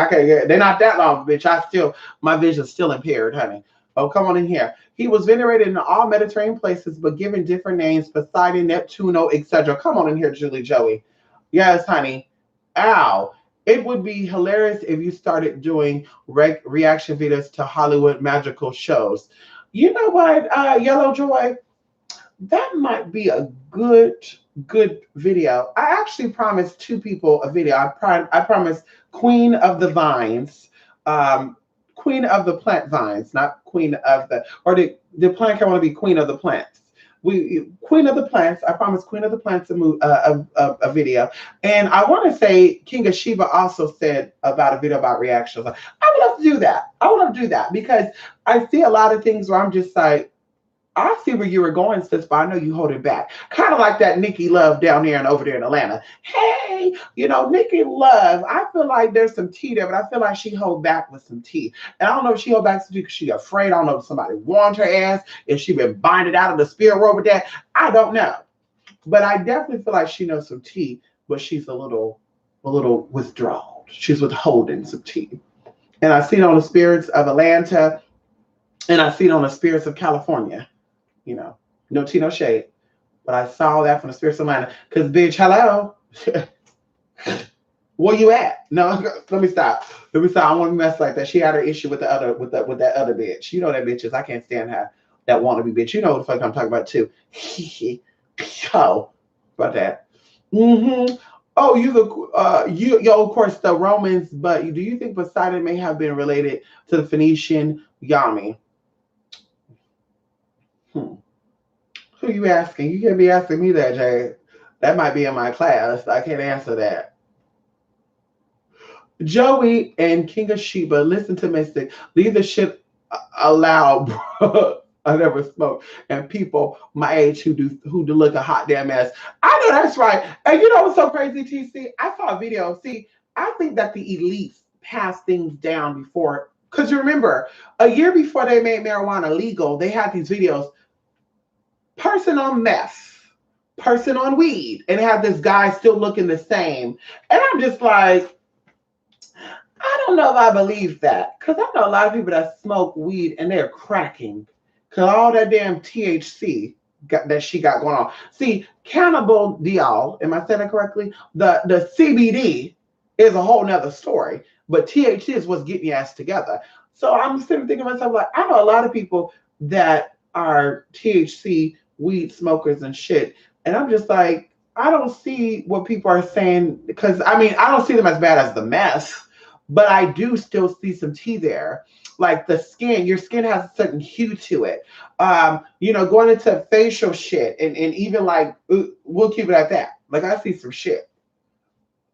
They're not that long, bitch. My vision's still impaired, honey. Oh, come on in here. He was venerated in all Mediterranean places, but given different names: Poseidon, Neptuno, etc. Come on in here, Julie Joey. Yes, honey. Ow. It would be hilarious if you started doing reaction videos to Hollywood magical shows. You know what, Yellow Joy? That might be a good video. I actually promised 2 people a video. I promised Queen of the Vines, Queen of the Plant Vines, not Queen of the, or the plant can want to be Queen of the Plants. Queen of the Plants. I promised Queen of the Plants a video, and I want to say King of Sheba also said about a video about reactions. I would love to do that. I would love to do that because I see a lot of things where I'm just like, I see where you were going, sis, but I know you hold it back. Kind of like that Nikki Love down there and over there in Atlanta. Hey, Nikki Love, I feel like there's some tea there, but I feel like she hold back with some tea. And I don't know if she hold back some tea because she afraid. I don't know if somebody warned her ass, if she been binded out of the spirit world with that. I don't know. But I definitely feel like she knows some tea, but she's a little withdrawal. She's withholding some tea. And I see it on the spirits of Atlanta, and I see it on the spirits of California. No tea, no shade. But I saw that from the spirits of Atlanta. Because, bitch, hello. Where you at? No, let me stop. I want to mess like that. She had her issue with that other bitch. You know that bitch is. I can't stand her. That wannabe bitch. You know what the fuck I'm talking about too. Oh, about that. Oh, of course, the Romans. But do you think Poseidon may have been related to the Phoenician Yami? Who you asking? You can't be asking me that, Jay. That might be in my class. I can't answer that. Joey and King of Sheba, listen to Mystic. Leave the shit aloud, bro. I never smoked. And people my age who do look a hot damn mess. I know that's right. And you know what's so crazy, TC? I saw a video. See, I think that the elites passed things down before. Because you remember, a year before they made marijuana legal, they had these videos, person on meth, person on weed, and they had this guy still looking the same. And I'm just like, I don't know if I believe that. Because I know a lot of people that smoke weed and they're cracking. Because all that damn THC that she got going on. See, cannabidiol, am I saying that correctly? The CBD is a whole nother story. But THC is what's getting your ass together. So I'm sitting thinking to myself, like, I know a lot of people that are THC weed smokers and shit. And I'm just like, I don't see what people are saying. Because, I mean, I don't see them as bad as the mess, but I do still see some tea there. Like the skin, your skin has a certain hue to it. Going into facial shit and even like we'll keep it at that. Like I see some shit.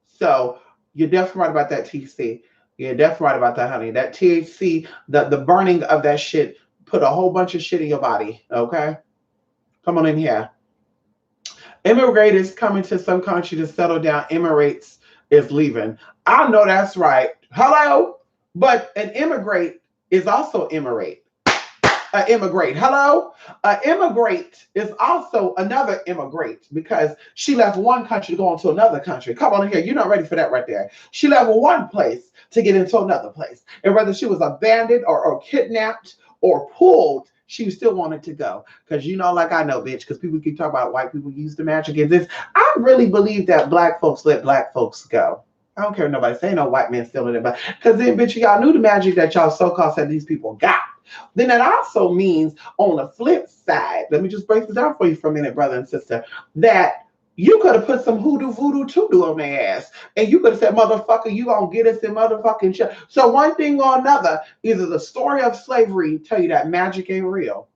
So you're definitely right about that, TC. You're definitely right about that, honey. That THC, the burning of that shit put a whole bunch of shit in your body. Okay? Come on in here. Immigrate is coming to some country to settle down. Emirates is leaving. I know that's right. Hello? But an immigrate is also immigrate. Immigrate. Hello? Immigrate is also another immigrate because she left one country to go into another country. Come on in here. You're not ready for that right there. She left one place to get into another place. And whether she was abandoned or kidnapped or pulled, she still wanted to go. Because like I know, bitch, because people keep talking about white people use the magic and this. I really believe that black folks let black folks go. I don't care if nobody say no white man stealing it, but because then, bitch, y'all knew the magic that y'all so-called said these people got. Then that also means on the flip side, let me just break this down for you for a minute, brother and sister, that you could have put some hoodoo voodoo tudu on their ass. And you could have said, motherfucker, you gonna get us in motherfucking shit. So one thing or another, either the story of slavery tell you that magic ain't real,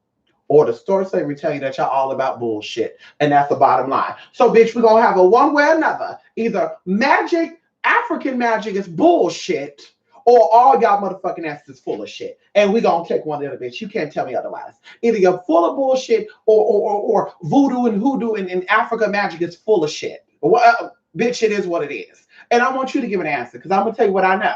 or the story of slavery tell you that y'all all about bullshit. And that's the bottom line. So, bitch, we're gonna have a one way or another. Either magic, African magic is bullshit, or all y'all motherfucking asses is full of shit. And we gonna take one of the bitch. You can't tell me otherwise. Either you're full of bullshit or voodoo and hoodoo and Africa magic is full of shit. Well, bitch, it is what it is. And I want you to give an answer because I'm gonna tell you what I know.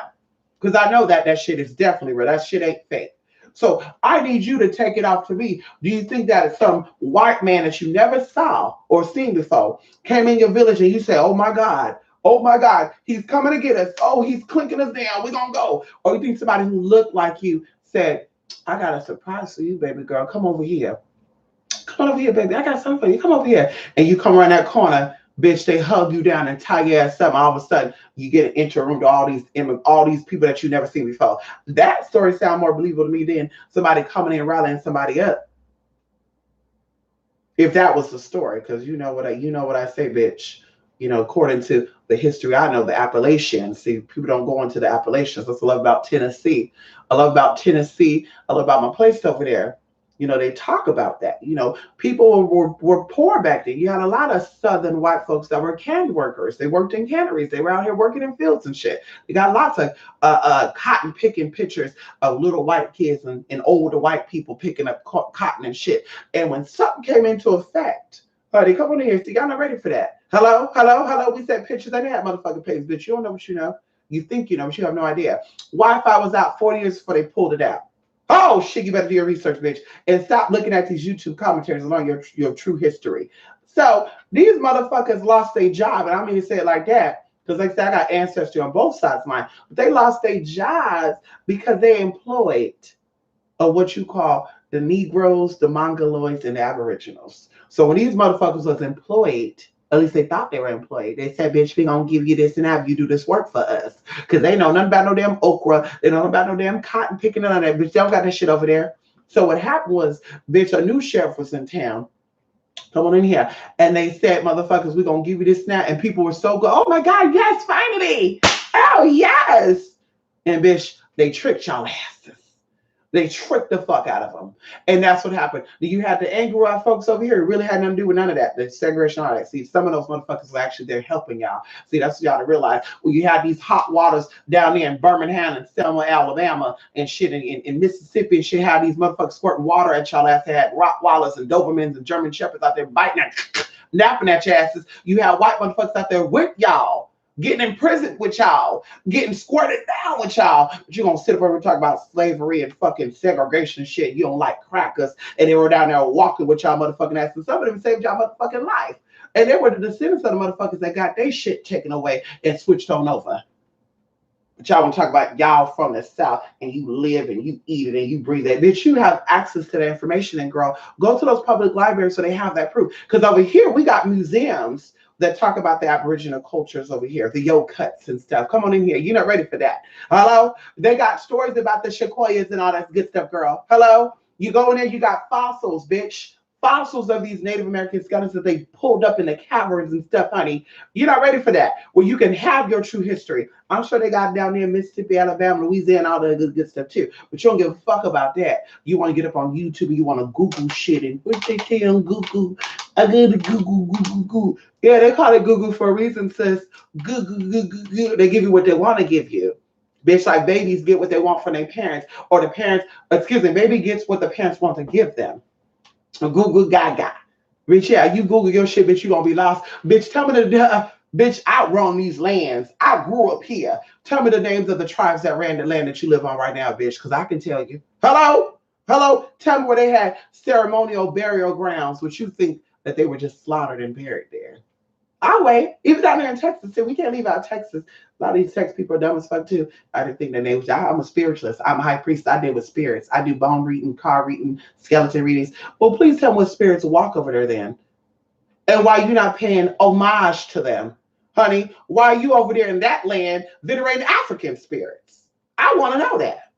Because I know that shit is definitely real. That shit ain't fake. So I need you to take it off to me. Do you think that some white man that you never saw or seen before came in your village and you say, oh my God, he's coming to get us. Oh, he's clinking us down. We're going to go. Or you think somebody who looked like you said, I got a surprise for you, baby girl. Come over here. Come on over here, baby. I got something for you. Come over here. And you come around that corner, bitch, they hug you down and tie your ass up. And all of a sudden, you get an intro room to all these people that you never seen before. That story sounds more believable to me than somebody coming in and rallying somebody up. If that was the story, because you know what I say, bitch. According to the history I know, the Appalachians. See, people don't go into the Appalachians. That's what I love about Tennessee. I love about my place over there. They talk about that. People were poor back then. You had a lot of Southern white folks that were candy workers. They worked in canneries. They were out here working in fields and shit. You got lots of cotton picking pictures of little white kids and older white people picking up cotton and shit. And when something came into effect, they come on here. See, y'all not ready for that. Hello. We said pictures. They didn't have motherfucking pages, bitch. You don't know what you know. You think you know, but you have no idea. Wi-Fi was out 40 years before they pulled it out. Oh, shit, you better do your research, bitch. And stop looking at these YouTube commentaries and learn your true history. So these motherfuckers lost their job. And I don't mean to say it like that, because like I said, I got ancestry on both sides of mine. But they lost their jobs because they employed what you call the Negroes, the Mongoloids, and the Aboriginals. So when these motherfuckers was employed, at least they thought they were employed, they said, bitch, we gonna give you this and have you do this work for us. Because they know nothing about no damn okra. They know nothing about no damn cotton picking none of that. Bitch, they don't got that shit over there. So what happened was, bitch, a new sheriff was in town. Come on in here. And they said, motherfuckers, we're gonna give you this now. And people were so good. Oh my God, yes, finally. Oh, yes. And bitch, they tricked y'all asses. They tricked the fuck out of them. And that's what happened. You had the angry white folks over here. It really had nothing to do with none of that. The segregation, all that. See, some of those motherfuckers are actually there helping y'all. See, that's what y'all to realize. When you had these hot waters down there in Birmingham and Selma, Alabama and shit in Mississippi and shit, how these motherfuckers squirting water at y'all ass, had Rottweilers and Dobermans and German Shepherds out there biting and napping at your asses. You have white motherfuckers out there with y'all, getting in prison with y'all, getting squirted down with y'all. But you're going to sit up over and talk about slavery and fucking segregation and shit. You don't like crackers. And they were down there walking with y'all motherfucking asses. Some of them saved y'all motherfucking life. And they were the descendants of the motherfuckers that got their shit taken away and switched on over. But y'all want to talk about y'all from the South and you live and you eat it and you breathe it. Bitch, you have access to the information and girl, go to those public libraries so they have that proof. Because over here, we got museums that talk about the Aboriginal cultures over here, the Yo Cuts and stuff. Come on in here. You're not ready for that. Hello? They got stories about the Sequoias and all that good stuff, girl. Hello? You go in there, you got fossils, bitch. Fossils of these Native American skeletons that they pulled up in the caverns and stuff, honey. You're not ready for that. Where you can have your true history. I'm sure they got down there in Mississippi, Alabama, Louisiana, all that good stuff too. But you don't give a fuck about that. You want to get up on YouTube and you want to Google shit and what they say on Google. I go to Google. Yeah, they call it Google for a reason, sis. Google. They give you what they want to give you. Bitch, like babies get what they want from their parents, or the parents, baby gets what the parents want to give them. Google Gaga. Bitch, yeah, you Google your shit, bitch, you gonna be lost. Bitch, tell me bitch, I roam these lands. I grew up here. Tell me the names of the tribes that ran the land that you live on right now, bitch, because I can tell you. Hello? Hello? Tell me where they had ceremonial burial grounds, which you think that they were just slaughtered and buried there. I'll wait. Even down there in Texas, too. We can't leave out Texas. A lot of these Texas people are dumb as fuck, too. I didn't think their name was. I'm a spiritualist. I'm a high priest. I deal with spirits. I do bone reading, car reading, skeleton readings. Well, please tell me what spirits walk over there then. And why you're not paying homage to them. Honey, why are you over there in that land venerating African spirits? I want to know that.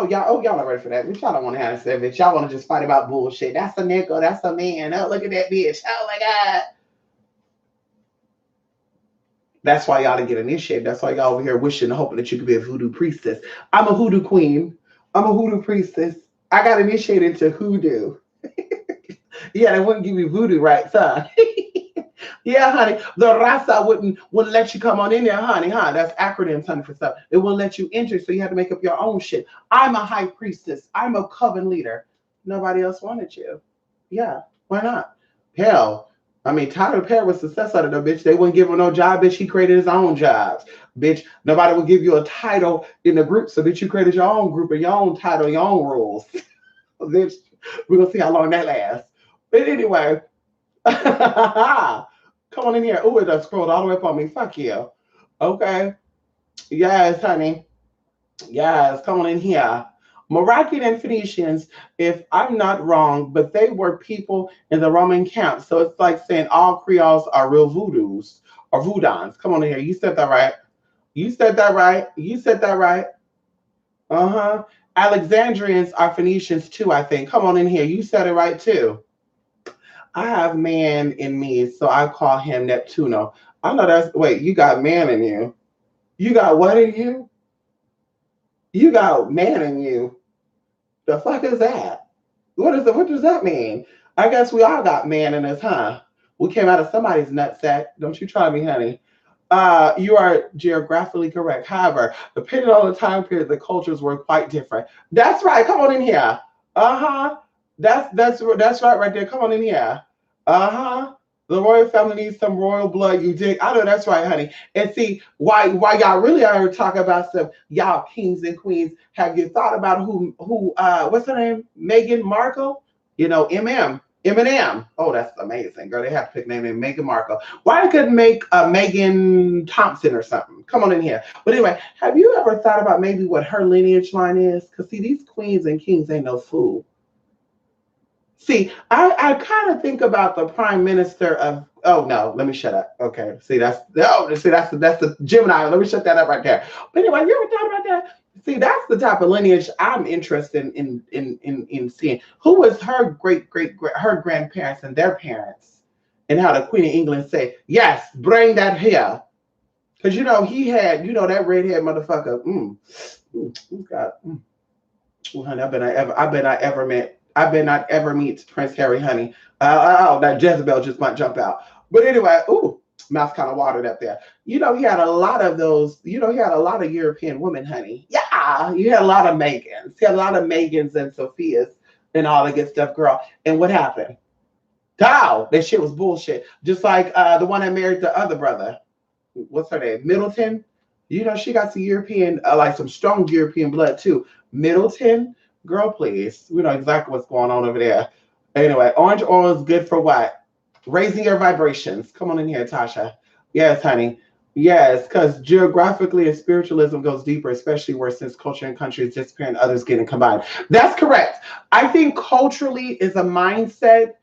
Y'all not ready for that. Bitch, y'all don't want to have that, bitch. Y'all want to just fight about bullshit. That's a nigga. That's a man. Oh, look at that bitch. Oh, my God. That's why y'all didn't get initiated. That's why y'all over here wishing and hoping that you could be a voodoo priestess. I'm a hoodoo queen. I'm a hoodoo priestess. I got initiated into hoodoo. Yeah, they wouldn't give you voodoo rights, huh? Yeah, honey. The Rasa wouldn't let you come on in there, honey, huh? That's acronyms, honey, for stuff. It wouldn't let you enter, so you had to make up your own shit. I'm a high priestess. I'm a coven leader. Nobody else wanted you. Yeah, why not? Hell, I mean, Tyler Perry was success out of the bitch. They wouldn't give him no job, bitch. He created his own jobs. Bitch, nobody would give you a title in the group, so bitch, you created your own group and your own title, your own rules. Bitch, we're going to see how long that lasts. But anyway, come on in here. Oh, it done scrolled all the way up on me. Fuck you. Okay. Yes, honey. Yes, come on in here. Moroccan and Phoenicians, if I'm not wrong, but they were people in the Roman camp. So it's like saying all Creoles are real voodoos or voodons. Come on in here. You said that right. You said that right. You said that right. Uh-huh. Alexandrians are Phoenicians too, I think. Come on in here. You said it right too. I have man in me, so I call him Neptuno. I know that's, wait, you got man in you. You got what in you? You got man in you. The fuck is that? What does that mean? I guess we all got man in us, huh? We came out of somebody's nutsack. Don't you try me, honey. You are geographically correct. However, depending on the time period, the cultures were quite different. That's right. Come on in here. Uh-huh. That's right there. Come on in here. Uh-huh. The royal family needs some royal blood. You dig? I know that's right, honey. And see, why y'all really are talking about some y'all kings and queens. Have you thought about who what's her name? Meghan Markle? You know, Eminem. Oh, that's amazing, girl. They have to pick a name named Meghan Markle. Why they couldn't make Megan Thompson or something? Come on in here. But anyway, have you ever thought about maybe what her lineage line is? Because see, these queens and kings ain't no fool. See, I kind of think about the prime minister of. Oh no, let me shut up. Okay, see that's the Gemini. Let me shut that up right there. But anyway, you ever thought about that? See, that's the type of lineage I'm interested in seeing. Who was her her grandparents and their parents, and how the Queen of England say, "Yes, bring that here," because he had that redhead motherfucker. God. Well, honey, I bet not ever meet Prince Harry, honey. That Jezebel just might jump out. But anyway, ooh, mouth kind of watered up there. He had a lot of those. He had a lot of European women, honey. Yeah, you had a lot of Megans. He had a lot of Megans and Sophias and all the good stuff, girl. And what happened? Cow, that shit was bullshit. Just like the one that married the other brother. What's her name? Middleton. She got some European, like some strong European blood too. Middleton, girl, please. We know exactly what's going on over there. Anyway, orange oil is good for what? Raising your vibrations. Come on in here, Tasha. Yes, honey. Yes, because geographically and spiritualism goes deeper, especially where since culture and country is disappearing, others getting combined. That's correct. I think culturally is a mindset,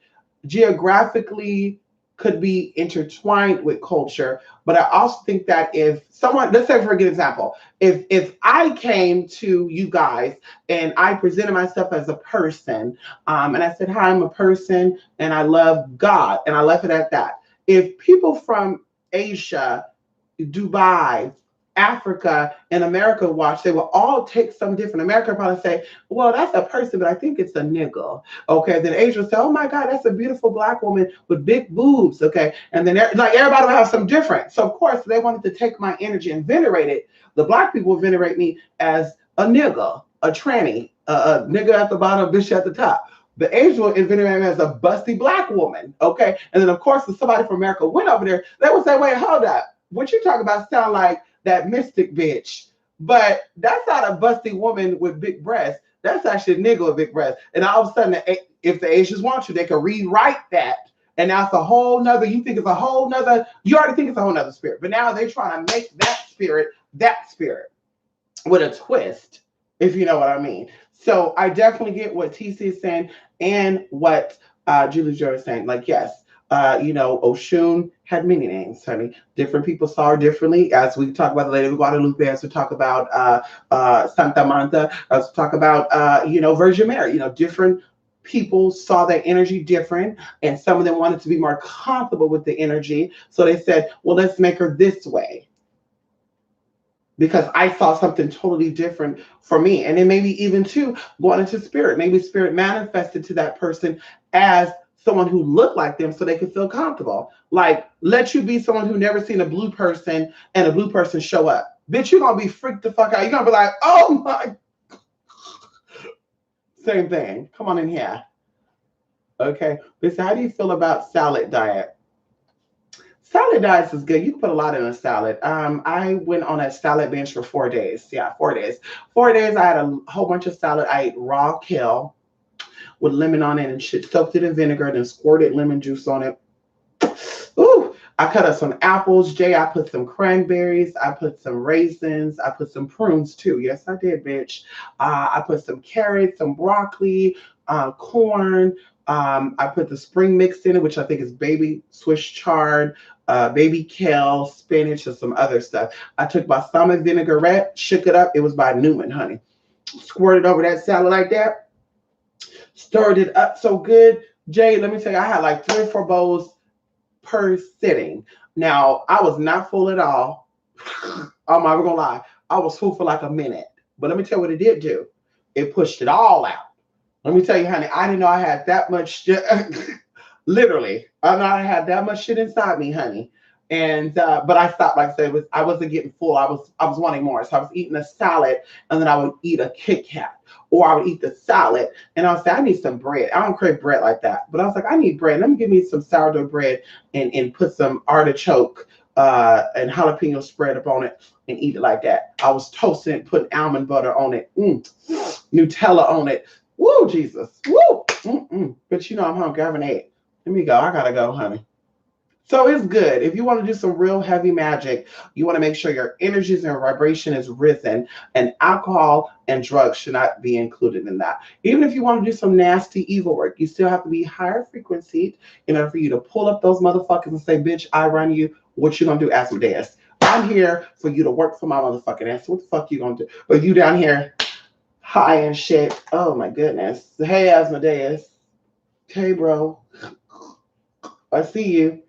geographically could be intertwined with culture. But I also think that if someone, let's say for a good example, if I came to you guys and I presented myself as a person, and I said, hi, I'm a person and I love God, and I left it at that. If people from Asia, Dubai, Africa, and America watch, they will all take some different. America will probably say, well, that's a person, but I think it's a nigga. Okay. Then Asia will say, oh my God, that's a beautiful black woman with big boobs. Okay. And then like everybody will have some different. So of course they wanted to take my energy and venerate it. The black people venerate me as a nigga, a tranny, a nigga at the bottom, bitch at the top. The Asian will venerate me as a busty black woman. Okay. And then of course if somebody from America went over there, they would say, wait, hold up. What you talk about sound like that mystic bitch. But that's not a busty woman with big breasts. That's actually a nigga with big breasts. And all of a sudden, if the Asians want to, they can rewrite that. And now it's a whole nother, you think it's a whole nother, you already think it's a whole nother spirit. But now they're trying to make that spirit with a twist, if you know what I mean. So I definitely get what TC is saying and what Julie Joe is saying. Like, yes, Oshun had many names, honey. Different people saw her differently. As we talk about the Lady of Guadalupe, as we talk about Santa Manta, as we talk about, Virgin Mary, different people saw that energy different, and some of them wanted to be more comfortable with the energy. So they said, well, let's make her this way, because I saw something totally different for me. And then maybe even too, going into spirit, maybe spirit manifested to that person as someone who looked like them so they could feel comfortable. Like, let you be someone who never seen a blue person and a blue person show up. Bitch, you're gonna be freaked the fuck out. You're gonna be like, oh my. Same thing. Come on in here. Okay. But so how do you feel about salad diet? Salad diets is good. You can put a lot in a salad. I went on a salad binge for 4 days. Yeah, 4 days. 4 days, I had a whole bunch of salad. I ate raw kale with lemon on it and shit, soaked it in vinegar, then squirted lemon juice on it. Ooh, I cut up some apples, Jay. I put some cranberries. I put some raisins. I put some prunes too. Yes, I did, bitch. I put some carrots, some broccoli, corn. I put the spring mix in it, which I think is baby Swiss chard, baby kale, spinach, and some other stuff. I took balsamic vinaigrette, shook it up. It was by Newman, honey. Squirted over that salad like that. Stirred it up so good. Jay, let me tell you, I had like 3 or 4 bowls per sitting. Now, I was not full at all. I'm not gonna lie. I was full for like a minute. But let me tell you what it did do. It pushed it all out. Let me tell you, honey, I didn't know I had that much shit. Literally, I know I had that much shit inside me, honey. And but I stopped. Like I said, I wasn't getting full. I was wanting more. So I was eating a salad, and then I would eat a Kit Kat, or I would eat the salad, and I would say, I need some bread. I don't crave bread like that, but I was like, I need bread. Let me give me some sourdough bread and put some artichoke and jalapeno spread up on it and eat it like that. I was toasting it, putting almond butter on it, Nutella on it. Woo, Jesus. Woo. Mm-mm. But you know I'm hungry. I haven't ate. Let me go. I gotta go, honey. So it's good. If you want to do some real heavy magic, you want to make sure your energies and vibration is risen, and alcohol and drugs should not be included in that. Even if you want to do some nasty evil work, you still have to be higher frequency in order for you to pull up those motherfuckers and say, bitch, I run you. What you gonna do, Asmodeus? I'm here for you to work for my motherfucking ass. What the fuck you gonna do? But you down here high and shit. Oh my goodness. Hey, Asmodeus. Hey, bro. I see you.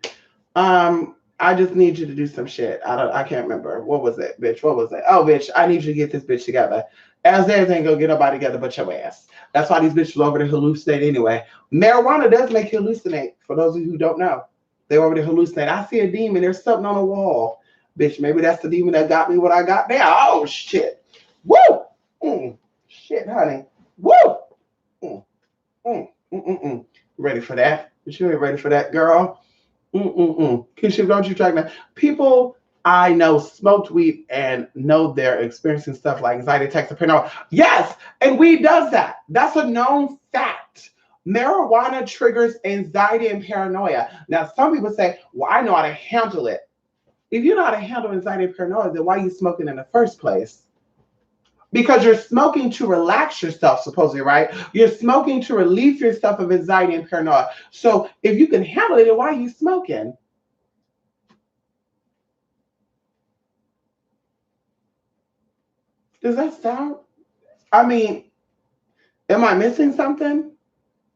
I just need you to do some shit. I can't remember. What was it, bitch? What was it? Oh, bitch, I need you to get this bitch together. As theirs ain't gonna get nobody together but your ass. That's why these bitches are over there hallucinate anyway. Marijuana does make you hallucinate, for those of you who don't know. They over there hallucinate. I see a demon, there's something on the wall. Bitch, maybe that's the demon that got me what I got now. Oh shit. Woo! Shit, honey. Woo! Mm, Ready for that? But you ain't ready for that, girl. Keisha, don't you track that? People I know smoked weed and know they're experiencing stuff like anxiety attacks and paranoia. Yes, and weed does that. That's a known fact. Marijuana triggers anxiety and paranoia. Now, some people say, well, I know how to handle it. If you know how to handle anxiety and paranoia, then why are you smoking in the first place? Because you're smoking to relax yourself, supposedly, right? You're smoking to relieve yourself of anxiety and paranoia. So if you can handle it, then why are you smoking? Does that sound? I mean, am I missing something?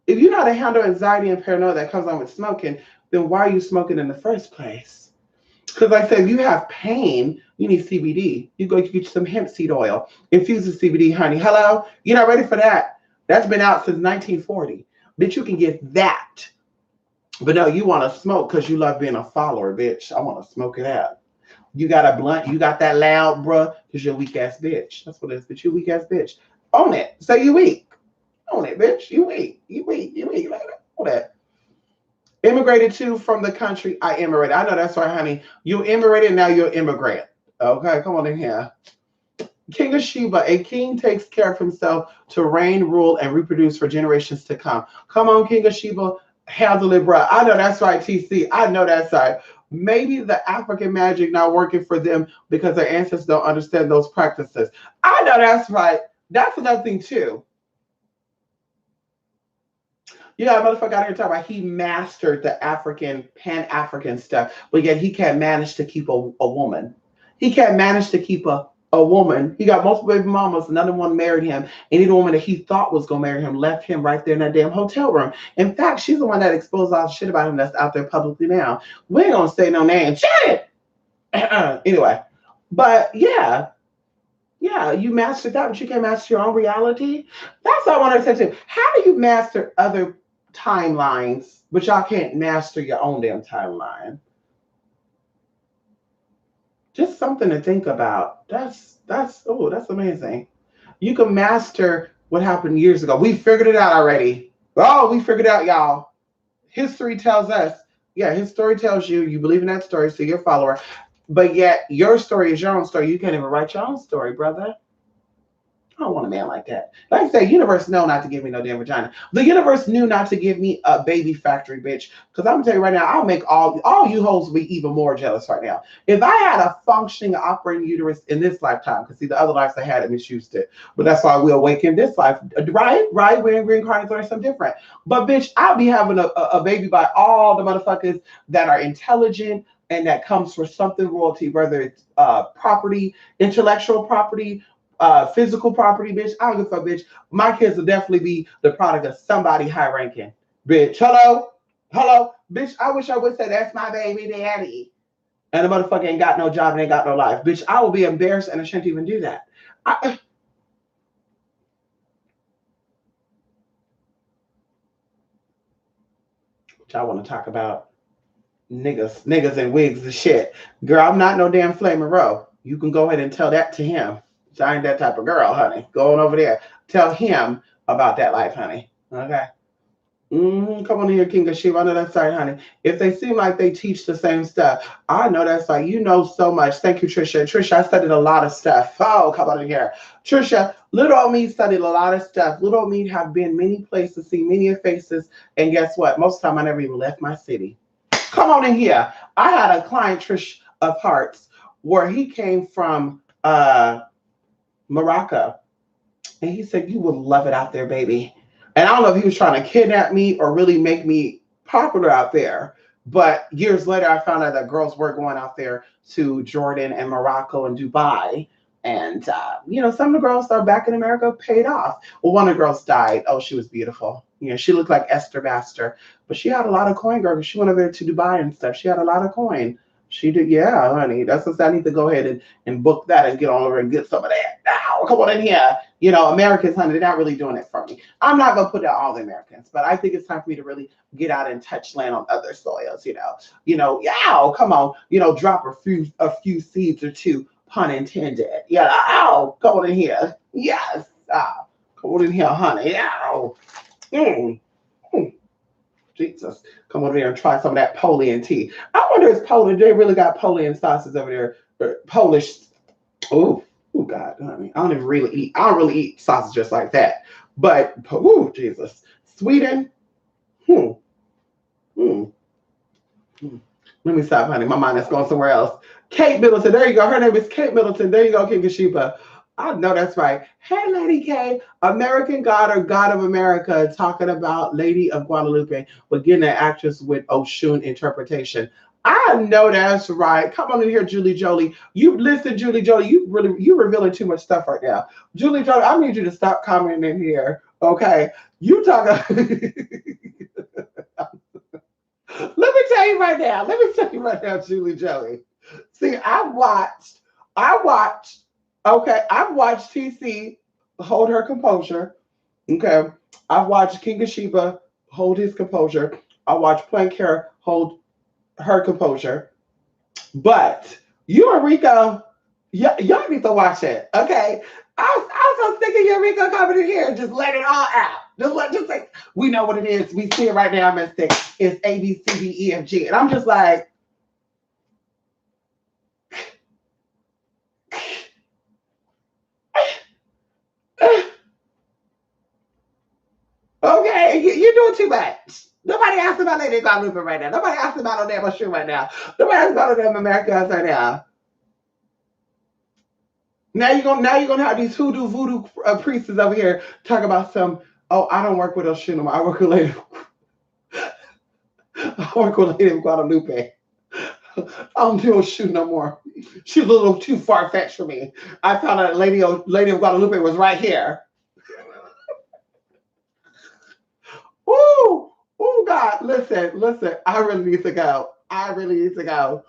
If you know how to handle anxiety and paranoia that comes on with smoking, then why are you smoking in the first place? Because like I said, if you have pain, you need CBD. You go get some hemp seed oil, infuse the CBD, honey. Hello? You're not ready for that. That's been out since 1940. Bitch, you can get that. But no, you want to smoke because you love being a follower, bitch. I want to smoke it out. You got a blunt, you got that loud, bruh, because you're a weak ass bitch. That's what it is, bitch. You weak ass bitch. Own it. Say you weak. Own it, bitch. You weak. You weak. You weak. Like that. Own that. Immigrated to from the country. I immigrated. I know that's right, honey. You immigrated, now you're immigrant. Okay, come on in here. King of Sheba, a king takes care of himself to reign, rule, and reproduce for generations to come. Come on, King of Sheba, handle it, bro. I know that's right, TC. I know that's right. Maybe the African magic not working for them because their ancestors don't understand those practices. I know that's right. That's another thing too. Yeah, motherfucker out here talking about he mastered the African, Pan African stuff, but yet he can't manage to keep a woman. He can't manage to keep a woman. He got multiple baby mamas, another one married him. Any woman that he thought was gonna marry him left him right there in that damn hotel room. In fact, she's the one that exposed all the shit about him that's out there publicly now. We ain't gonna say no name. Shit! Anyway, but yeah, you mastered that, but you can't master your own reality. That's what I want to say too. How do you master other timelines, but y'all can't master your own damn timeline? Just something to think about. That's amazing. You can master what happened years ago. We figured it out already. Oh, we figured it out, y'all. History tells us. Yeah, his story tells you. You believe in that story, so you're a follower. But yet, your story is your own story. You can't even write your own story, brother. I don't want a man like that. Like I say, universe know not to give me no damn vagina. The universe knew not to give me a baby factory, bitch. Because I'm gonna tell you right now, I'll make all you hoes be even more jealous right now. If I had a functioning, operating uterus in this lifetime, because see the other lives I had it, misused it. But that's why we awaken this life, right? Right? We're reincarnated or something different. But bitch, I'll be having a baby by all the motherfuckers that are intelligent and that comes for something royalty, whether it's property, intellectual property, physical property, bitch. I don't give a fuck, bitch. My kids will definitely be the product of somebody high ranking, bitch. Hello, bitch. I wish I would say that's my baby daddy, and the motherfucker ain't got no job and ain't got no life, bitch. I will be embarrassed and I shouldn't even do that. Which I want to talk about niggas and wigs and shit. Girl, I'm not no damn flaming row. You can go ahead and tell that to him. I ain't that type of girl, honey. Go on over there. Tell him about that life, honey. Okay. Come on here, King of Shiva. I know that's right, honey. If they seem like they teach the same stuff, I know that's right. You know so much. Thank you, Trisha. Trisha, I studied a lot of stuff. Oh, come on in here. Trisha, little old me studied a lot of stuff. Little old me have been many places, seen many faces, and guess what? Most of the time I never even left my city. Come on in here. I had a client, Trish of Hearts, where he came from Morocco. And he said, you will love it out there, baby. And I don't know if he was trying to kidnap me or really make me popular out there. But years later, I found out that girls were going out there to Jordan and Morocco and Dubai. And, some of the girls that are back in America paid off. Well, one of the girls died. Oh, she was beautiful. She looked like Esther Baxter. But she had a lot of coin, girl. She went over there to Dubai and stuff. She had a lot of coin. She did, yeah, honey. That's what I need to go ahead and book that and get on over and get some of that. Now, come on in here. Americans, honey, they're not really doing it for me. I'm not gonna put down all the Americans, but I think it's time for me to really get out and touch land on other soils. Yeah, come on. Drop a few seeds or two, pun intended. Yeah, ow, come on in here. Yes, come on in here, honey. Ow. Mm. Mm. Jesus, come over there and try some of that Polian tea. I wonder if Polish, they really got Polian sauces over there. Polish. Oh, oh God, honey. I don't really eat sausage just like that. But, oh, Jesus. Sweden. Hmm. Hmm. Hmm. Let me stop, honey. My mind is going somewhere else. Kate Middleton. There you go. Her name is Kate Middleton. There you go, King Sheba. I know that's right. Hey, Lady K, American God or God of America, talking about Lady of Guadalupe, but getting an actress with Oshun interpretation. I know that's right. Come on in here, Julie Jolie. You listen, Julie Jolie. You revealing too much stuff right now. Julie Jolie, I need you to stop commenting in here. Okay, you talking. Let me tell you right now. Let me tell you right now, Julie Joey. See, I watched, okay, I've watched TC hold her composure. Okay. I've watched King of Sheba hold his composure. I watched Plank Hair hold her composure. But you and Rico, y'all need to watch it. Okay. I was so sick of you, Rico, coming in here and just let it all out. Just like we know what it is. We see it right now, Mystic. It's A B C D E F G. And I'm just like, okay, you're doing too much. Nobody asked about Lady Guadalupe right now. Nobody asked about Odama Shoe right now. Nobody asked about Odama Americans right now. Now you're gonna have these hoodoo voodoo priests over here talking about some. Oh, I don't work with Oshun. I work with Lady. I work with Lady Guadalupe. I don't do Oshun no more. She's a little too far fetched for me. I found out Lady of Guadalupe was right here. Ooh, oh God, listen. I really need to go. I really need to go.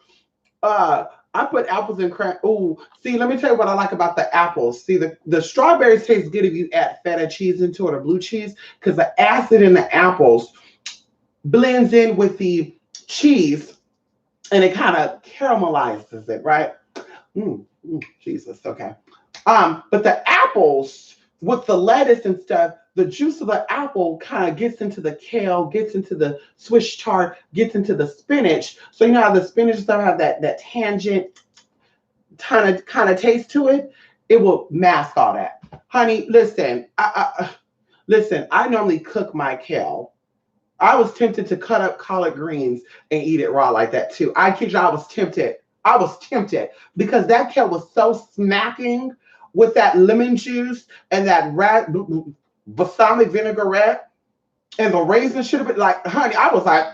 Uh, I put apples in cran. Ooh, see, let me tell you what I like about the apples. See, the strawberries taste good if you add feta cheese into it or blue cheese, because the acid in the apples blends in with the cheese and it kind of caramelizes it, right? Jesus, okay. But the apples with the lettuce and stuff, the juice of the apple kind of gets into the kale, gets into the Swiss chard, gets into the spinach. So you know how the spinach stuff have that tangent kind of taste to it. It will mask all that. Honey, listen. Listen. I normally cook my kale. I was tempted to cut up collard greens and eat it raw like that too. I kid you, I was tempted. I was tempted because that kale was so smacking with that lemon juice and that balsamic vinaigrette and the raisins should have been like, honey, I was like,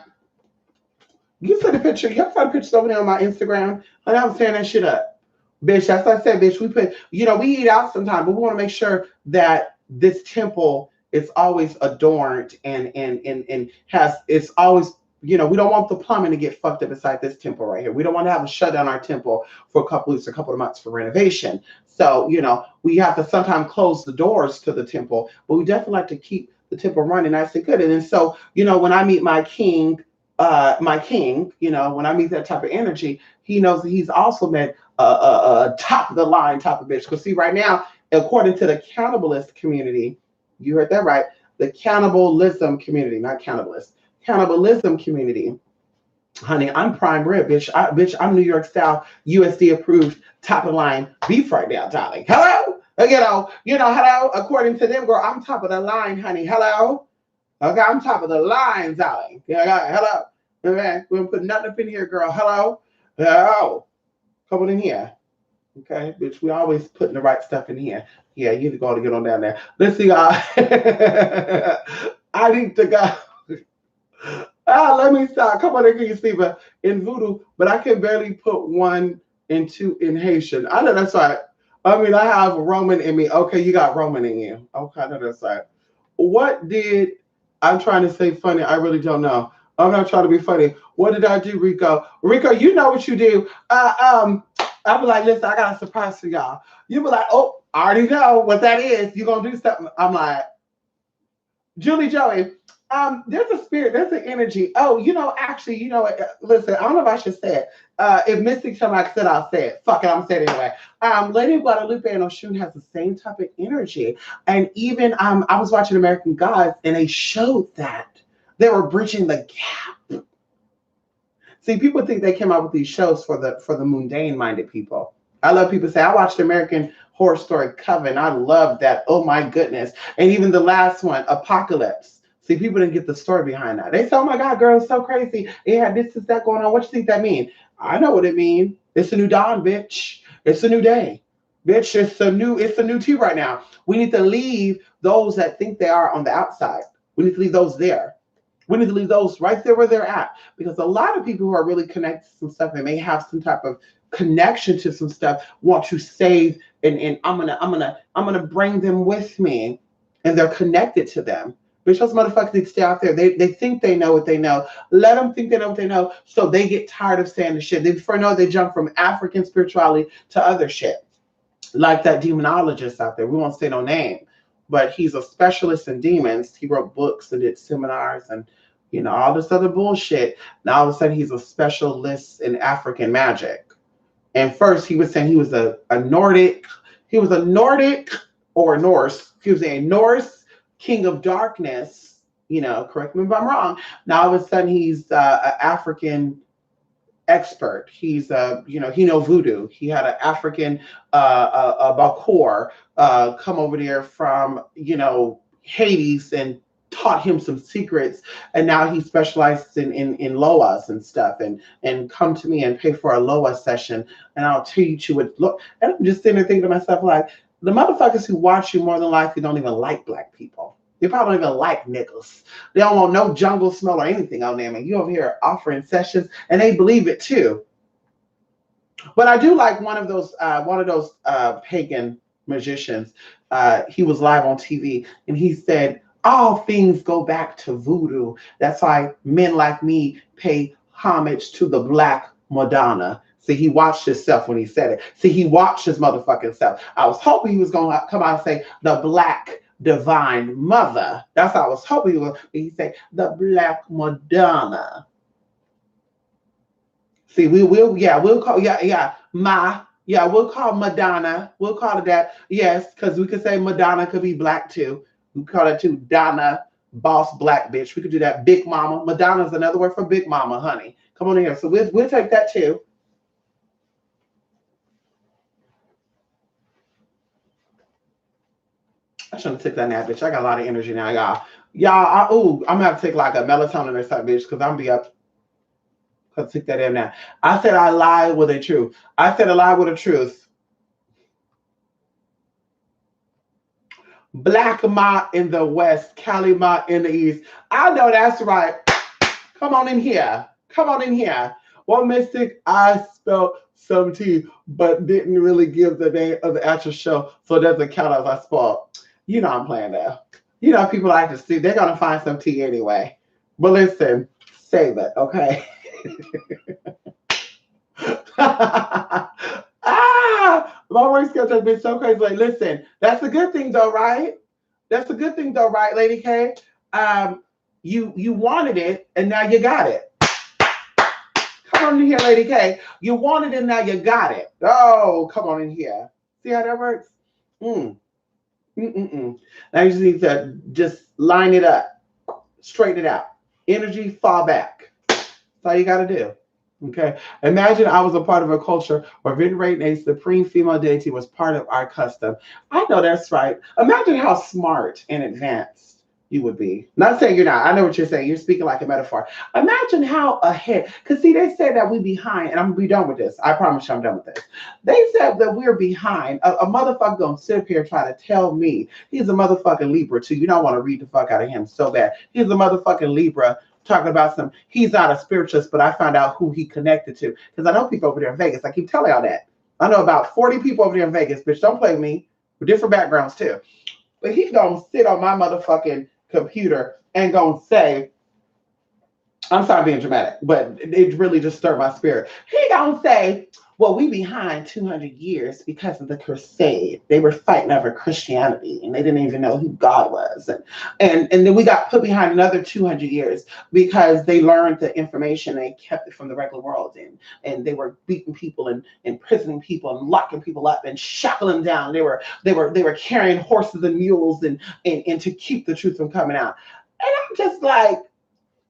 you saw the picture, you saw the pictures over there on my Instagram, and I was tearing that shit up. Bitch, that's what I said, bitch. We eat out sometimes, but we want to make sure that this temple is always adorned and has, it's always, we don't want the plumbing to get fucked up inside this temple right here. We don't want to have to shut down our temple for a couple weeks, a couple of months for renovation. So, we have to sometimes close the doors to the temple, but we definitely like to keep the temple running nice and good. And then so, when I meet my king, when I meet that type of energy, he knows that he's also met a top of the line type of bitch. Because see, right now, according to the cannibalist community, you heard that right, the cannibalism community, not cannibalist, cannibalism community. Honey, I'm prime rib, bitch. I'm New York style, USD approved, top of the line beef right now, darling. Hello, hello. According to them, girl, I'm top of the line, honey. Hello. Okay, I'm top of the line, darling. Yeah, hello. Okay, we don't put nothing up in here, girl. Hello. Hello. Come on in here. Okay, bitch, we always putting the right stuff in here. Yeah, you need to go to get on down there. Let's see, I need to go. Let me stop. Come on in here, Steve. In voodoo, but I can barely put 1 and 2 in Haitian. I know that's right. I mean, I have Roman in me. Okay, you got Roman in you. Okay, I know that's right. What did I'm trying to say funny? I really don't know. I'm not trying to be funny. What did I do, Rico? Rico, you know what you do. I'll be like, listen, I got a surprise for y'all. You be like, oh, I already know what that is. You gonna do something. I'm like, Julie Joey, there's a spirit, there's an energy. Oh, actually, listen, I don't know if I should say it. If Mystic tell me I said, I'll say it. Fuck it, I'm saying it anyway. Lady Guadalupe and Oshun has the same type of energy. And even I was watching American Gods and they showed that they were bridging the gap. See, people think they came out with these shows for the mundane minded people. I love people say, I watched American Horror Story Coven. I love that. Oh my goodness. And even the last one, Apocalypse. See, people didn't get the story behind that. They say, oh my God, girl, it's so crazy. It had this, that going on. What you think that mean? I know what it means. It's a new dawn, bitch. It's a new day. Bitch, it's a new tea right now. We need to leave those that think they are on the outside. We need to leave those there. We need to leave those right there where they're at. Because a lot of people who are really connected to some stuff and may have some type of connection to some stuff want to save and I'm gonna bring them with me, and they're connected to them. Bitch, those motherfuckers need to stay out there. They think they know what they know. Let them think they know what they know, so they get tired of saying the shit. Before you know, they jump from African spirituality to other shit. Like that demonologist out there. We won't say no name, but he's a specialist in demons. He wrote books and did seminars and all this other bullshit. Now all of a sudden he's a specialist in African magic. And first he was saying he was a Nordic, or Norse. He was a Norse king of darkness. Correct me if I'm wrong. Now all of a sudden he's an African expert. He's he know voodoo. He had an African Bakor come over there from Hades and taught him some secrets, and now he specializes in loas and stuff, and come to me and pay for a loa session, and I'll teach you what look. And I'm just sitting there thinking to myself, like, the motherfuckers who watch you more than likely don't even like black people. They probably don't even like niggas. They don't want no jungle smell or anything on them, and you over here offering sessions, and they believe it too. But I do like one of those pagan magicians. He was live on TV, and he said, all things go back to voodoo. That's why men like me pay homage to the Black Madonna. See, he watched himself when he said it. See, he watched his motherfucking self. I was hoping he was going to come out and say the Black Divine Mother. That's how I was hoping he would. He say the Black Madonna. See, we'll call we'll call Madonna. We'll call it that. Yes, because we could say Madonna could be black too. We call it too Donna, boss black bitch. We could do that. Big Mama. Madonna's another word for Big Mama, honey. Come on in here. So we'll take that too. I shouldn't have took that nap, bitch. I got a lot of energy now, y'all. I'm gonna have to take like a melatonin or something, bitch, because I'm gonna be up. Let's take that in now. I said I lied with a truth. I said I lied with a truth. Black Ma in the west, Kali Ma in the east. I know that's right. Come on in here. Come on in here. Well, Mystic, I spelled some tea, but didn't really give the name of the actual show, so it doesn't count as I spelled. I'm playing there. People like to see. They're going to find some tea anyway. But listen, save it, okay? My work schedule has been so crazy. Like, listen, that's a good thing though, right? That's a good thing though, right, Lady K? You wanted it and now you got it. Come on in here, Lady K. You wanted it and now you got it. Oh, come on in here. See how that works? Now you just need to just line it up, straighten it out. Energy, fall back. That's all you got to do. Okay. Imagine I was a part of a culture where venerating a supreme female deity was part of our custom. I know that's right. Imagine how smart and advanced you would be. Not saying you're not. I know what you're saying. You're speaking like a metaphor. Imagine how ahead. Because see, they said that we behind, and I'm gonna be done with this. I promise you I'm done with this. They said that we're behind. A motherfucker gonna sit up here trying to tell me he's a motherfucking Libra too. You don't want to read the fuck out of him so bad. He's a motherfucking Libra. Talking about he's not a spiritualist, but I found out who he connected to. Because I know people over there in Vegas. I keep telling y'all that. I know about 40 people over there in Vegas, bitch. Don't play with me. With different backgrounds too. But he's gonna sit on my motherfucking computer and gonna say I'm sorry being dramatic, but it really just stirred my spirit. He gonna say, well, we behind 200 years because of the crusade. They were fighting over Christianity and they didn't even know who God was. And then we got put behind another 200 years because they learned the information and they kept it from the regular world. And they were beating people and imprisoning people and locking people up and shackling them down. They were carrying horses and mules and to keep the truth from coming out. And I'm just like,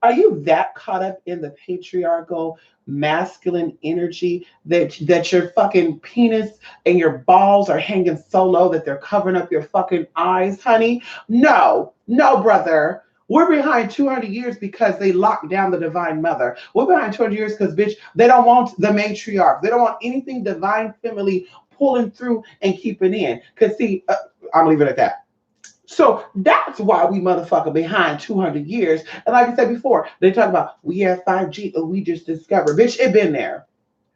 are you that caught up in the patriarchal masculine energy that your fucking penis and your balls are hanging so low that they're covering up your fucking eyes, honey? No, no, brother. We're behind 200 years because they locked down the divine mother. We're behind 200 years because, bitch, they don't want the matriarch. They don't want anything divine family pulling through and keeping in. Because, see, I'm leaving it at that. So that's why we motherfucker behind 200 years. And like I said before, they talk about we have 5G and we just discovered. Bitch, it been there.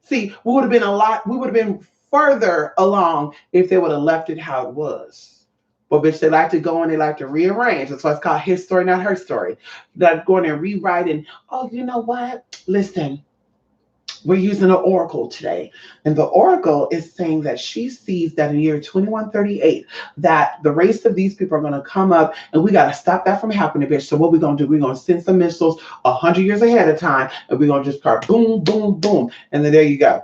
See, we would have been further along if they would have left it how it was. But bitch, they like to go and they like to rearrange. That's why it's called his story, not her story. That going and rewriting. Oh, you know what? Listen, we're using an oracle today. And the oracle is saying that she sees that in the year 2138, that the race of these people are going to come up and we got to stop that from happening, bitch. So what we're going to do, we're going to send some missiles 100 years ahead of time and we're going to just start boom, boom, boom. And then there you go.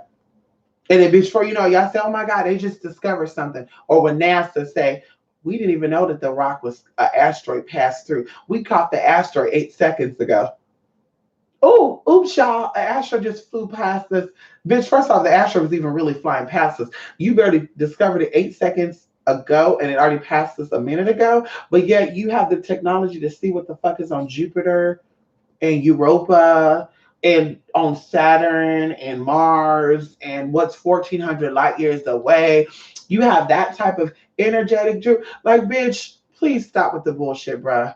And then before you know, y'all say, oh my God, they just discovered something. Or when NASA say, we didn't even know that the rock was an asteroid passed through. We caught the asteroid 8 seconds ago. Oh, oops, y'all. An asteroid just flew past us. Bitch, first off, the asteroid was even really flying past us. You barely discovered it 8 seconds ago and it already passed us a minute ago. But yet you have the technology to see what the fuck is on Jupiter and Europa and on Saturn and Mars and what's 1,400 light years away. You have that type of energetic drill. Like, bitch, please stop with the bullshit, bruh.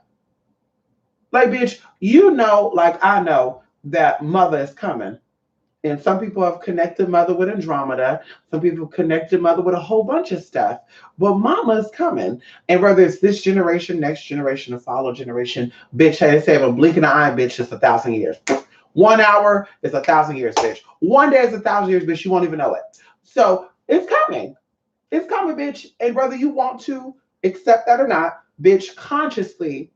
Like, bitch, you know, like I know that mother is coming. And some people have connected mother with Andromeda. Some people connected mother with a whole bunch of stuff. But mama is coming. And whether it's this generation, next generation, or follow generation, bitch, they say, if a blink in the eye, bitch, it's 1,000 years. 1 hour is 1,000 years, bitch. One day is 1,000 years, bitch. You won't even know it. So it's coming. It's coming, bitch. And whether you want to accept that or not, bitch, consciously,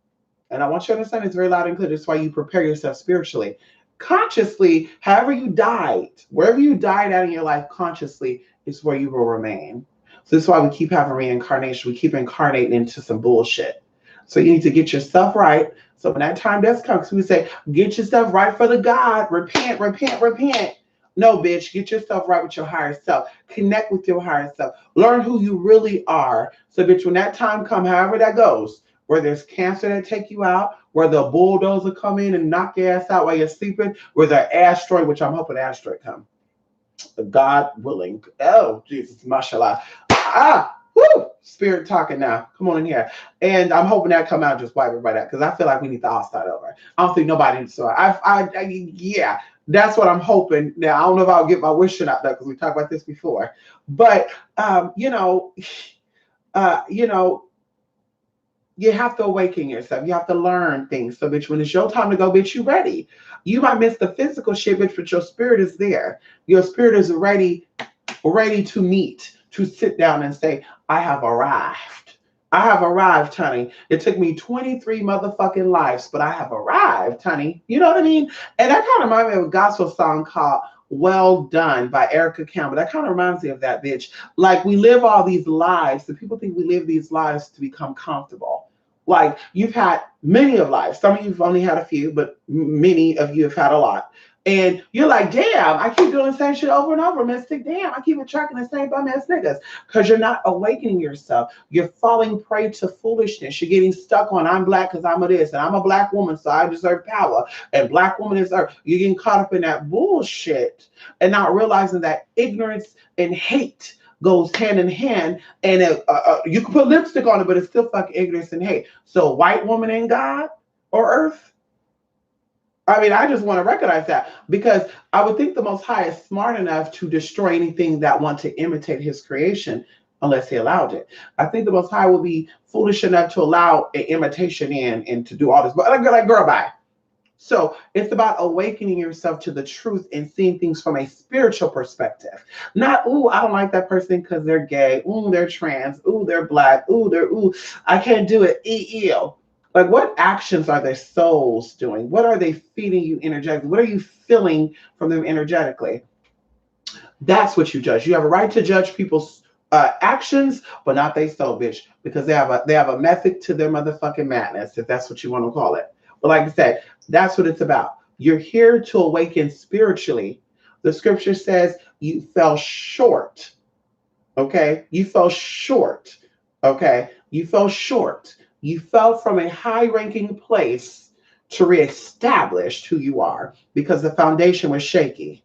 and I want you to understand it's very loud and clear. That's why you prepare yourself spiritually. Consciously, however you died, wherever you died out in your life consciously is where you will remain. So this is why we keep having reincarnation. We keep incarnating into some bullshit. So you need to get yourself right. So when that time does come, we say, get yourself right for the God. Repent, repent, repent. No, bitch, get yourself right with your higher self. Connect with your higher self. Learn who you really are. So, bitch, when that time comes, however that goes, where there's cancer that take you out, where the bulldozer come in and knock your ass out while you're sleeping, where the asteroid, which I'm hoping the asteroid come, God willing. Oh, Jesus, mashallah. Woo, spirit talking now. Come on in here. And I'm hoping that come out and just wipe everybody out because I feel like we need to all start over. I don't think nobody needs to start. Yeah, that's what I'm hoping. Now, I don't know if I'll get my wishing out there because we talked about this before. But, you know, you have to awaken yourself. You have to learn things. So, bitch, when it's your time to go, bitch, you ready. You might miss the physical shit, bitch, but your spirit is there. Your spirit is ready to meet, to sit down and say, I have arrived. I have arrived, honey. It took me 23 motherfucking lives, but I have arrived, honey. You know what I mean? And that kind of reminds me of a gospel song called Well Done by Erica Campbell. That kind of reminds me of that, bitch. Like, we live all these lives. The people think we live these lives to become comfortable. Like, you've had many of lives. Some of you've only had a few, but many of you have had a lot. And you're like, damn, I keep doing the same shit over and over, Mystic. Damn, I keep attracting the same bum ass niggas. Because you're not awakening yourself. You're falling prey to foolishness. You're getting stuck on, I'm black because I'm a this, and I'm a black woman, so I deserve power. And black woman is earth. You're getting caught up in that bullshit and not realizing that ignorance and hate goes hand in hand, and you can put lipstick on it, but it's still fucking ignorance and hate. So white woman ain't God or earth? I mean, I just want to recognize that because I would think the Most High is smart enough to destroy anything that want to imitate his creation unless he allowed it. I think the Most High will be foolish enough to allow an imitation in and to do all this. But like girl, bye. So it's about awakening yourself to the truth and seeing things from a spiritual perspective. Not, ooh, I don't like that person because they're gay. Ooh, they're trans. Ooh, they're black. Ooh, I can't do it. Ew. Like, what actions are their souls doing? What are they feeding you energetically? What are you feeling from them energetically? That's what you judge. You have a right to judge people's actions, but not their soul, bitch, because they have a method to their motherfucking madness, if that's what you want to call it. But like I said, that's what it's about. You're here to awaken spiritually. The scripture says you fell short. Okay, you fell short. Okay, you fell short. You fell from a high-ranking place to reestablish who you are because the foundation was shaky.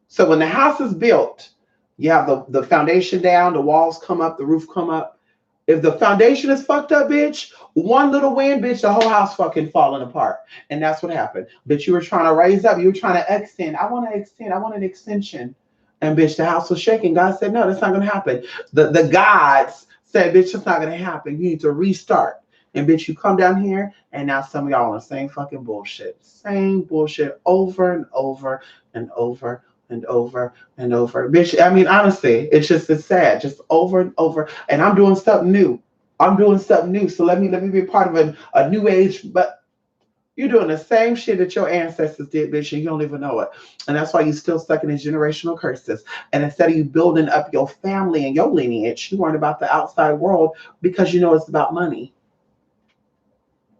So when the house is built, you have the foundation down, the walls come up, the roof come up. If the foundation is fucked up, bitch, one little wind, bitch, the whole house fucking falling apart. And that's what happened. Bitch, you were trying to raise up, you were trying to extend. I want to extend, I want an extension. And bitch, the house was shaking. God said, no, that's not gonna happen. The gods said, bitch, that's not gonna happen. You need to restart. And bitch, you come down here, and now some of y'all on the same fucking bullshit. Same bullshit over and over and over and over and over. Bitch, I mean, honestly, it's sad. Just over and over. And I'm doing something new. I'm doing something new. So let me be a part of a new age, but you're doing the same shit that your ancestors did, bitch, and you don't even know it. And that's why you're still stuck in these generational curses. And instead of you building up your family and your lineage, you weren't about the outside world because you know it's about money.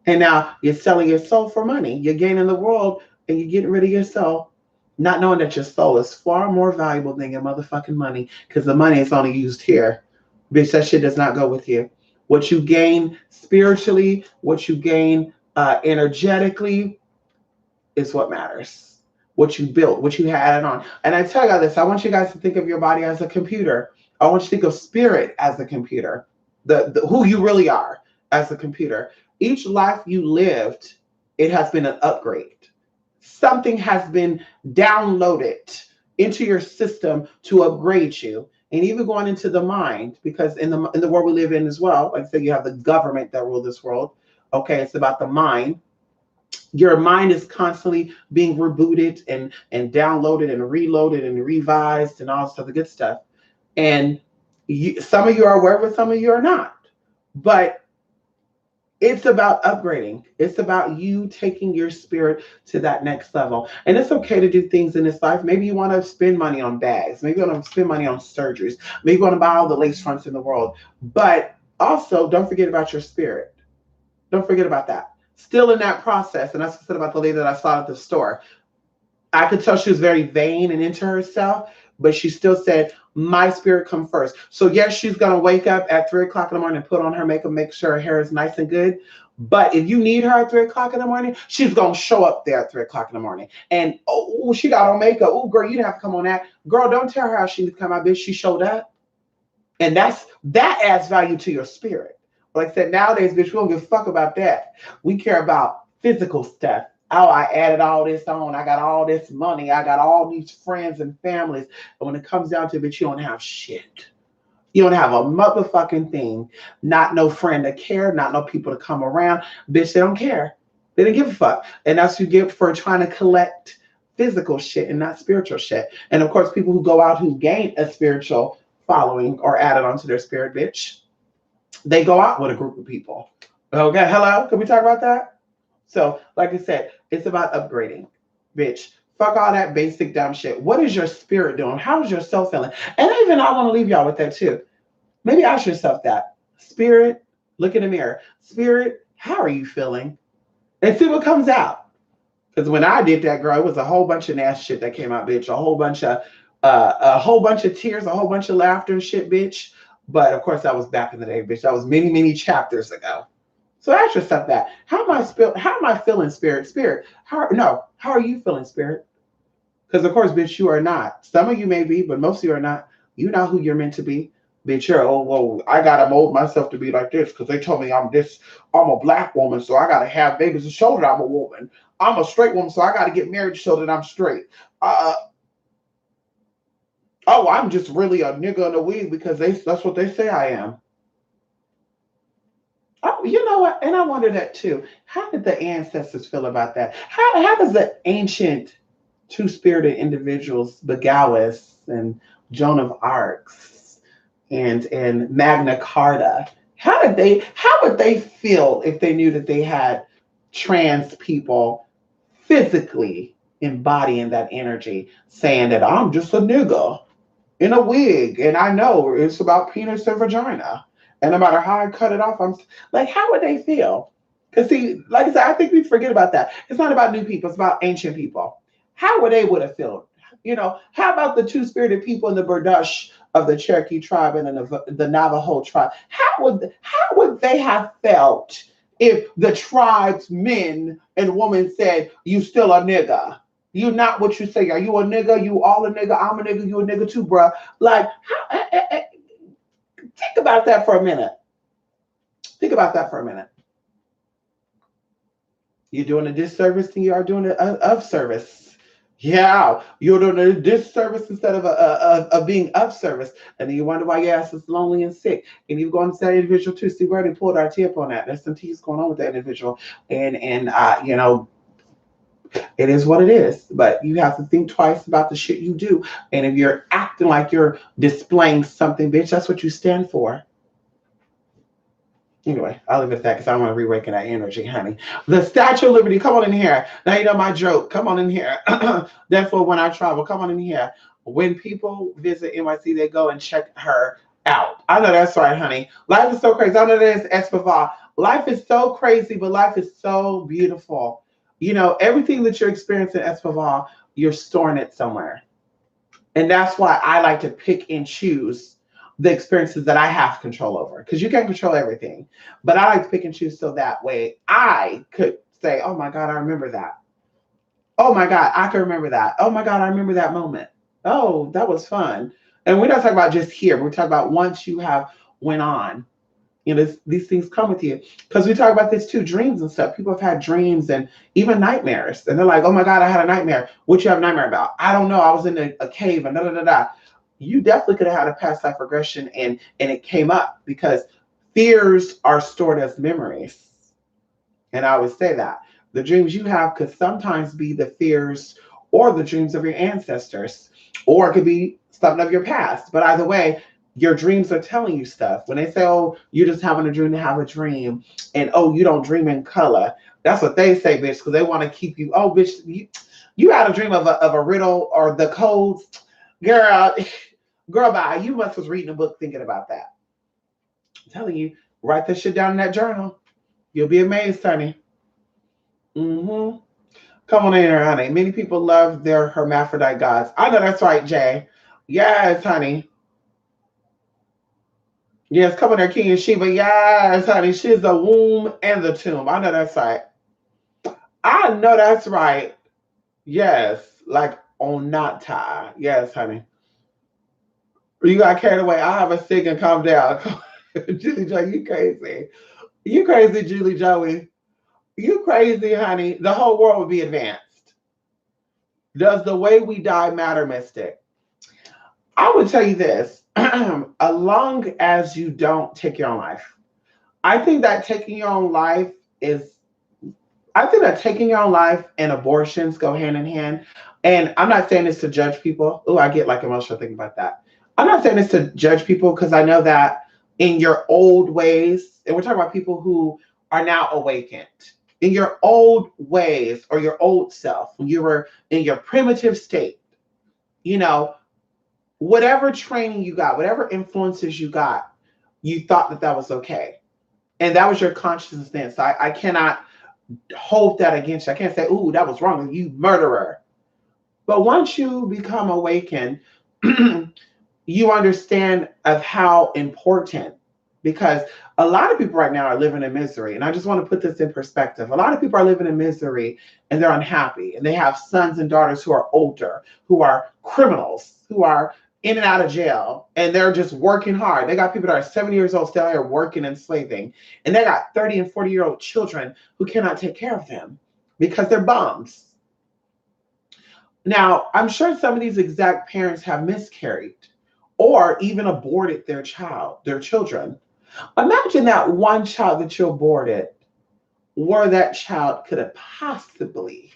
And now you're selling your soul for money. You're gaining the world and you're getting rid of your soul, not knowing that your soul is far more valuable than your motherfucking money because the money is only used here. Bitch, that shit does not go with you. What you gain spiritually, what you gain energetically is what matters. What you built, what you had on. And I tell you this, I want you guys to think of your body as a computer. I want you to think of spirit as a computer, the who you really are as a computer. Each life you lived, it has been an upgrade. Something has been downloaded into your system to upgrade you. And even going into the mind, because in the world we live in as well, like I said, you have the government that rule this world. Okay, it's about the mind. Your mind is constantly being rebooted and downloaded and reloaded and revised and all this other good stuff. And some of you are aware of it, some of you are not. But it's about upgrading. It's about you taking your spirit to that next level. And it's okay to do things in this life. Maybe you want to spend money on bags. Maybe you want to spend money on surgeries. Maybe you want to buy all the lace fronts in the world. But also, don't forget about your spirit. Don't forget about that. Still in that process, and that's what I said about the lady that I saw at the store. I could tell she was very vain and into herself, but she still said, my spirit come first. So yes, she's gonna wake up at 3 o'clock in the morning and put on her makeup, make sure her hair is nice and good. But if you need her at 3 o'clock in the morning, she's gonna show up there at 3 o'clock in the morning. And oh, she got on makeup. Oh, girl, you didn't have to come on that. Girl, don't tell her how she needs to come out, bitch. She showed up. And that adds value to your spirit. Like I said, nowadays, bitch, we don't give a fuck about that. We care about physical stuff. Oh, I added all this on. I got all this money. I got all these friends and families. And when it comes down to it, bitch, you don't have shit. You don't have a motherfucking thing. Not no friend to care, not no people to come around. Bitch, they don't care. They didn't give a fuck. And that's what you get for trying to collect physical shit and not spiritual shit. And of course, people who go out who gain a spiritual following or added onto their spirit, bitch, they go out with a group of people. Okay, hello? Can we talk about that? So, like I said, it's about upgrading, bitch. Fuck all that basic dumb shit. What is your spirit doing? How is your soul feeling? And even I want to leave y'all with that too. Maybe ask yourself that. Spirit, look in the mirror. Spirit, how are you feeling? And see what comes out. Because when I did that, girl, it was a whole bunch of nasty shit that came out, bitch. A whole bunch of tears, a whole bunch of laughter and shit, bitch. But of course, that was back in the day, bitch. That was many, many chapters ago. So ask yourself that. How am I feeling, spirit? Spirit. How are you feeling, spirit? Because of course, bitch, you are not. Some of you may be, but most of you are not. You know who you're meant to be. Bitch, you're, oh, well, I gotta mold myself to be like this because they told me I'm a black woman, so I gotta have babies to show that I'm a woman. I'm a straight woman, so I gotta get married so that I'm straight. Oh, I'm just really a nigga in a wig because that's what they say I am. Oh, you know what? And I wonder that too. How did the ancestors feel about that? How does the ancient two-spirited individuals, Begawis and Joan of Arcs and Magna Carta, how would they feel if they knew that they had trans people physically embodying that energy, saying that I'm just a nigga in a wig, and I know it's about penis and vagina. And no matter how I cut it off, I'm like, how would they feel? Because see, like I said, I think we forget about that. It's not about new people; it's about ancient people. How would they would have felt? How about the two-spirited people in the Burdush of the Cherokee tribe and the Navajo tribe? How would they have felt if the tribe's men and women said, "You still a nigga"? You not what you say. Are you a nigga? You all a nigga? I'm a nigga. You a nigga too, bruh. Like, think about that for a minute. Think about that for a minute. You're doing a disservice and you are doing a of service. Yeah, you're doing a disservice instead of being of service. And then you wonder why your ass is lonely and sick. And you go and see that individual too. See where they pulled our tip on that. There's some teas going on with that individual. And it is what it is. But you have to think twice about the shit you do. And if you're acting like you're displaying something, bitch, that's what you stand for. Anyway, I'll leave it at that because I don't want to reawaken that energy, honey. The Statue of Liberty, come on in here. Now you know my joke. Come on in here. Therefore, when I travel, come on in here. When people visit NYC, they go and check her out. I know that's right, honey. Life is so crazy. I know that is Espava. Life is so crazy, but life is so beautiful. Everything that you're experiencing in Espava, you're storing it somewhere. And that's why I like to pick and choose the experiences that I have control over because you can't control everything. But I like to pick and choose so that way I could say, oh my God, I remember that. Oh my God, I can remember that. Oh my God, I remember that moment. Oh, that was fun. And we're not talking about just here. We're talking about once you have went on. These things come with you because we talk about this too, dreams and stuff. People have had dreams and even nightmares, and they're like, "Oh my God, I had a nightmare." What you have a nightmare about? I don't know. I was in a cave and da da da da. You definitely could have had a past life regression, and it came up because fears are stored as memories. And I always say that the dreams you have could sometimes be the fears or the dreams of your ancestors, or it could be something of your past. But either way, your dreams are telling you stuff. When they say, oh, you're just having a dream to have a dream, and oh, you don't dream in color, that's what they say, bitch, because they want to keep you, oh, bitch, you had a dream of a riddle or the codes. Girl, girl, bye. You must was reading a book thinking about that. I'm telling you, write that shit down in that journal. You'll be amazed, honey. Mm-hmm. Come on in here, honey. Many people love their hermaphrodite gods. I know that's right, Jay. Yes, honey. Yes, come on there, King and Sheba. Yes, honey. She's the womb and the tomb. I know that's right. I know that's right. Yes, like Onata. Yes, honey. You got carried away. I have a cig and calm down. Julie Joe, you crazy. You crazy, Julie Joey. You crazy, honey. The whole world would be advanced. Does the way we die matter, Mystic? I would tell you this. As long as you don't take your own life. I think that taking your own life is I think that taking your own life and abortions go hand in hand. And I'm not saying this to judge people. Oh, I get like emotional thinking about that. I'm not saying this to judge people because I know that in your old ways, and we're talking about people who are now awakened. In your old ways or your old self, when you were in your primitive state, you know, whatever training you got, whatever influences you got, you thought that that was okay. And that was your consciousness. I cannot hold that against you. I can't say, ooh, that was wrong, you murderer. But once you become awakened, you understand of how important, because a lot of people right now are living in misery. And I just want to put this in perspective. A lot of people are living in misery and they're unhappy. And they have sons and daughters who are older, who are criminals, who are in and out of jail, and they're just working hard. They got people that are 70 years old still here working and slaving. And they got 30 and 40-year-old children who cannot take care of them because they're bums. Now, I'm sure some of these exact parents have miscarried or even aborted their children. Imagine that one child that you aborted, where that child could have possibly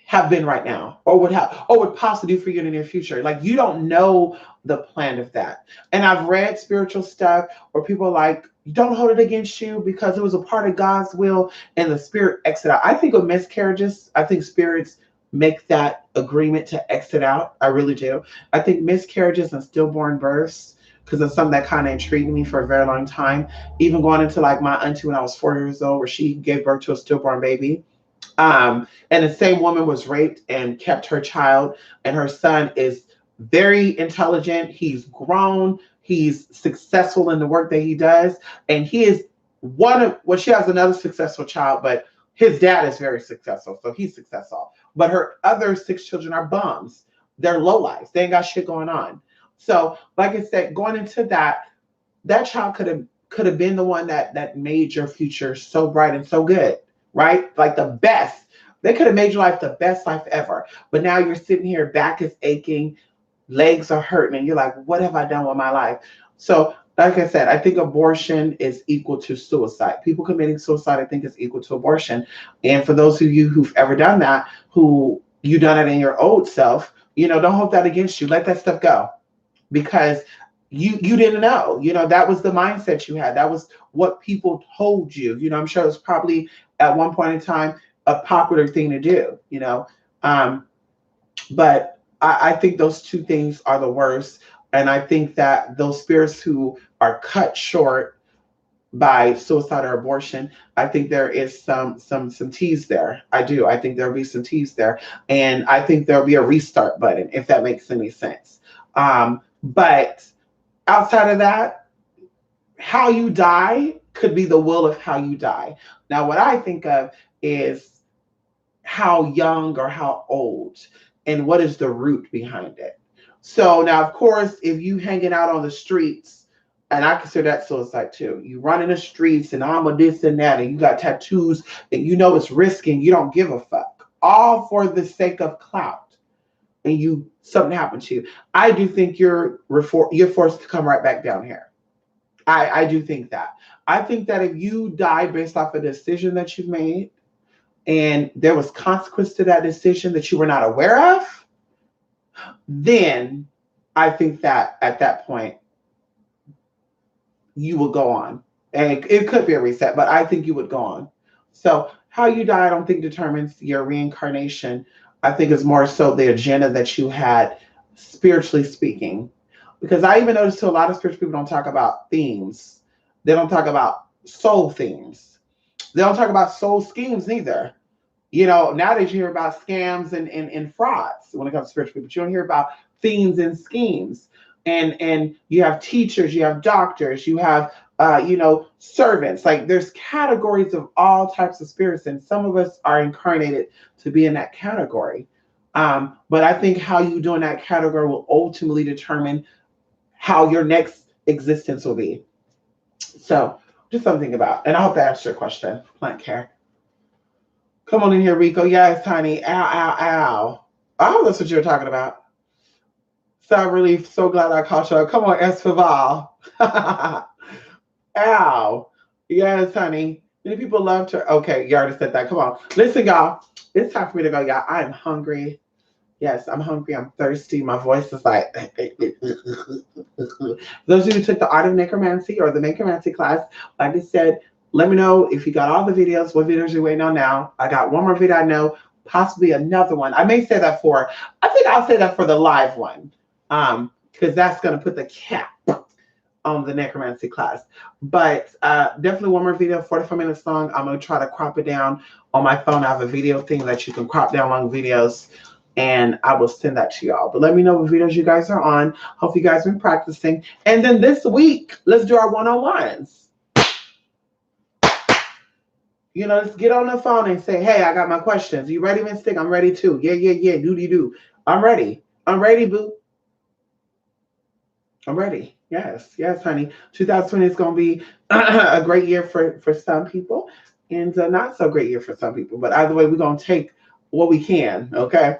have been right now, or would possibly do for you in the near future. Like, you don't know the plan of that. And I've read spiritual stuff where people are like, don't hold it against you because it was a part of God's will and the spirit exit out. I think of miscarriages, I think spirits make that agreement to exit out. I really do. I think miscarriages and stillborn births, because it's something that kind of intrigued me for a very long time. Even going into like my auntie when I was 4 years old, where she gave birth to a stillborn baby. And the same woman was raped and kept her child, and her son is very intelligent. He's grown, he's successful in the work that he does, and he is one of, well, she has another successful child, but his dad is very successful, so he's successful. But her other 6 children are bums. They're lowlives. They ain't got shit going on. So, like I said, going into that, that child could have been the one that made your future so bright and so good, right? Like the best. They could have made your life the best life ever. But now you're sitting here, back is aching, legs are hurting, and you're like, what have I done with my life? So, like I said, I think abortion is equal to suicide. People committing suicide, I think, is equal to abortion. And for those of you who've ever done that, who you done it in your old self, don't hold that against you. Let that stuff go, because you didn't know. That was the mindset you had. That was what people told you. I'm sure it was probably at one point in time a popular thing to do. Um, but I think those two things are the worst. And I think that those spirits who are cut short by suicide or abortion, I think there is some tease there. I do. I think there'll be some tease there, and I think there'll be a restart button, if that makes any sense. But outside of that, how you die could be the will of how you die. Now, what I think of is how young or how old, and what is the root behind it. So now, of course, if you hanging out on the streets, and I consider that suicide too. You run in the streets and I'm a this and that, and you got tattoos, and it's risky, and you don't give a fuck, all for the sake of clout, and something happened to you. I do think you're forced to come right back down here. I do think that. I think that if you die based off a decision that you've made, and there was consequence to that decision that you were not aware of, then I think that at that point you will go on. And it could be a reset, but I think you would go on. So how you die, I don't think determines your reincarnation. I think it's more so the agenda that you had, spiritually speaking. Because I even noticed too, a lot of spiritual people don't talk about themes. They don't talk about soul themes. They don't talk about soul schemes neither. Nowadays you hear about scams and frauds when it comes to spiritual people, but you don't hear about themes and schemes. And you have teachers, you have doctors, you have servants. Like, there's categories of all types of spirits, and some of us are incarnated to be in that category. But I think how you do in that category will ultimately determine how your next existence will be. So just something about, and I hope that answers your question. Plant care. Come on in here, Rico. Yes, honey. Ow, ow, ow. Oh, that's what you were talking about. So I'm really so glad I caught you. Come on, Esfaval. Ow. Yes, honey. Many people love to. Okay, you already said that. Come on. Listen, y'all. It's time for me to go, y'all. I'm hungry. Yes, I'm hungry. I'm thirsty. My voice is like. Those of you who took the Art of Necromancy or the Necromancy class, like I said, let me know if you got all the videos, what videos you're waiting on now. I got one more video I know, possibly another one. I may say that I think I'll say that for the live one, because that's going to put the cap on the Necromancy class. But definitely one more video, 45 minutes long. I'm going to try to crop it down on my phone. I have a video thing that you can crop down long videos, and I will send that to y'all. But let me know what videos you guys are on. Hope you guys have been practicing. And then this week, let's do our one-on-ones. Let's get on the phone and say, hey, I got my questions. You ready, Mystic? I'm ready too. Yeah. Do. I'm ready. I'm ready, boo. I'm ready. Yes, honey. 2020 is going to be a great year for some people, and not so great year for some people. But either way, we're going to take what we can, okay?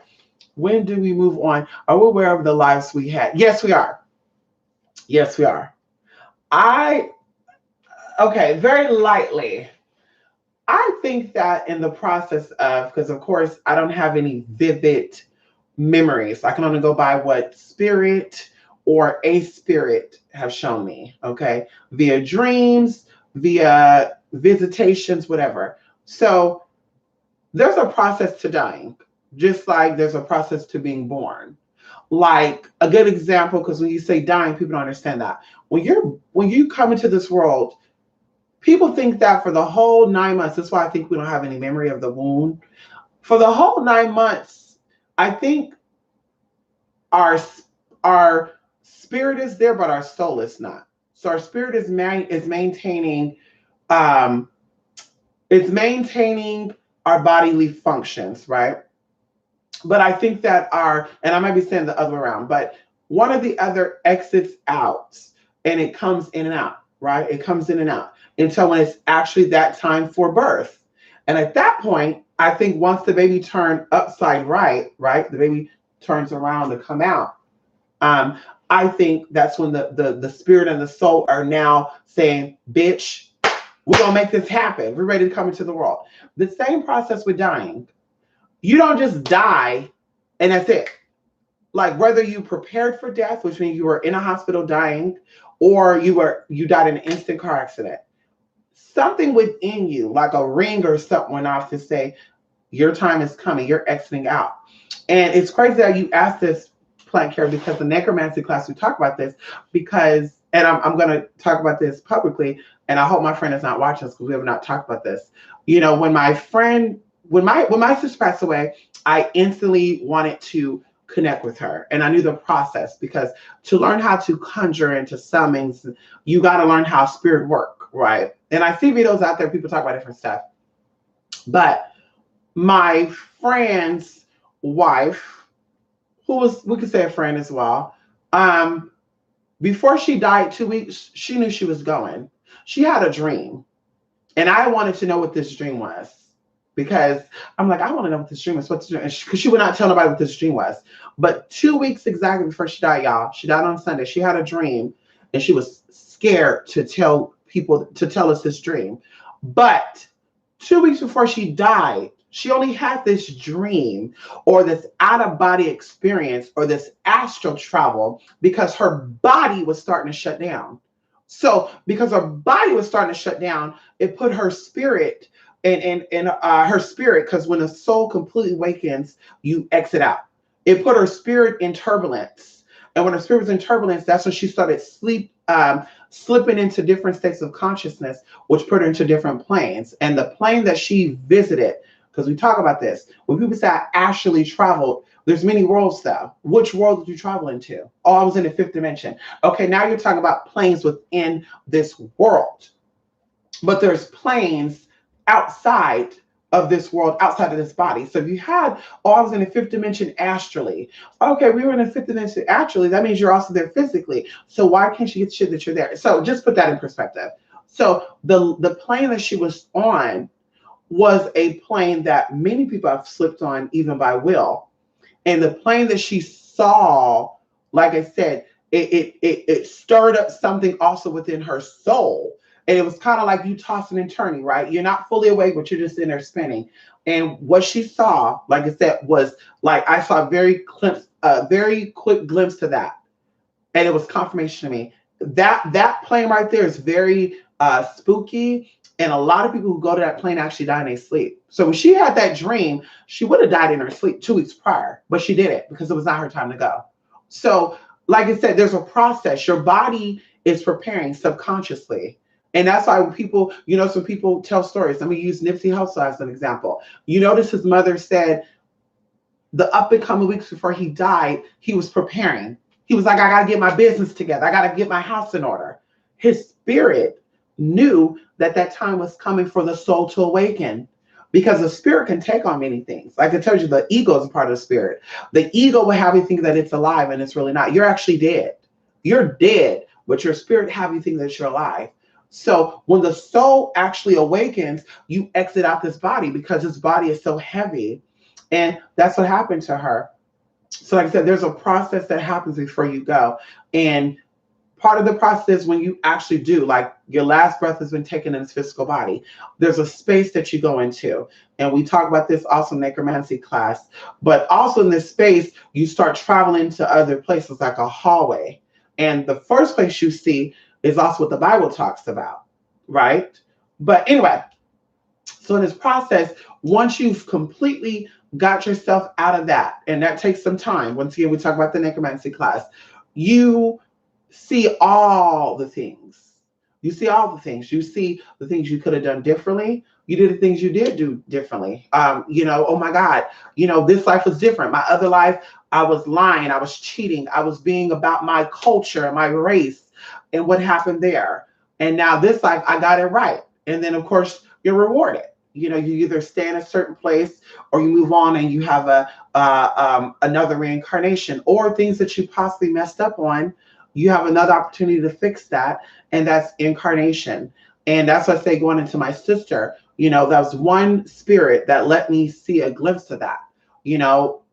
When do we move on? Are we aware of the lives we had? Yes, we are. Yes, we are. I, okay, very lightly. I think that in the process of, because of course I don't have any vivid memories. I can only go by what spirit or a spirit have shown me, okay? Via dreams, via visitations, whatever. So there's a process to dying, just like there's a process to being born. Like a good example, because when you say dying, people don't understand that. When you come into this world, people think that for the whole 9 months, that's why I think we don't have any memory of the wound. For the whole 9 months, I think our our spirit is there, but our soul is not. So our spirit is maintaining um it's maintaining our bodily functions, right? But I think that and I might be saying the other way around, but one of the other exits out and it comes in and out, right? It comes in and out until when it's actually that time for birth. And at that point, I think once the baby turned upside right, the baby turns around to come out. Um, I think that's when the spirit and the soul are now saying, bitch, we're gonna make this happen. We're ready to come into the world. The same process with dying. You don't just die and that's it. Like whether you prepared for death, which means you were in a hospital dying, or you died in an instant car accident. Something within you, like a ring or something went off to say, your time is coming, you're exiting out. And it's crazy that you asked this, Plant Care, because the necromancy class we talk about this, because and I'm gonna talk about this publicly, and I hope my friend is not watching us because we have not talked about this. When my friend when my sister passed away, I instantly wanted to connect with her. And I knew the process because to learn how to conjure and to summons, you got to learn how spirit work, right? And I see videos out there, people talk about different stuff. But my friend's wife, who was, we could say a friend as well, before she died 2 weeks, she knew she was going. She had a dream. And I wanted to know what this dream was because I'm like, I want to know what this dream is. What's the dream? Because she would not tell nobody what this dream was. But 2 weeks exactly before she died, y'all, she died on Sunday. She had a dream and she was scared to tell people, to tell us this dream. But 2 weeks before she died, she only had this dream or this out of body experience or this astral travel because her body was starting to shut down. So because her body was starting to shut down, it put her spirit in her spirit, because when a soul completely awakens, you exit out. It put her spirit in turbulence. And when her spirit was in turbulence, that's when she started slipping into different states of consciousness, which put her into different planes. And the plane that she visited, because we talk about this, when people say I actually traveled, there's many worlds though. Which world did you travel into? Oh, I was in the fifth dimension. Okay, now you're talking about planes within this world. But there's planes outside of this world, outside of this body. So if you had, oh, I was in the fifth dimension astrally. Okay, we were in the fifth dimension astrally. That means you're also there physically. So why can't you get shit that you're there? So just put that in perspective. So the plane that she was on was a plane that many people have slipped on even by will. And the plane that she saw, like I said, it stirred up something also within her soul. And it was kind of like you tossing and turning, right? You're not fully awake, but you're just in there spinning. And what she saw, like I said, was like I saw a very quick glimpse to that. And it was confirmation to me. That plane right there is very spooky. And a lot of people who go to that plane actually die in their sleep. So when she had that dream, she would have died in her sleep 2 weeks prior, but she didn't because it was not her time to go. So, like I said, there's a process. Your body is preparing subconsciously. And that's why when people, some people tell stories. Let me use Nipsey Hussle as an example. You notice his mother said the up and coming weeks before he died, he was preparing. He was like, I got to get my business together. I got to get my house in order. His spirit knew that time was coming for the soul to awaken, because the spirit can take on many things. Like I told you, the ego is a part of the spirit. The ego will have you think that it's alive and it's really not. You're actually dead. You're dead, but your spirit have you think that you're alive. So when the soul actually awakens, you exit out this body because this body is so heavy. And that's what happened to her. So like I said, there's a process that happens before you go. And part of the process when you actually do, like your last breath has been taken in this physical body, there's a space that you go into. And we talk about this also in necromancy class. But also in this space, you start traveling to other places like a hallway. And the first place you see is also what the Bible talks about, right? But anyway, so in this process, once you've completely got yourself out of that, and that takes some time. Once again, we talk about the necromancy class. You see all the things. You see all the things. You see the things you could have done differently. You did the things you did do differently. Oh my God, this life was different. My other life, I was lying. I was cheating. I was being about my culture and my race and what happened there. And now this life, I got it right. And then, of course, you're rewarded. You either stay in a certain place or you move on and you have another reincarnation, or things that you possibly messed up on. You have another opportunity to fix that, and that's incarnation. And that's what I say going into my sister, that was one spirit that let me see a glimpse of that.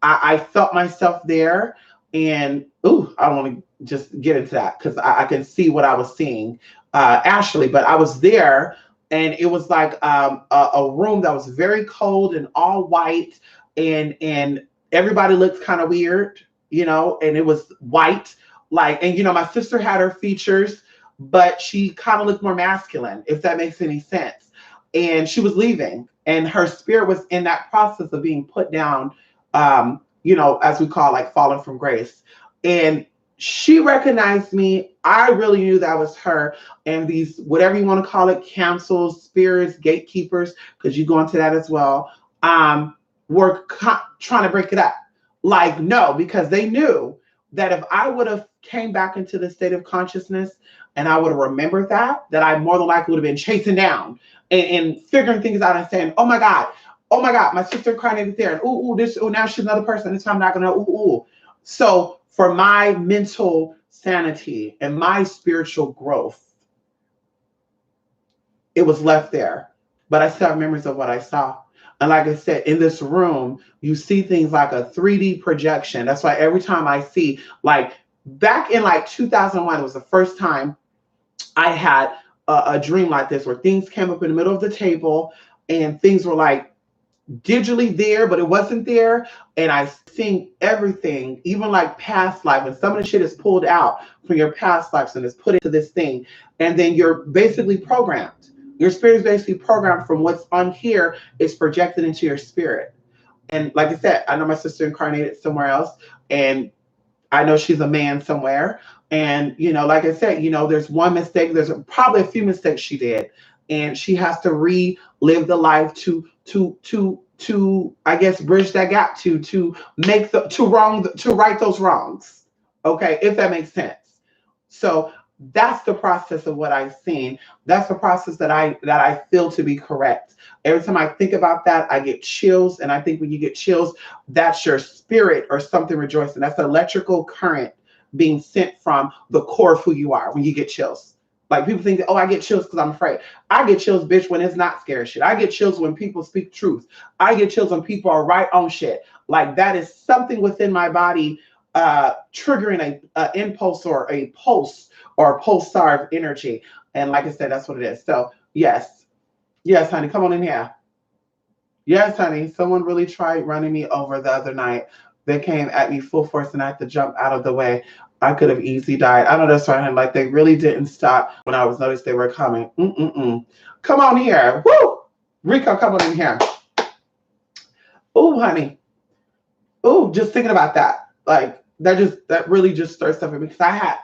I felt myself there, and I don't want to just get into that because I can see what I was seeing, Ashley, but I was there. And it was like a room that was very cold and all white, and everybody looked kind of weird, and it was white. And my sister had her features, but she kind of looked more masculine, if that makes any sense. And she was leaving, and her spirit was in that process of being put down, as we call, like, falling from grace. And she recognized me. I really knew that was her. And these, whatever you want to call it, councils, spirits, gatekeepers, because you go into that as well, were trying to break it up. No, because they knew that if I would have came back into the state of consciousness and I would have remembered that I more than likely would have been chasing down and figuring things out and saying, oh my God, my sister incarnated there. And now she's another person. This time I'm not going to, So for my mental sanity and my spiritual growth, it was left there. But I still have memories of what I saw. And like I said, in this room, you see things like a 3D projection. That's why every time I see, back in 2001, it was the first time I had a dream like this, where things came up in the middle of the table and things were digitally there, but it wasn't there. And I seen everything, even past life, and some of the shit is pulled out from your past lives and is put into this thing. And then you're basically programmed. Your spirit is basically programmed from what's on here is projected into your spirit. And like I said, I know my sister incarnated somewhere else, and I know she's a man somewhere. And, like I said, there's one mistake. There's probably a few mistakes she did. And she has to relive the life to I guess bridge that gap, to right those wrongs. Okay, if that makes sense. So that's the process of what I've seen. That's the process that I feel to be correct. Every time I think about that, I get chills. And I think when you get chills, that's your spirit or something rejoicing. That's the electrical current being sent from the core of who you are when you get chills. People think, I get chills because I'm afraid. I get chills, bitch, when it's not scary shit. I get chills when people speak truth. I get chills when people are right on shit. That is something within my body triggering a impulse or a pulse or a pulsar of energy. And like I said, that's what it is. So yes, honey, come on in here. Yes, honey, someone really tried running me over the other night. They came at me full force and I had to jump out of the way. I could have easily died. I know that's right. They really didn't stop when I was noticed they were coming. Come on here. Woo! Rico, come on in here. Oh, honey. Oh, just thinking about that. That really just stirs something because I had,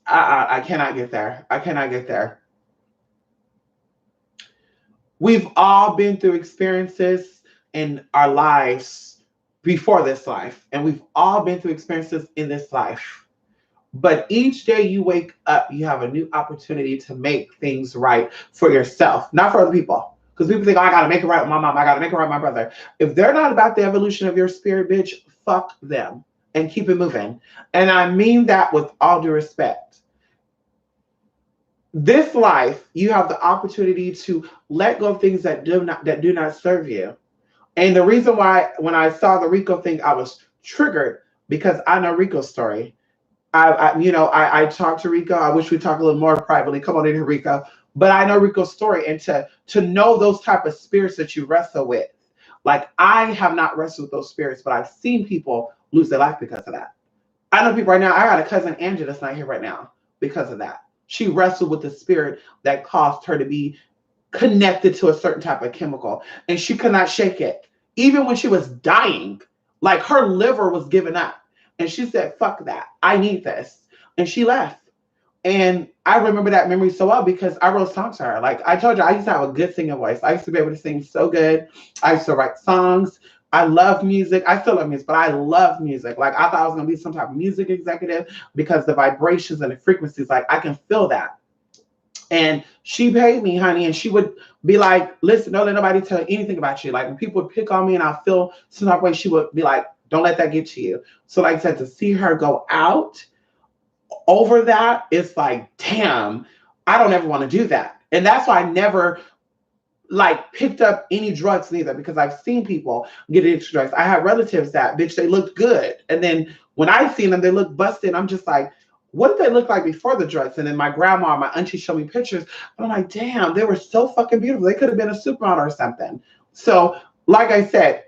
I cannot get there. I cannot get there. We've all been through experiences in our lives before this life, and we've all been through experiences in this life. But each day you wake up, you have a new opportunity to make things right for yourself, not for other people. Because people think, I got to make it right with my mom. I got to make it right with my brother. If they're not about the evolution of your spirit, bitch, fuck them and keep it moving. And I mean that with all due respect. This life, you have the opportunity to let go of things that do not serve you. And the reason why, when I saw the Rico thing, I was triggered because I know Rico's story. I talked to Rico. I wish we talked a little more privately. Come on in here, Rico. But I know Rico's story, and to know those type of spirits that you wrestle with. Like I have not wrestled with those spirits, but I've seen people lose their life because of that. I know people right now. I got a cousin Angela that's not here right now because of that. She wrestled with the spirit that caused her to be connected to a certain type of chemical, and she could not shake it. Even when she was dying, like her liver was giving up, and she said, "Fuck that! I need this," and she left. And I remember that memory so well because I wrote songs for her. Like I told you, I used to have a good singing voice. I used to be able to sing so good. I used to write songs. I love music. I still love music, but I love music. Like I thought I was gonna be some type of music executive because the vibrations and the frequencies, like I can feel that. And she paid me, honey, and she would be like, listen, don't let nobody tell you anything about you. Like when people would pick on me and I feel some type of way, she would be like, don't let that get to you. So like I said, to see her go out over that, it's like, damn, I don't ever want to do that. And that's why I never like picked up any drugs neither, because I've seen people get into drugs. I have relatives that bitch, they looked good. And then when I seen them, they look busted. I'm just like, what did they look like before the drugs? And then my grandma, my auntie showed me pictures. I'm like, damn, they were so fucking beautiful. They could have been a supermodel or something. So, like I said,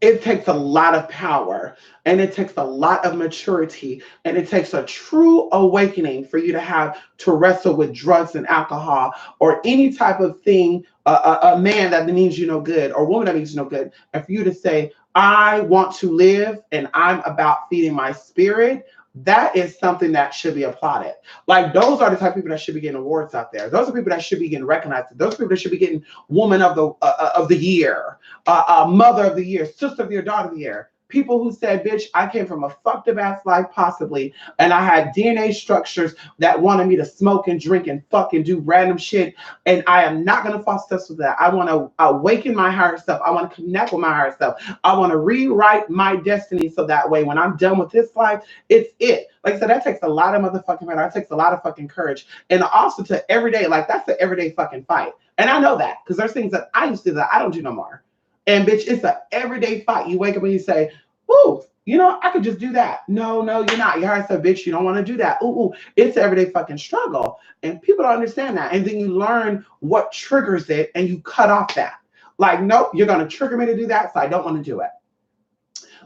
it takes a lot of power and it takes a lot of maturity and it takes a true awakening for you to have to wrestle with drugs and alcohol or any type of thing, a man that means you no good or woman that means you no good, and for you to say, I want to live and I'm about feeding my spirit. That is something that should be applauded. Like those are the type of people that should be getting awards out there. Those are people that should be getting recognized. Those people that should be getting woman of the year, mother of the year, sister of the year, daughter of the year. People who said, bitch, I came from a fucked up ass life, possibly, and I had DNA structures that wanted me to smoke and drink and fuck and do random shit. And I am not going to fall steps with that. I want to awaken my higher self. I want to connect with my higher self. I want to rewrite my destiny so that way when I'm done with this life, it's it. Like I said, that takes a lot of motherfucking matter. That takes a lot of fucking courage. And also to everyday, like that's an everyday fucking fight. And I know that because there's things that I used to do that I don't do no more. And bitch, it's an everyday fight. You wake up and you say, ooh, I could just do that. No, you're not. Your heart said, bitch, you don't want to do that. Ooh, it's an everyday fucking struggle. And people don't understand that. And then you learn what triggers it and you cut off that. Like, nope, you're going to trigger me to do that. So I don't want to do it.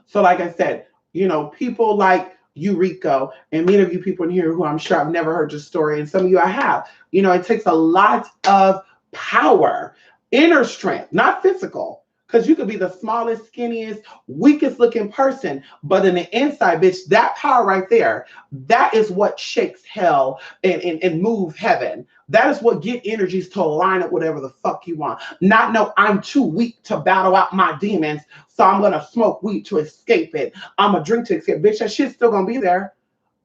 So like I said, people like you, Rico, and many of you people in here who I'm sure I've never heard your story, and some of you I have, it takes a lot of power, inner strength, not physical. Because you could be the smallest, skinniest, weakest looking person, but in the inside, bitch, that power right there, that is what shakes hell and move heaven. That is what get energies to align up whatever the fuck you want. Not know I'm too weak to battle out my demons, so I'm gonna smoke weed to escape it. I'm gonna drink to escape. Bitch, that shit's still gonna be there.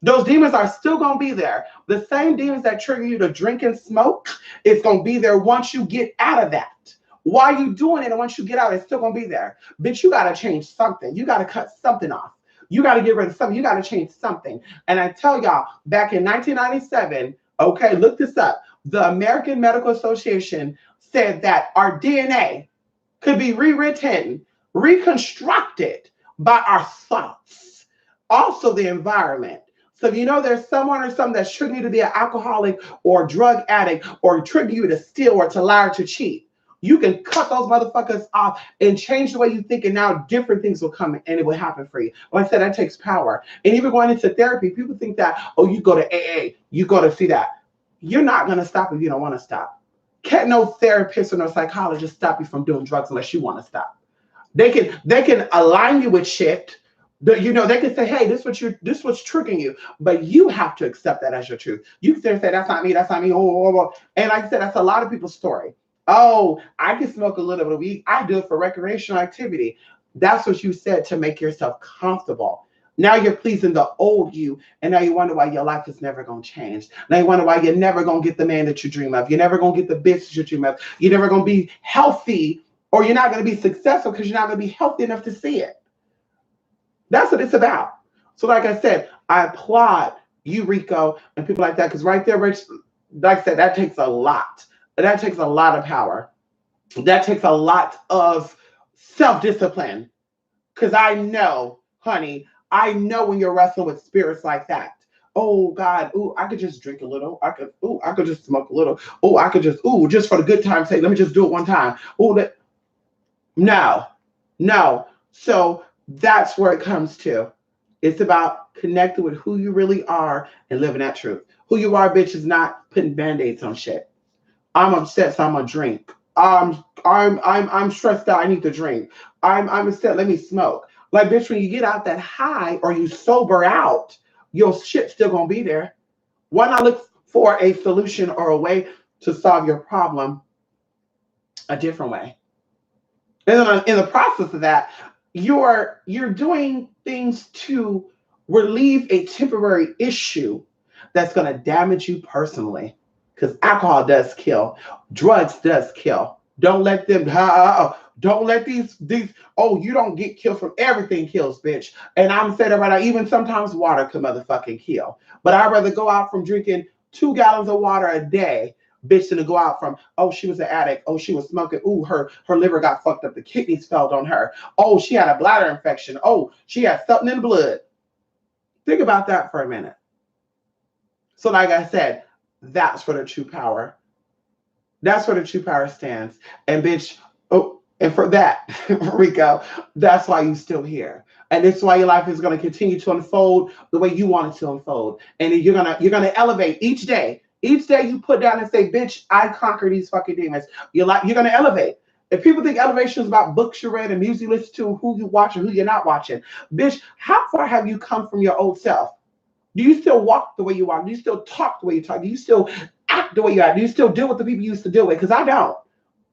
Those demons are still going to be there. The same demons that trigger you to drink and smoke, it's going to be there once you get out of that. While you doing it, and once you get out, it's still going to be there. Bitch, you got to change something. You got to cut something off. You got to get rid of something. You got to change something. And I tell y'all, back in 1997, okay, look this up. The American Medical Association said that our DNA could be rewritten, reconstructed by our thoughts. Also the environment. So if there's someone or something that's triggering you to be an alcoholic or drug addict or trigger you to steal or to lie or to cheat, you can cut those motherfuckers off and change the way you think, and now different things will come and it will happen for you. Like I said, that takes power. And even going into therapy, people think that, oh, you go to AA, you go to see that. You're not going to stop if you don't want to stop. Can't no therapist or no psychologist stop you from doing drugs unless you want to stop. They can align you with shit. They can say, hey, this what's triggering you, but you have to accept that as your truth. You can say, that's not me, that's not me. Oh. And like I said, that's a lot of people's story. Oh, I can smoke a little bit of weed. I do it for recreational activity. That's what you said to make yourself comfortable. Now you're pleasing the old you, and now you wonder why your life is never going to change. Now you wonder why you're never going to get the man that you dream of. You're never going to get the business you dream of. You're never going to be healthy, or you're not going to be successful because you're not going to be healthy enough to see it. That's what it's about. So like I said, I applaud you, Rico, and people like that, because right there, Rich, like I said, that takes a lot. That takes a lot of power. That takes a lot of self-discipline. Because I know, honey, I know when you're wrestling with spirits like that. Oh God, ooh, I could just drink a little. I could just smoke a little. Oh, I could just, ooh, just for the good time's sake, let me just do it one time. Oh, that no, no. So that's where it comes to. It's about connecting with who you really are and living that truth. Who you are, bitch, is not putting band-aids on shit. I'm upset, so I'm gonna drink. I'm stressed out. I need to drink. I'm upset. Let me smoke. Like, bitch, when you get out that high or you sober out, your shit's still gonna be there. Why not look for a solution or a way to solve your problem a different way? And then in the process of that, you're doing things to relieve a temporary issue that's going to damage you personally. Because alcohol does kill, drugs does kill. Don't let them. Don't let these. Oh, you don't get killed from everything. Kills, bitch. And I'm saying that right now. Even sometimes water can motherfucking kill. But I'd rather go out from drinking 2 gallons of water a day, bitch, than to go out from, oh, she was an addict, oh, she was smoking, ooh, her liver got fucked up, the kidneys failed on her, oh, she had a bladder infection, oh, she had something in the blood. Think about that for a minute. So like I said, that's where the true power, that's where the true power stands. And bitch, oh, and for that, Rico, that's why you're still here. And it's why your life is going to continue to unfold the way you want it to unfold. And you're gonna elevate each day. Each day you put down and say, bitch, I conquer these fucking demons. You're gonna elevate. If people think elevation is about books you read and music you listen to, who you watch and who you're not watching, bitch, how far have you come from your old self? Do you still walk the way you walk? Do you still talk the way you talk? Do you still act the way you act? Do you still deal with the people you used to deal with? Because I don't.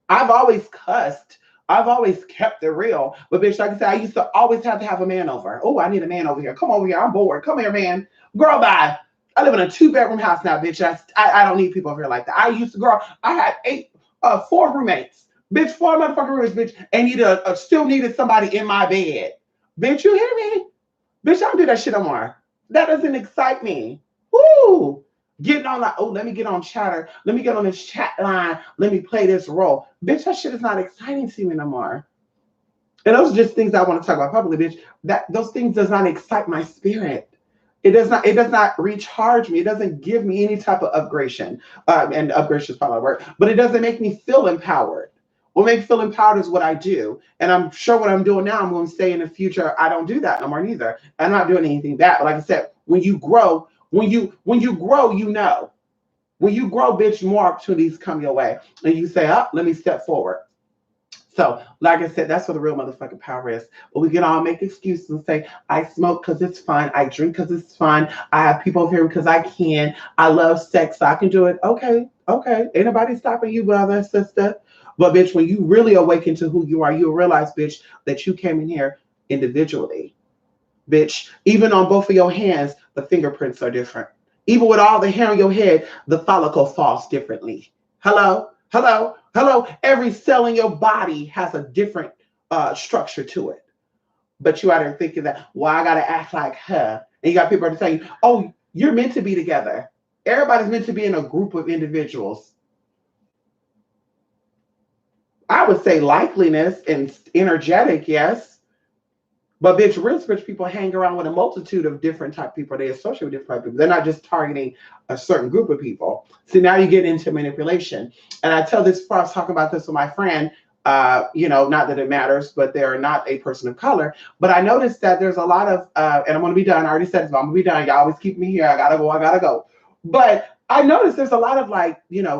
I've always cussed. I've always kept it real. But bitch, like I said, I used to always have to have a man over. Oh, I need a man over here. Come over here. I'm bored. Come here, man. Girl, bye. I live in a 2-bedroom house now, bitch. I don't need people over here like that. I used to, girl, I had 4 roommates. Bitch, 4 motherfucking roommates, bitch. And still needed somebody in my bed. Bitch, you hear me? Bitch, I don't do that shit no more. That doesn't excite me. Woo! Getting on like, oh, let me get on Chatter. Let me get on this chat line. Let me play this role. Bitch, that shit is not exciting to me no more. And those are just things I want to talk about publicly, bitch. Those things does not excite my spirit. It does not recharge me. It doesn't give me any type of upgradation. And upgradation is probably a word, but it doesn't make me feel empowered. What makes me feel empowered is what I do. And I'm sure what I'm doing now, I'm going to say in the future, I don't do that no more neither. I'm not doing anything bad. But like I said, when you grow, when you grow, you know. When you grow, bitch, more opportunities come your way. And you say, oh, let me step forward. So, like I said, that's what the real motherfucking power is. But we can all make excuses and say, I smoke because it's fun. I drink because it's fun. I have people over here because I can. I love sex, so I can do it. Okay. Ain't nobody stopping you, brother, sister. But, bitch, when you really awaken to who you are, you'll realize, bitch, that you came in here individually. Bitch, even on both of your hands, the fingerprints are different. Even with all the hair on your head, the follicle falls differently. Hello? Every cell in your body has a different structure to it. But you out there thinking that, well, I got to act like her. And you got people to tell you, oh, you're meant to be together. Everybody's meant to be in a group of individuals. I would say likeliness and energetic, yes. But bitch, rich people hang around with a multitude of different type of people. They associate with different type of people. They're not just targeting a certain group of people. See, now you get into manipulation. And I tell this, I was talking about this with my friend, not that it matters, but they're not a person of color. But I noticed that there's a lot of, and I'm going to be done. I already said this, but I'm going to be done. Y'all always keep me here. I got to go. But I noticed there's a lot of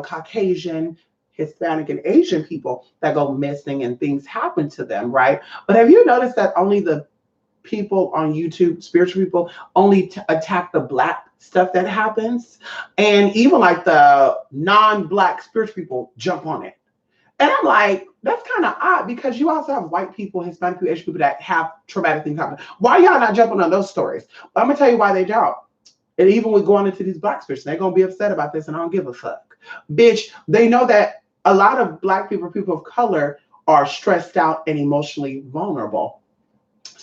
Caucasian, Hispanic, and Asian people that go missing and things happen to them, right? But have you noticed that only the people on YouTube, spiritual people, only attack the Black stuff that happens? And even like the non-Black spiritual people jump on it. And I'm like, that's kind of odd because you also have white people, Hispanic people, Asian people that have traumatic things happen. Why y'all not jumping on those stories? I'm going to tell you why they don't. And even with going into these Black spirits, they're going to be upset about this and I don't give a fuck. Bitch, they know that a lot of Black people of color are stressed out and emotionally vulnerable.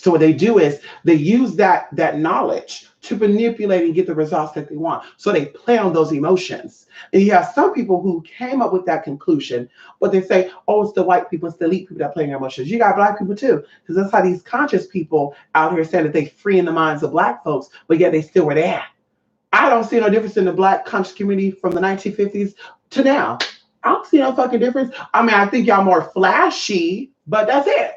So what they do is they use that knowledge to manipulate and get the results that they want. So they play on those emotions. And you have some people who came up with that conclusion, but they say, oh, it's the white people, it's the elite people that play in your emotions. You got black people too, because that's how these conscious people out here saying that they free in the minds of black folks, but yet they still were there. I don't see no difference in the black conscious community from the 1950s to now. I don't see no fucking difference. I mean, I think y'all more flashy, but that's it.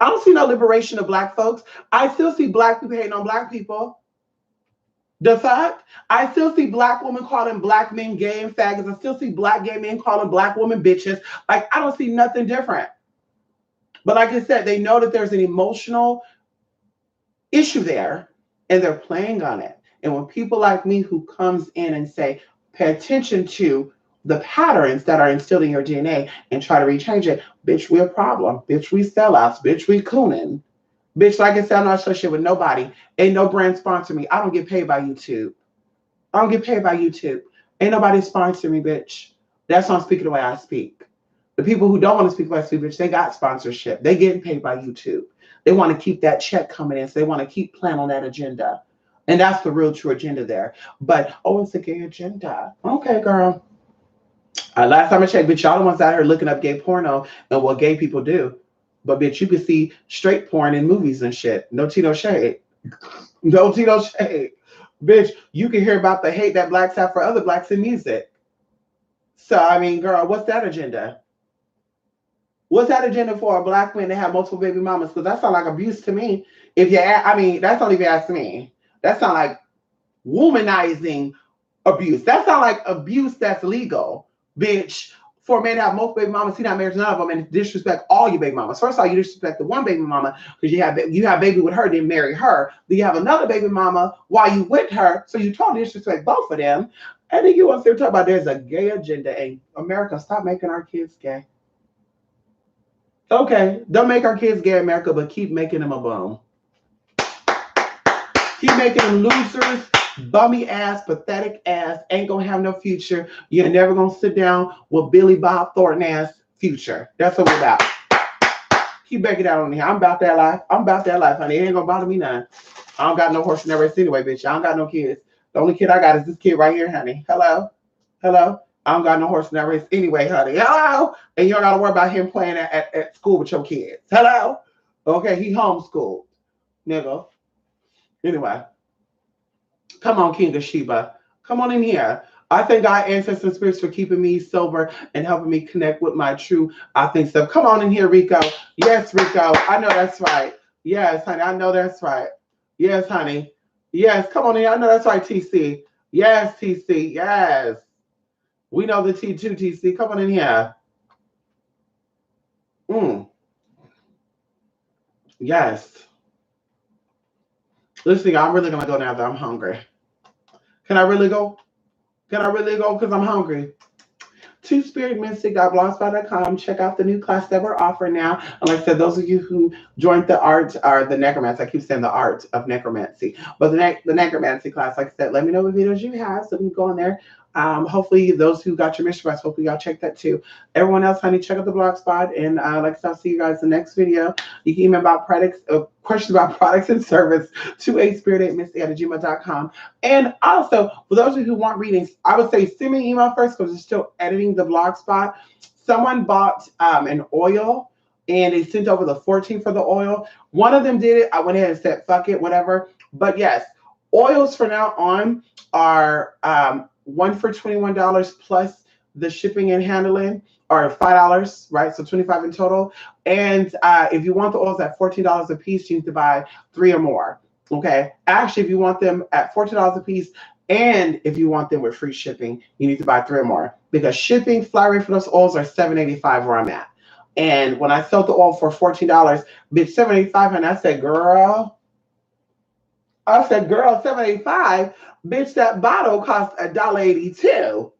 I don't see no liberation of black folks. I still see black people hating on black people. The fact, I still see black women calling black men gay and faggots. I still see black gay men calling black women bitches. Like, I don't see nothing different. But like I said, they know that there's an emotional issue there and they're playing on it. And when people like me who comes in and say, pay attention to the patterns that are instilled in your DNA and try to rechange it, bitch, we a problem. Bitch, we sellouts. Bitch, we cooning. Bitch, like I said, I'm not associated with nobody. Ain't no brand sponsor me. I don't get paid by YouTube. I don't get paid by YouTube. Ain't nobody sponsor me, bitch. That's why I'm speaking the way I speak. The people who don't want to speak the way I speak, bitch, they got sponsorship. They getting paid by YouTube. They want to keep that check coming in, so they want to keep playing on that agenda. And that's the real true agenda there. But, oh, it's a gay agenda. Okay, girl. Last time I checked, bitch, y'all the ones out here looking up gay porno and what gay people do. But bitch, you can see straight porn in movies and shit. No tea, no shade. No tea, no shade. Bitch, you can hear about the hate that blacks have for other blacks in music. So, I mean, girl, what's that agenda? What's that agenda for a black man to have multiple baby mamas? Because that sounds like abuse to me. If you, I mean, that's not even ask me. That sounds like womanizing abuse. That sounds like abuse that's legal, bitch. For a man to have multiple baby mamas, he not married to none of them, and disrespect all your baby mamas. First of all, you disrespect the one baby mama because you have baby with her, then marry her. Then you have another baby mama while you with her, so you totally disrespect both of them. And then you want to talk about there's a gay agenda, and America, stop making our kids gay. Okay, don't make our kids gay, America, but keep making them a bum. Keep making them losers, bummy ass, pathetic ass, ain't gonna have no future. You're never gonna sit down with Billy Bob Thornton ass future. That's what we're about. Keep making that on here. I'm about that life. I'm about that life, honey. It ain't gonna bother me none. I don't got no horse in that race anyway, bitch. I don't got no kids. The only kid I got is this kid right here, honey. Hello? Hello? I don't got no horse in that race anyway, honey. Hello? And you don't gotta worry about him playing at school with your kids. Hello? Okay, he homeschooled. Nigga. Anyway. Come on, King of Sheba. Come on in here. I thank God, ancestors and spirits, for keeping me sober and helping me connect with my true, I think so. Come on in here, Rico. Yes, Rico. I know that's right. Yes, honey. I know that's right. Yes, honey. Yes, come on in here. I know that's right, TC. Yes, TC. Yes. We know the T2, TC. Come on in here. Yes. Listen, I'm really going to go now that I'm hungry. Can I really go? Can I really go? Because I'm hungry. TwoSpiritMystic.blogspot.com. Check out the new class that we're offering now. And like I said, those of you who joined the art or the necromancy, I keep saying the art of necromancy, but the necromancy class, like I said, let me know what videos you have so we can go in there. Hopefully those who got your mission rights, hopefully y'all check that too. Everyone else, honey, check out the blog spot. And like I said, I'll see you guys in the next video. You can email about products, questions about products and service to aspirit8mystic@gmail.com. And also, for those of you who want readings, I would say send me an email first because it's still editing the blog spot. Someone bought an oil and they sent over the 14 for the oil. One of them did it. I went ahead and said, fuck it, whatever. But yes, oils from now on are one for $21 plus the shipping and handling, or $5, right? So $25 in total. And if you want the oils at $14 a piece, you need to buy 3 or more. Okay. Actually, if you want them at $14 a piece, and if you want them with free shipping, you need to buy 3 or more, because shipping fly rate for those oils are $7.85 where I'm at. And when I sold the oil for $14, bitch, $7.85, and I said, girl, $7.85, bitch, that bottle cost $1.82.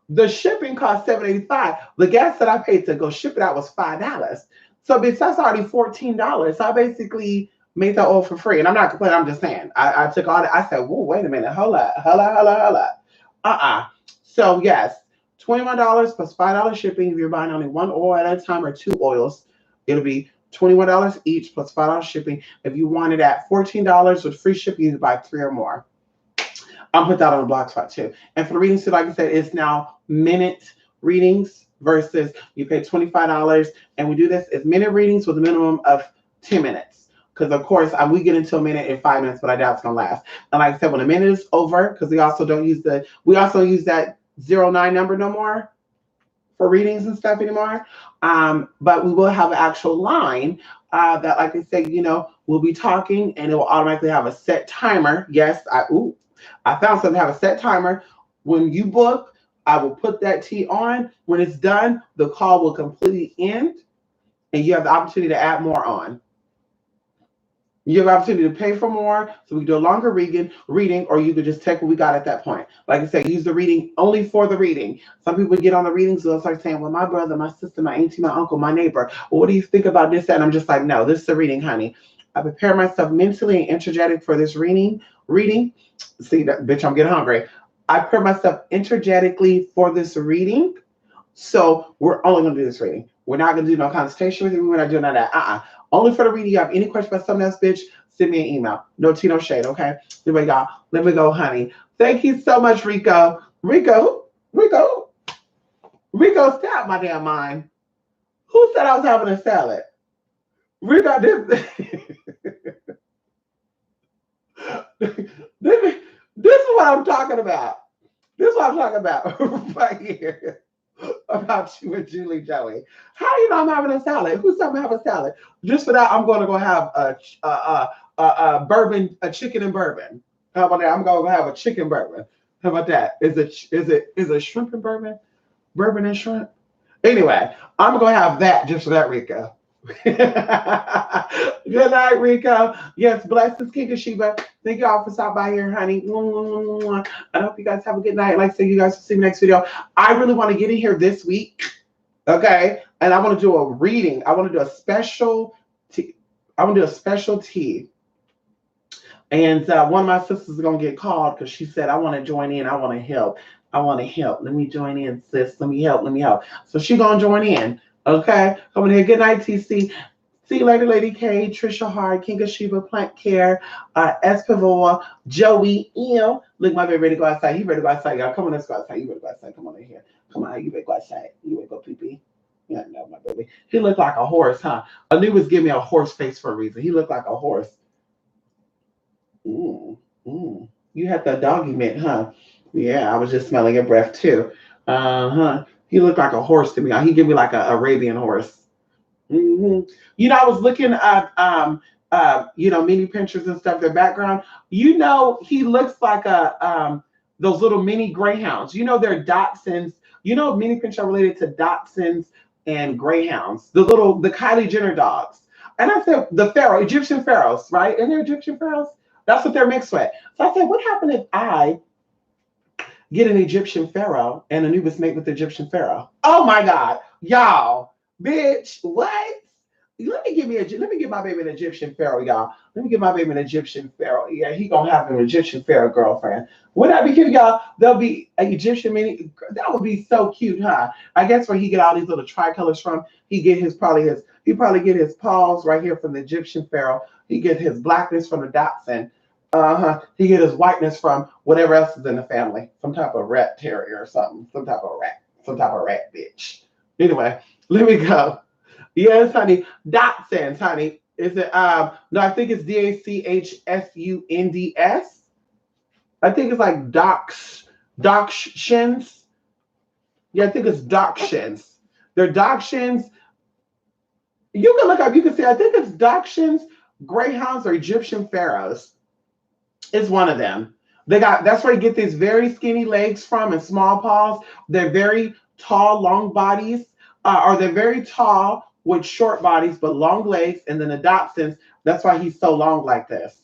The shipping cost $7.85. The gas that I paid to go ship it out was $5. So bitch, that's already $14. So I basically made that oil for free. And I'm not complaining, I'm just saying. I took all that. I said, whoa, wait a minute, hold up. So yes, $21 plus $5 shipping. If you're buying only one oil at a time or 2 oils, it'll be $21 each plus $5 shipping. If you want it at $14 with free shipping, you can buy 3 or more. I'll put that on the blog spot too. And for the readings, too, like I said, it's now minute readings versus you pay $25. And we do this as minute readings with a minimum of 10 minutes. Because, of course, we get into a minute in 5 minutes, but I doubt it's going to last. And like I said, when a minute is over, because we also use that 09 number no more for readings and stuff anymore. But we will have an actual line that, like I said, we'll be talking and it will automatically have a set timer. Yes, I found something to have a set timer. When you book, I will put that tea on. When it's done, the call will completely end and you have the opportunity to add more on. You have the opportunity to pay for more, so we can do a longer reading, or you could just take what we got at that point. Like I said, use the reading only for the reading. Some people get on the readings, so they'll start saying, well, my brother, my sister, my auntie, my uncle, my neighbor, well, what do you think about this? And I'm just like, no, this is a reading, honey. I prepare myself mentally and energetic for this reading. See, that bitch, I'm getting hungry. I prepare myself energetically for this reading. So we're only going to do this reading. We're not going to do no consultation with you. We're not doing none of that. Only for the reading. You have any question about something else, bitch, send me an email. No tea, no shade, okay? Anyway, y'all, let me go, honey. Thank you so much, Rico. Rico, stop my damn mind. Who said I was having a salad? Rico, this is what I'm talking about. This is what I'm talking about right here. About you and Julie Joey. How you know I'm having a salad? Who said I'm having a salad? Just for that, I'm going to go have a chicken and bourbon. How about that? I'm going to have a chicken bourbon. How about that? Is it shrimp and bourbon? Bourbon and shrimp? Anyway, I'm going to have that just for that, Rico. Good night, Rico. Yes, blessings, King of Sheba. Thank you all for stopping by here, honey. I hope you guys have a good night. Like I said, you guys will see me next video. I really want to get in here this week, okay? And I want to do a reading. I want to do a special tea. And one of my sisters is going to get called because she said, I want to join in. I want to help. Let me join in, sis. Let me help. So she's going to join in. Okay, coming here. Good night, TC. See you later, Lady K, Trisha Hart, King of Sheba, Plant Care, Espavoa, Joey, Look, my baby ready to go outside. He ready to go outside, y'all. Come on, let's go outside. You ready to go outside? Come on in here. Come on, you ready to go outside? You ready to go pee-pee? Yeah, no, my baby. He looked like a horse, huh? Anu was giving me a horse face for a reason. He looked like a horse. You had the doggy mitt, huh? Yeah, I was just smelling your breath too. He looked like a horse to me. He gave me like an Arabian horse. I was looking at mini pictures and stuff, their background. He looks like those little mini greyhounds. They're dachshunds. Mini pictures are related to dachshunds and greyhounds. The Kylie Jenner dogs. And I said the Egyptian pharaohs, right? And they're Egyptian pharaohs. That's what they're mixed with. So I said, what happened if I get an Egyptian pharaoh and Anubis mate with the Egyptian pharaoh? Oh my God, y'all, bitch, what? Let me give my baby an Egyptian pharaoh, y'all. Let me give my baby an Egyptian pharaoh. Yeah, he gonna have an Egyptian pharaoh girlfriend. Wouldn't that be cute, y'all? There'll be an Egyptian mini. That would be so cute, huh? I guess where he get all these little tricolors from, he probably get his paws right here from the Egyptian pharaoh. He get his blackness from the dachshund. He get his whiteness from whatever else is in the family. Some type of rat terrier or something. Some type of rat bitch. Anyway, let me go. Yes, honey. Dachshunds, honey. Is it no, I think it's Dachshunds. I think it's like dachshunds. Yeah, I think it's dachshunds. They're dachshunds. You can look up, you can see, I think it's dachshunds, greyhounds, or Egyptian pharaohs. It's one of them. That's where you get these very skinny legs from and small paws. They're very tall, long bodies, or they're very tall with short bodies, but long legs. And then the dachshunds, that's why he's so long like this.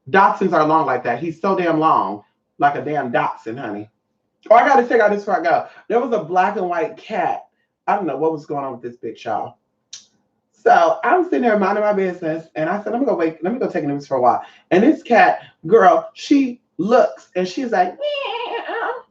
Dachshunds are long like that. He's so damn long, like a damn dachshund, honey. Oh, I got to check out this before I go. There was a black and white cat. I don't know what was going on with this bitch, y'all. So I'm sitting there minding my business, and I said, let me go take a news for a while. And this cat girl, she looks, and she's like, meow.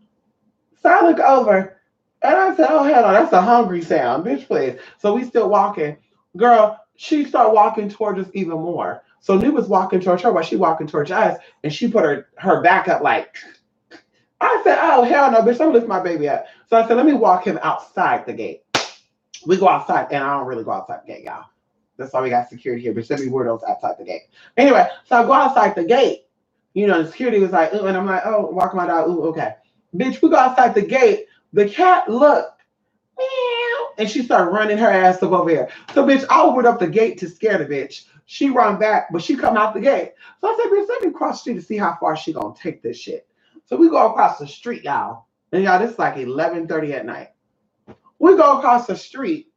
So I look over, and I said, oh, hell no, that's a hungry sound, bitch, please. So we still walking. Girl, she started walking towards us even more. So New was walking towards her while she walking towards us, and she put her back up like. I said, oh hell no, bitch, don't lift my baby up. So I said, let me walk him outside the gate. We go outside, and I don't really go outside the gate, y'all. That's why we got security here, but send me weirdos outside the gate. Anyway, so I go outside the gate. You know, the security was like, ooh, and I'm like, oh, walking my dog, ooh, okay. Bitch, we go outside the gate. The cat looked, meow, and she started running her ass up over here. So, bitch, I opened up the gate to scare the bitch. She run back, but she come out the gate. So I said, bitch, let me cross the street to see how far she gonna take this shit. So we go across the street, y'all. And y'all, this is like 11:30 at night. We go across the street,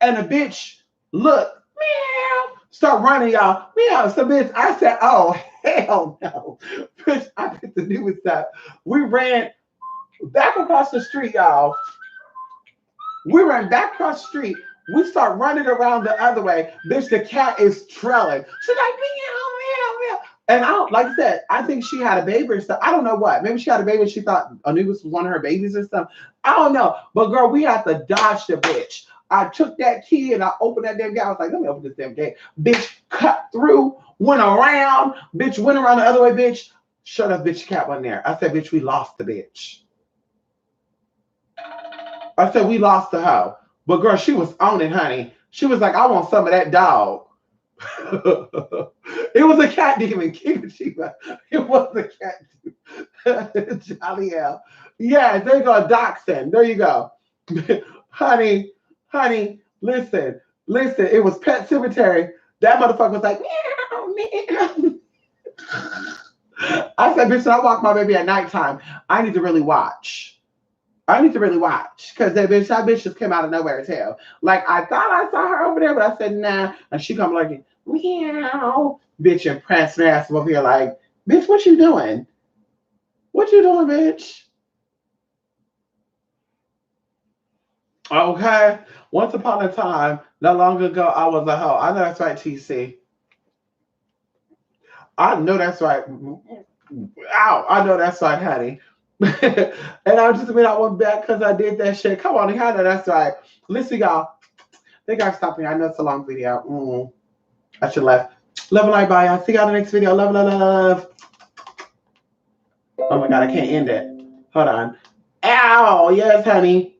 and the bitch look, meow, start running, y'all. Meow. So, bitch, I said, oh, hell no. Bitch, I picked the newest up. We ran back across the street, y'all. We ran back across the street. We start running around the other way. Bitch, the cat is trailing. She's like, meow, meow, meow. And I don't, like I said, I think she had a baby or stuff. I don't know what. Maybe she had a baby and she thought Anubis was one of her babies or stuff. I don't know. But girl, we had to dodge the bitch. I took that key and I opened that damn gate. I was like, let me open this damn gate. Bitch cut through, went around. Bitch went around the other way, bitch. Shut up, bitch, cat wasn't there. I said, bitch, we lost the bitch. I said, we lost the hoe. But girl, she was on it, honey. She was like, I want some of that dog. It was a cat demon, King Chiba. It was a cat demon. Jolly L. Yeah, there you go, Dachshund. There you go. honey, listen. It was Pet Cemetery. That motherfucker was like, meow, meow. I said, bitch, I walk my baby at nighttime. I need to really watch. Because that bitch just came out of nowhere too. Like I thought I saw her over there, but I said nah. And she come like meow, bitch, and prancing her ass over here like, bitch, what you doing? What you doing, bitch? Okay. Once upon a time, not long ago, I was a hoe. I know that's right, TC. I know that's right. Ow, I know that's right, honey. And I just admit I went back because I did that shit. Come on, I know that's right. Listen, y'all. They got to stop me. I know it's a long video. I should left. Love and light, bye. I'll see y'all in the next video. Love, love, love. Oh my God, I can't end it. Hold on. Ow, yes, honey.